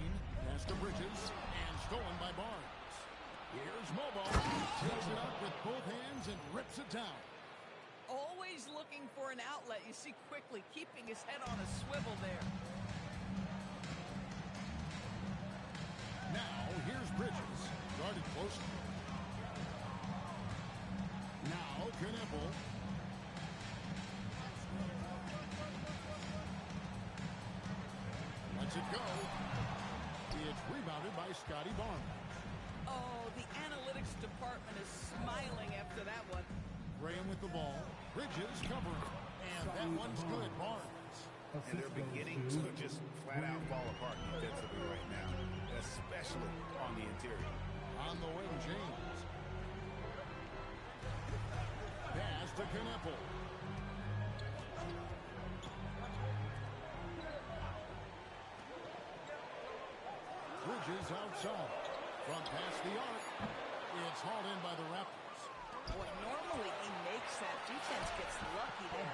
[SPEAKER 9] Pass to Bridges. And stolen by Barnes. Here's Mobo. Takes it up with both hands and rips it down.
[SPEAKER 20] Always looking for an outlet. You see quickly keeping his head on a swivel there.
[SPEAKER 9] Now here's Bridges. Guarded closely. Now Knebel. Lets it go. It's rebounded by Scotty Barnes.
[SPEAKER 20] Oh, the analytics department is smiling after that one.
[SPEAKER 9] Graham with the ball. Bridges covering. And that one's good. Barnes.
[SPEAKER 2] And they're beginning to just flat out fall apart defensively right now, especially on the interior.
[SPEAKER 9] On the wing, James. Pass to Knebel. is outside. From past the arc, it's hauled in by the Raptors.
[SPEAKER 20] Boy, normally he makes that. Defense gets lucky there.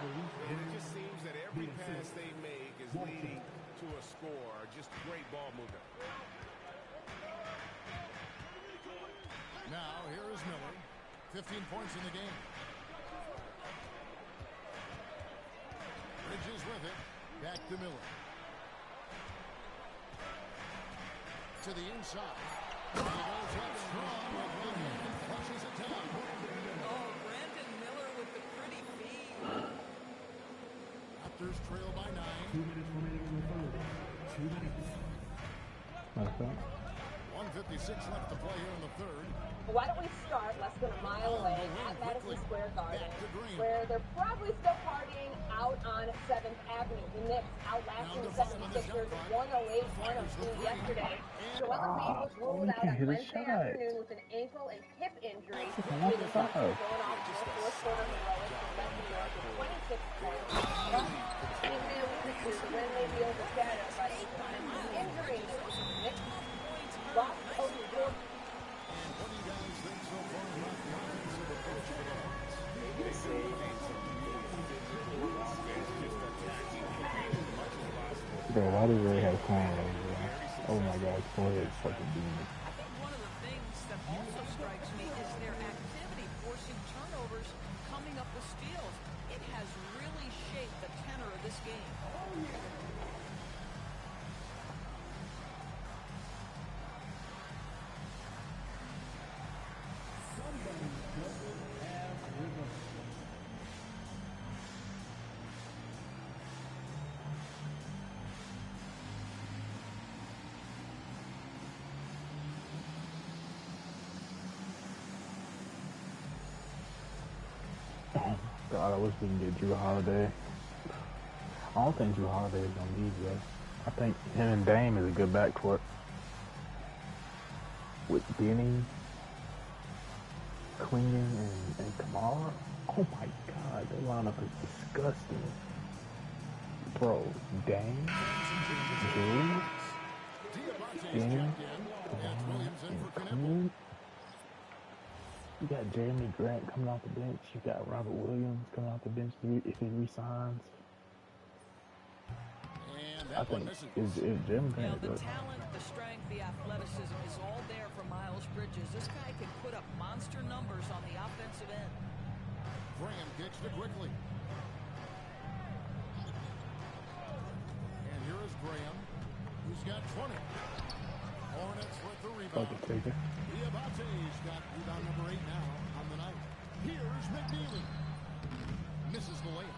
[SPEAKER 2] And it just seems that every pass they make is leading to a score. Just great ball movement.
[SPEAKER 9] Now, here is Miller. 15 points in the game. Bridges with it. Back to Miller. To the inside. He goes up strong with one hand and flushes it down.
[SPEAKER 20] Oh, Brandon Miller with the pretty feed.
[SPEAKER 9] Raptors trail by 9.
[SPEAKER 12] 2 minutes remaining in the third. 2 minutes.
[SPEAKER 9] 1:56 left to play here in the third.
[SPEAKER 3] Why don't we start less than a mile away at Madison Square Garden, where they're probably still partying out on 7th Avenue. The Knicks outlasting the 76ers 108-102 yesterday. Joel Embiid was ruled out on Wednesday afternoon with an ankle and hip injury. The Suns going off to the fourth quarter heroics and left New York with 26 points. And now witnesses when they be overshadowed by a ton of injuries. Knicks lost over Jordan.
[SPEAKER 9] What do you guys think so far about the offense of the coach for the Hawks?
[SPEAKER 10] Maybe they say physical offense, just attacking the paint as much as possible.
[SPEAKER 12] Bro, why do Ray have cornrows, bro? Oh my God, his forehead's fucking beaming.
[SPEAKER 20] I think one of the things that also strikes me is their activity, forcing turnovers, coming up with steals. It has really shaped the tenor of this game.
[SPEAKER 12] God, I wish we can get Drew Holiday. I don't think Drew Holiday is gonna leave yet. I think him and Dame is a good backcourt. With Benny, Clingan, and Kamara. Oh my God, that lineup is disgusting. Bro, Dame, Drew, Benny, Kamara, and Clingan. You got Jeremy Grant coming off the bench. You got Robert Williams coming off the bench if he resigns. I think if Jeremy Grant
[SPEAKER 20] the talent, the strength, the athleticism is all there for Miles Bridges. This guy can put up monster numbers on the offensive end.
[SPEAKER 9] Graham kicks to quickly. And here is Graham, who's got 20. Hornets with the rebound. Diabate's got rebound number 8 now on the night. Here's McNeely. Misses the layup.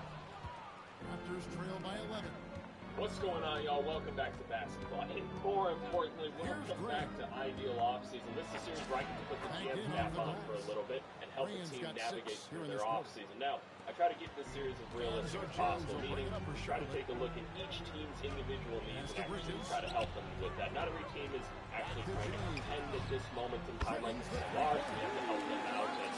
[SPEAKER 9] Raptors trail by 11.
[SPEAKER 6] What's going on, y'all? Welcome back to basketball. And more importantly, welcome back to Ideal Offseason. This is a series where I get to put the GM cap on for a little bit and help the team navigate through their offseason. Now, I try to keep this series as realistic as possible, meaning try to take a look at each team's individual needs and actually try to help them with that. Not every team is actually trying to contend at this moment in time like the Stars, so we have to help them out and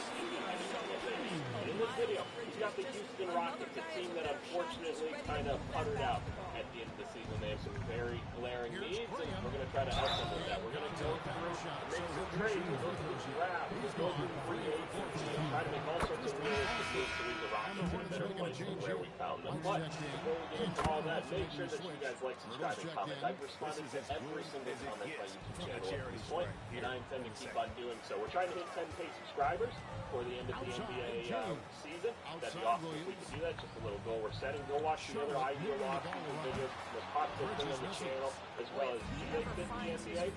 [SPEAKER 6] what they need. And in this video, we've got the Houston Rockets, a team that unfortunately kind of puttered out at the end of the season. They have some very glaring needs, and we're going to try to help them with that. We're going to go through and make some trades. We'll go through the draft. We'll go through free agency and try to make all sorts of realistic moves to leave the Rockets in a better place than where we found them. But before we get into all that, make sure that you guys like, subscribe, and comment. I've responded to every single comment on my YouTube channel at this point, and I intend to keep on doing so. We're trying to hit 10K subscribers for the end of the NBA season. That'd be awesome if we could do that. Just a little goal we're setting. Go watch the other Ideal Offseason videos, the most popular thing on the channel, as well as Make This the NBA.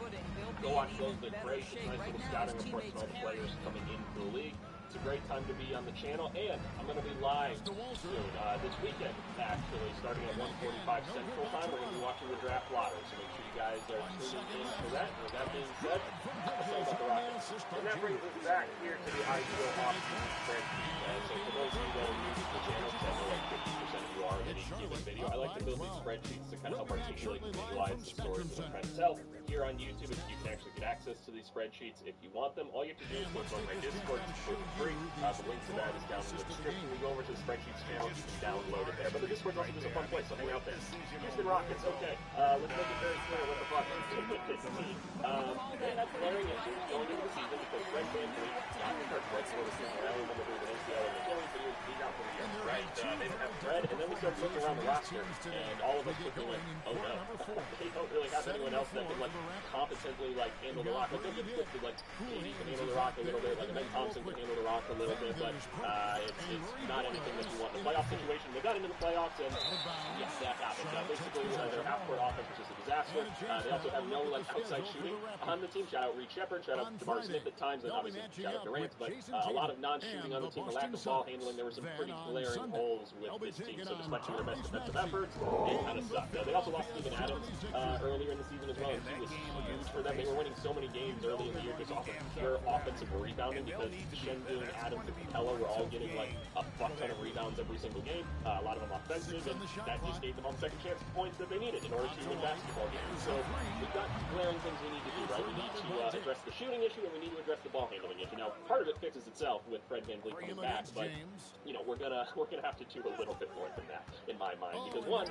[SPEAKER 6] Go watch those. They're great. It's nice little scouting reports on all the players coming into the league. It's a great time to be on the channel, and I'm going to be live soon, this weekend, actually, starting at 1:45 Central Time. We're going to be watching the draft lottery, so make sure you guys are tuning in for that. And with that being said, let's talk about the Rockets. And that brings us back here to the Ideal Offseason spreadsheet. So for those of you that are new to the channel, because I know like 50% of you
[SPEAKER 4] are in any given video. I like to build these spreadsheets to kind of help articulate and visualize the stories that I'm trying to tell. Here on YouTube, you can actually get access to these spreadsheets if you want them. All you have to do is go to my Discord for free. The link to that is down in the description. You go over to the spreadsheets channel, you can download it there. But the Discord's also just a fun place, so hang out there. Houston Rockets, okay. Let's make it very clear what the fuck they had glaring issues going into the season because Fred VanVleet, not because Fred was around number 3 with NCAA and Achilles, but he's out for the year, right? They didn't have Fred, and then we started looking around the roster, and all of us quickly went, oh no. They don't really have anyone else that can, like, competently, like, handle the rock. Like, they'll be twisted, like, Katie can handle the rock a little bit, like, Ben Thompson can handle the rock a little bit, but it's not anything that you want in the playoff situation. They got into the playoffs, and yes, that happened. Basically, their half-court offense was just a disaster. They also have no, like, outside shooting on the team. Shout out Reed Shepard, shout out DeMar Smith at times, and obviously shout out Durant, but a lot of non-shooting on the team, a lack of ball handling. There were some pretty glaring holes with this team, so despite some of their best defensive efforts, it kind of sucked. They also lost Steven Adams earlier in the season as well, and he was huge for them. They were winning so many games early in the year just off of pure offensive rebounding because Shengun, Adams, and Capella were all getting like a fuck ton of rebounds every single game, a lot of them offensive, and that just gave them all the second chance points that they needed in order to win basketball games. So we've got glaring things we need to do, right? We need to address the shooting issue, and we need to address the ball handling issue. Now, part of it fixes itself with Fred VanVleet coming back, but you know, we're gonna have to do a little bit more than that in my mind because one,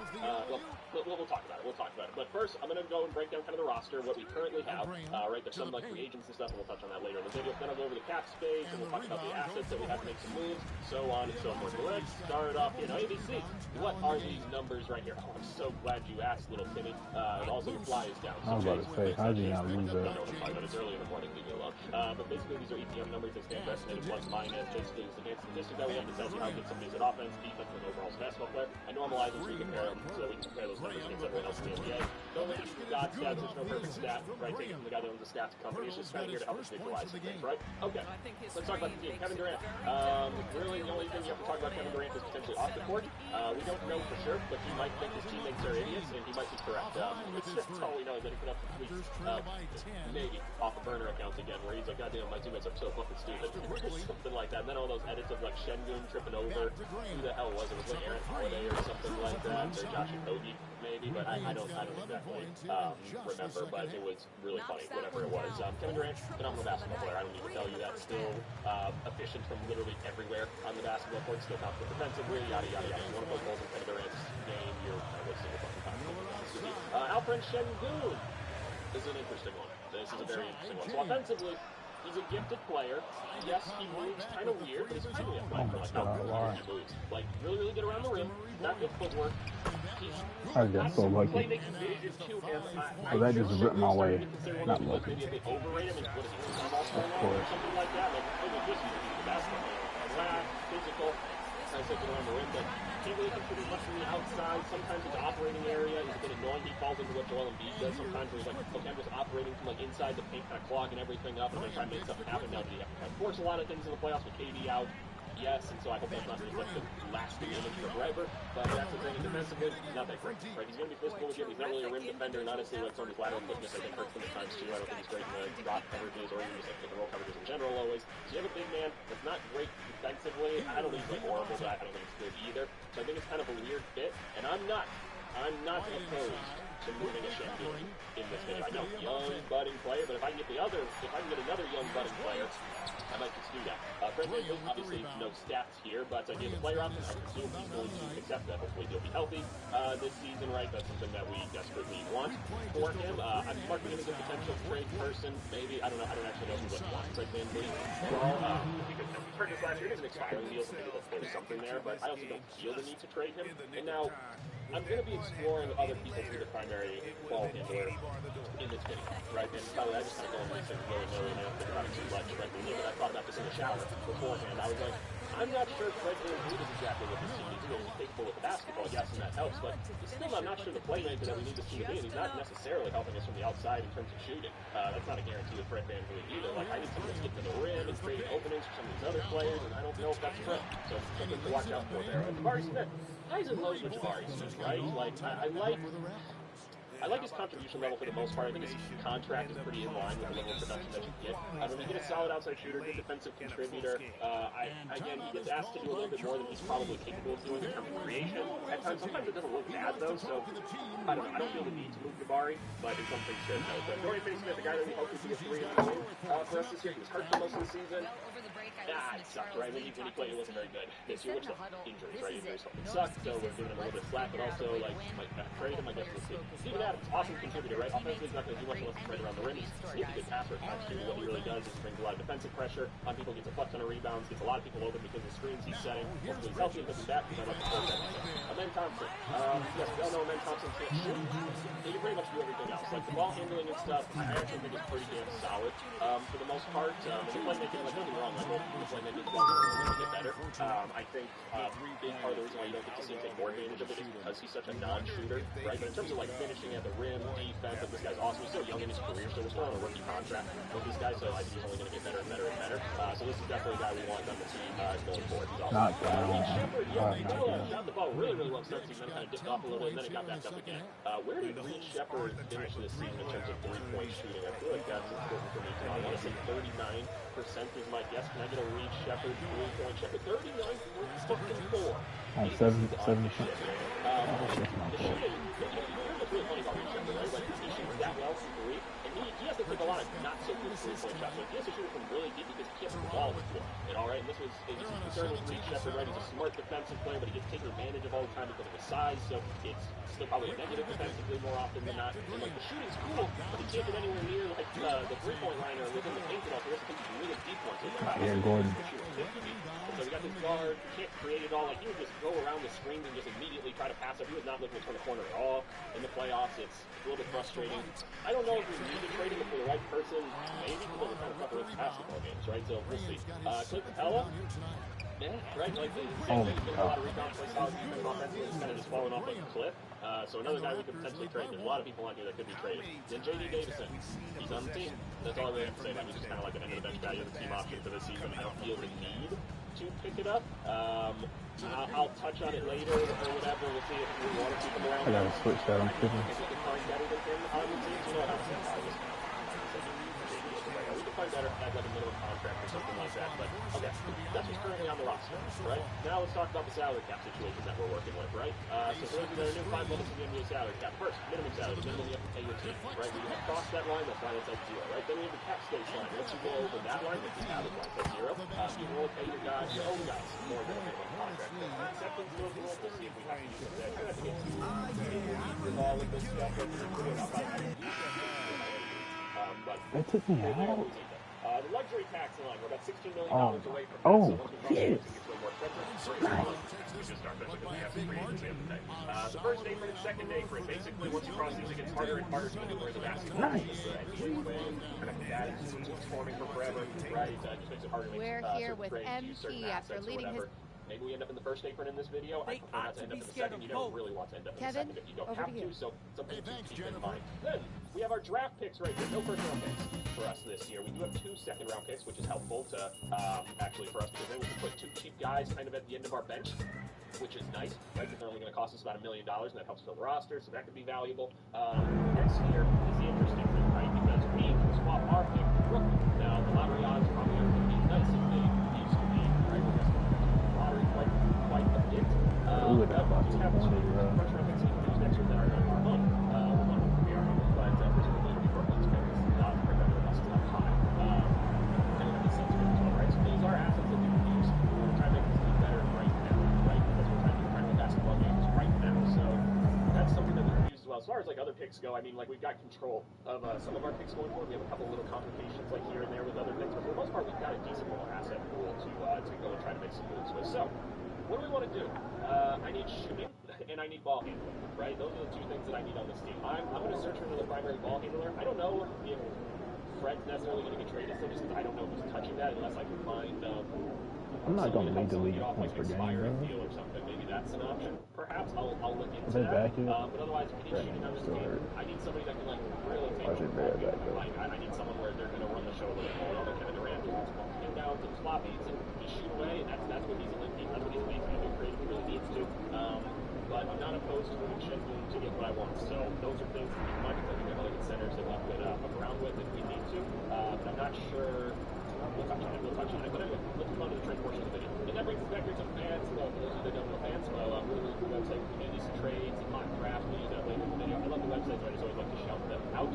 [SPEAKER 4] we'll talk about it. We'll talk about it. But first, I'm gonna go and break down kind of the roster, what we currently have. Right, there's some like free agents and stuff, and we'll touch on that later in the video. Then I'll go over the cap space, and we'll talk about the assets that we have to make some moves, so on and so forth. So let's start off here. Now, ABC, what are these numbers right here? Oh, I'm so glad you asked, little Timmy. And also your fly is down. So
[SPEAKER 12] I was about to say, how do you not lose that?
[SPEAKER 4] It's early in the morning, leave me alone. But basically, these are EPM numbers that stand estimated plus minus. Basically, it's advanced statistics that we have to tell you how good somebody's at offense, defense, and overall basketball player. I normalize them so we compare them, so we can compare those numbers against everyone else in the NBA. Don't let you God stats, there's no perfect stat, right? Taking from the guy that owns the stats company. It's just kind of here to help us visualize some things, right? Okay, let's talk about the team. Kevin Durant. Really, the only thing you have to talk about Kevin Durant is potentially off the court. We don't know for sure, but he might think his teammates are idiots, and he might be correct. That's all we know is that he put up some tweets, maybe off a burner account again, where he's like, God damn, my teammates are so fucking stupid. Something like that. And then all those edits of like Shengun tripping over. Who the hell was it? Was it like Aaron Holiday or something like that? Or Josh Okogie, maybe, but I don't exactly remember, but it was really funny, whatever it was. Kevin Durant, phenomenal basketball player. I don't need to tell you that. Still efficient from literally everywhere on the basketball court. Still confident defensively, yada, yada, yada. One of those goals in Kevin Durant's game, you're wasting your fucking time. Alfred Shengun is an interesting one. This is a very interesting one. So offensively, he's a gifted player. Yes, he moves kind of weird, but he's kind of athletic for like how he moves. Like really, really good around the rim. Not good footwork.
[SPEAKER 12] I guess so lucky. So that just ripped my way. Not lucky.
[SPEAKER 4] Maybe a bit overrated. I mean, what is he, or something like that? Like maybe just the basketball player. Physical. Nice looking around the rim, but can't really contribute much from the outside. Sometimes it's operating area. He's a bit annoying. He falls into what Joel Embiid does sometimes, where he's like, okay, I'm just operating from like inside the paint, kind of clogging everything up, and then trying to make something happen. Now that he has to force a lot of things in the playoffs with KD out. Yes, and so I hope that's not just like the lasting image forever, but that's the thing. Defensively, he's not that great, right? He's going to be physical with you. He's not really a rim defender, and honestly, like some of his lateral quickness, I think, hurts him at times too. I don't think he's great in the drop coverages or even just like the roll coverages in general always. So you have a big man that's not great defensively. I don't think he's like horrible, but I don't think it's good either. So I think it's kind of a weird fit, and I'm not opposed to moving a Shengun in this video. I know, young budding player, but if I can get another young budding player, I might just do that. Fred VanVleet, obviously no stats here, but I gave the player option. I assume he's going to accept that. Hopefully he'll be healthy this season, right? That's something that we desperately want for him. I'm marking him as a potential trade person. Maybe, I don't know. I don't actually know who would want Fred VanVleet overall. Because he purchased last year. It is an expiring deal, so maybe there's something there, but I also don't feel the need to trade him. And now, I'm going to be exploring other people to be the primary ball handler in this video, right? And probably I just kind of go into this and willy-nilly and I don't think about it too much, right? But I thought about this in the shower beforehand. I was like, I'm not sure Fred VanVleet is exactly what this team needs. He's capable with the basketball, yes, and that helps, but still I'm not sure the playmaker that we need this team to be, and he's not necessarily helping us from the outside in terms of shooting. That's not a guarantee with Fred VanVleet either. Like, I need someone that's getting to the rim and creating openings for some of these other players, and I don't know if that's Fred. So something to watch out for there. And Jabari Smith, highs and lows with Jabari Smith, right? Like, I like I like his contribution level for the most part. I think his contract is pretty in line with the level of production that you get. When you get a solid outside shooter, good defensive contributor, again, he gets asked to do a little bit more than he's probably capable of doing in terms of creation. At times, sometimes it doesn't look bad, though, so I don't know. I don't feel the need to move Jabari, but it's something to note. So Dorian Finney-Smith, the guy that we hoped would be a 3-and-0 for us this year, he was hurt for most of the season. It sucked, right? When he played, it wasn't very good this year, which the injuries, right? Injuries sucked, so we're giving him a little bit of slack, but also, like, might not trade him, I guess we'll see. Steven Adams, awesome contributor, right? Offensively, he's not going to do much unless he's right around the rim. He's a good passer at times, too. What he really does is brings a lot of defensive pressure on people, gets a fuck ton of rebounds, gets a lot of people open because of the screens he's setting. Hopefully he's healthy and coming back, because I like to force that. Amen Thompson. Yes, we all know Amen Thompson can't shoot. He can pretty much do everything else. Like, the ball handling and stuff, I actually think is pretty damn solid for the most part. And the playmaking, like, nothing wrong. Like, the playmaking is get better. I think big part of the reason why you don't get to see him take more advantage of it is because he's such a non-shooter, right? But in terms of like finishing at the rim, defense, like this guy's awesome. He's still young in his career, so we're still on a rookie contract with this guy, so I think he's only going to get better and better and better. So this is definitely a guy we want on the team going forward. He's awesome. Reed Shepherd, shot the ball really, really well start season, then kind of dipped off a little bit, and then it got back up again. Where did Reed Shepherd finish this season in terms of three-point shooting? I feel like that's important for me to know. I want to say 39% is my guess. Can I get a Reed Shepherd three-point Shepherd? 39.4.
[SPEAKER 12] 7 shit.
[SPEAKER 4] The shooting, what's really funny about Reed Shepherd, right? Like, he shoots that well from three, and he has to take a lot of not-so-good three-point shots. So he has to shoot it from really deep because he can't put the ball on the floor. And all right, and this was his concern with Reed Shepherd, right? He's a smart defensive player, but he gets taken advantage of all the time because of his size, so it's still probably a negative defensively more often than not. And, like, the shooting's cool, but he can't get anywhere near, like, the three-point line or within the paint at all, so he has to take these really deep ones.
[SPEAKER 12] Yeah, Gordon.
[SPEAKER 4] So we got this guard, can't create it all. Like, he would just go around the screens and just immediately try to pass up. He was not looking to turn the corner at all in the playoffs. It's a little bit frustrating. I don't know if we need to trade him for the right person. Maybe because we're trying to cover his basketball games, right? So we'll see. Clint Capella. Yeah, right? Like, a lot of rebounds, plays solid defense offensively. He's kind of just falling off like a cliff. So another guy we could potentially trade. There's a lot of people on here that could be traded. Then J.D. Davison. He's on the team. That's all I really have to say about him. He's just kind of like an end-of-the-bench value of the team option for this season. I don't feel the need to pick it up. I'll touch on it later or whatever. We'll see if we want to keep him around.
[SPEAKER 12] I gotta switch that on Twitter.
[SPEAKER 4] If we can find better than him on the team, you know what I'm saying? We can find better at like a minimum contract or something like that. But okay, that's what's currently on the roster, right? Now let's talk about the salary cap situation that we're working with, right? So for those of you that are new, 5 levels of the NBA salary cap. First, minimum salary, the minimum you have to pay your team, right? When you have crossed that line, that's line that's at 0, right? Then we have the cap space line. Once you go over that line, it's the average line at 0. You will pay your guys, your own guys, more than a minimum contract. Acceptance of the rules, we'll see if we have to use it there. I have to get with all of this stuff.
[SPEAKER 12] That took me out.
[SPEAKER 4] The luxury tax line, we're about $16 million away from that. So once we cross it, it gets a little more expensive. We just start because we have to pay. The first apron and second apron, basically, once you cross these, it gets harder and harder to maneuver the basketball.
[SPEAKER 12] Nice.
[SPEAKER 4] That is forming for forever, right? Just makes it harder to make
[SPEAKER 11] We're here with MP after leading his...
[SPEAKER 4] Maybe we end up in the first apron in this video. I prefer not to end up in the second. You don't really want to end up in the second if you don't have to. So something to keep in mind. Then we have our draft picks right here. No first round picks for us this year. We do have 2 second round picks, which is helpful to actually for us because then we can put 2 cheap guys kind of at the end of our bench, which is nice, right? Because they're only going to cost us about $1 million, and that helps fill the roster, so that could be valuable. Next year is the interesting thing, right? Because we can swap our pick for rookie. Now the lottery odds probably aren't going to be nice if they used to be, right? We're just lottery quite a bit. We have 2 first round picks we can use next year that are going to our own. We are own, but presumably it'll be Brooklyn's picks, not for them to us up high. And it'll be Suns picks as well, right? So these are assets that we can use. We're trying to make this team better right now, right? Because we're trying to do incredible basketball games right now. So that's something that we can use as well. As far as like other picks go, I mean, like we've got control of some of our picks going forward. We have a couple little complications like here and there with other things, but for the most part, we've got a decent little asset pool to go and try to make some moves with. So what do we want to do? I need shooting and I need ball handling, right? Those are the 2 things that I need on this team. I'm going to search for another primary ball handler. I don't know if Fred's necessarily going to get traded, so just because I don't know who's touching that unless I can find
[SPEAKER 12] I'm not going to lead the league points per game,
[SPEAKER 4] deal or something. Maybe that's an option. Perhaps I'll look into that. But otherwise, we need shooting on this team. I need somebody that can like really take I need someone where they're going to run the show a little bit more. Like Kevin Durant, who wants to pin down some sloppies and just shoot away, and that's what he's elite. That's what he's going to do. Creative, he really needs to. but I'm not opposed to moving Shingun to get what I want. So those are things that we might be thinking of, like incentives that we could up around with if we need to. But I'm not sure. We'll touch on it. But anyway, let's move on to the trade portion of the video. And that brings us back here to fans. For those of you that don't know fans, really cool website. We can do some trades and mock drafts. We'll use that later in the video. I love the websites. I just always like to shout them out.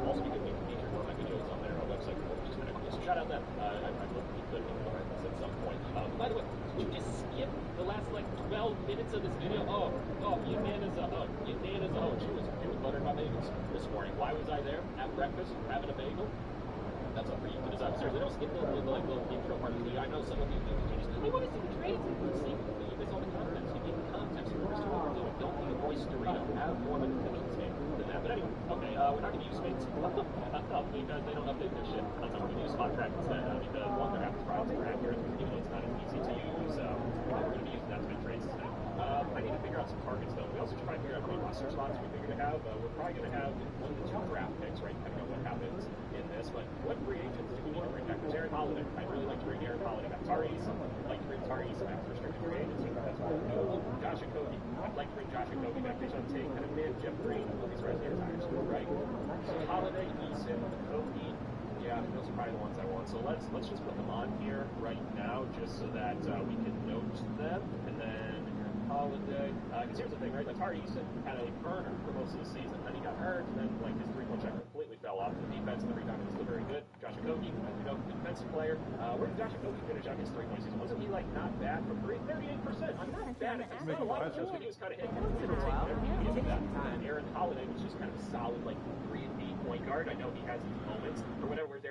[SPEAKER 4] Also, because we can feature more of my videos on their website, which is kind of cool. So shout out them. I'd love to be good with this at some point. By the way, did you just skip the last like 12 minutes of this video? Your nana's she was buttering my bagels this morning. Why was I there at breakfast having a bagel? That's up for you to decide. Seriously, don't skip the little intro part of the video. I know some of you do. We want to see the trades. We want to see you miss all the context. You need the context for the story we're doing. Don't be a Royce Dorito. Have more of an attention span than that. But anyway, okay, we're not going to use space because they don't update their shit. We're going to use Spot Track instead because one, they're having problems for accurate, even though it's not as easy to use. So we're going to be using that to make trades instead. I need to figure out some targets though. We also should try to figure out how many roster spots we figure to have. We're probably going to have 1 to 2 draft picks, right? Depending on what happens in this. But what free agents do we need to bring back? There's Aaron Holiday. I'd really like to bring Aaron Holiday back. Tyrese. I'd like to bring Tyrese back as restricted free agents. That's cool. Josh Okogie. I'd like to bring Josh Okogie back. Based on take kind of mid Jeff Green until these guys get retired, right? So Holiday, Eason, Okogie. Yeah, those are probably the ones I want. So let's just put them on here right now, just so that we can note them, and then Holiday. Because here's the thing, right? Tari Eason had a burner for most of the season. Then he got hurt, and then like his three-point shot completely fell off. The defense and the rebounding was still very good. Josh Okogie, as we know, defensive player. Where did Josh Okogie finish out his three-point season? Wasn't he like not bad from 3? 38%. I'm not bad. It's not a lot of times when he was kind of hitting. And Aaron Holiday was just kind of a solid like 3-and-D point guard. I know he has his moments or whatever. Whereas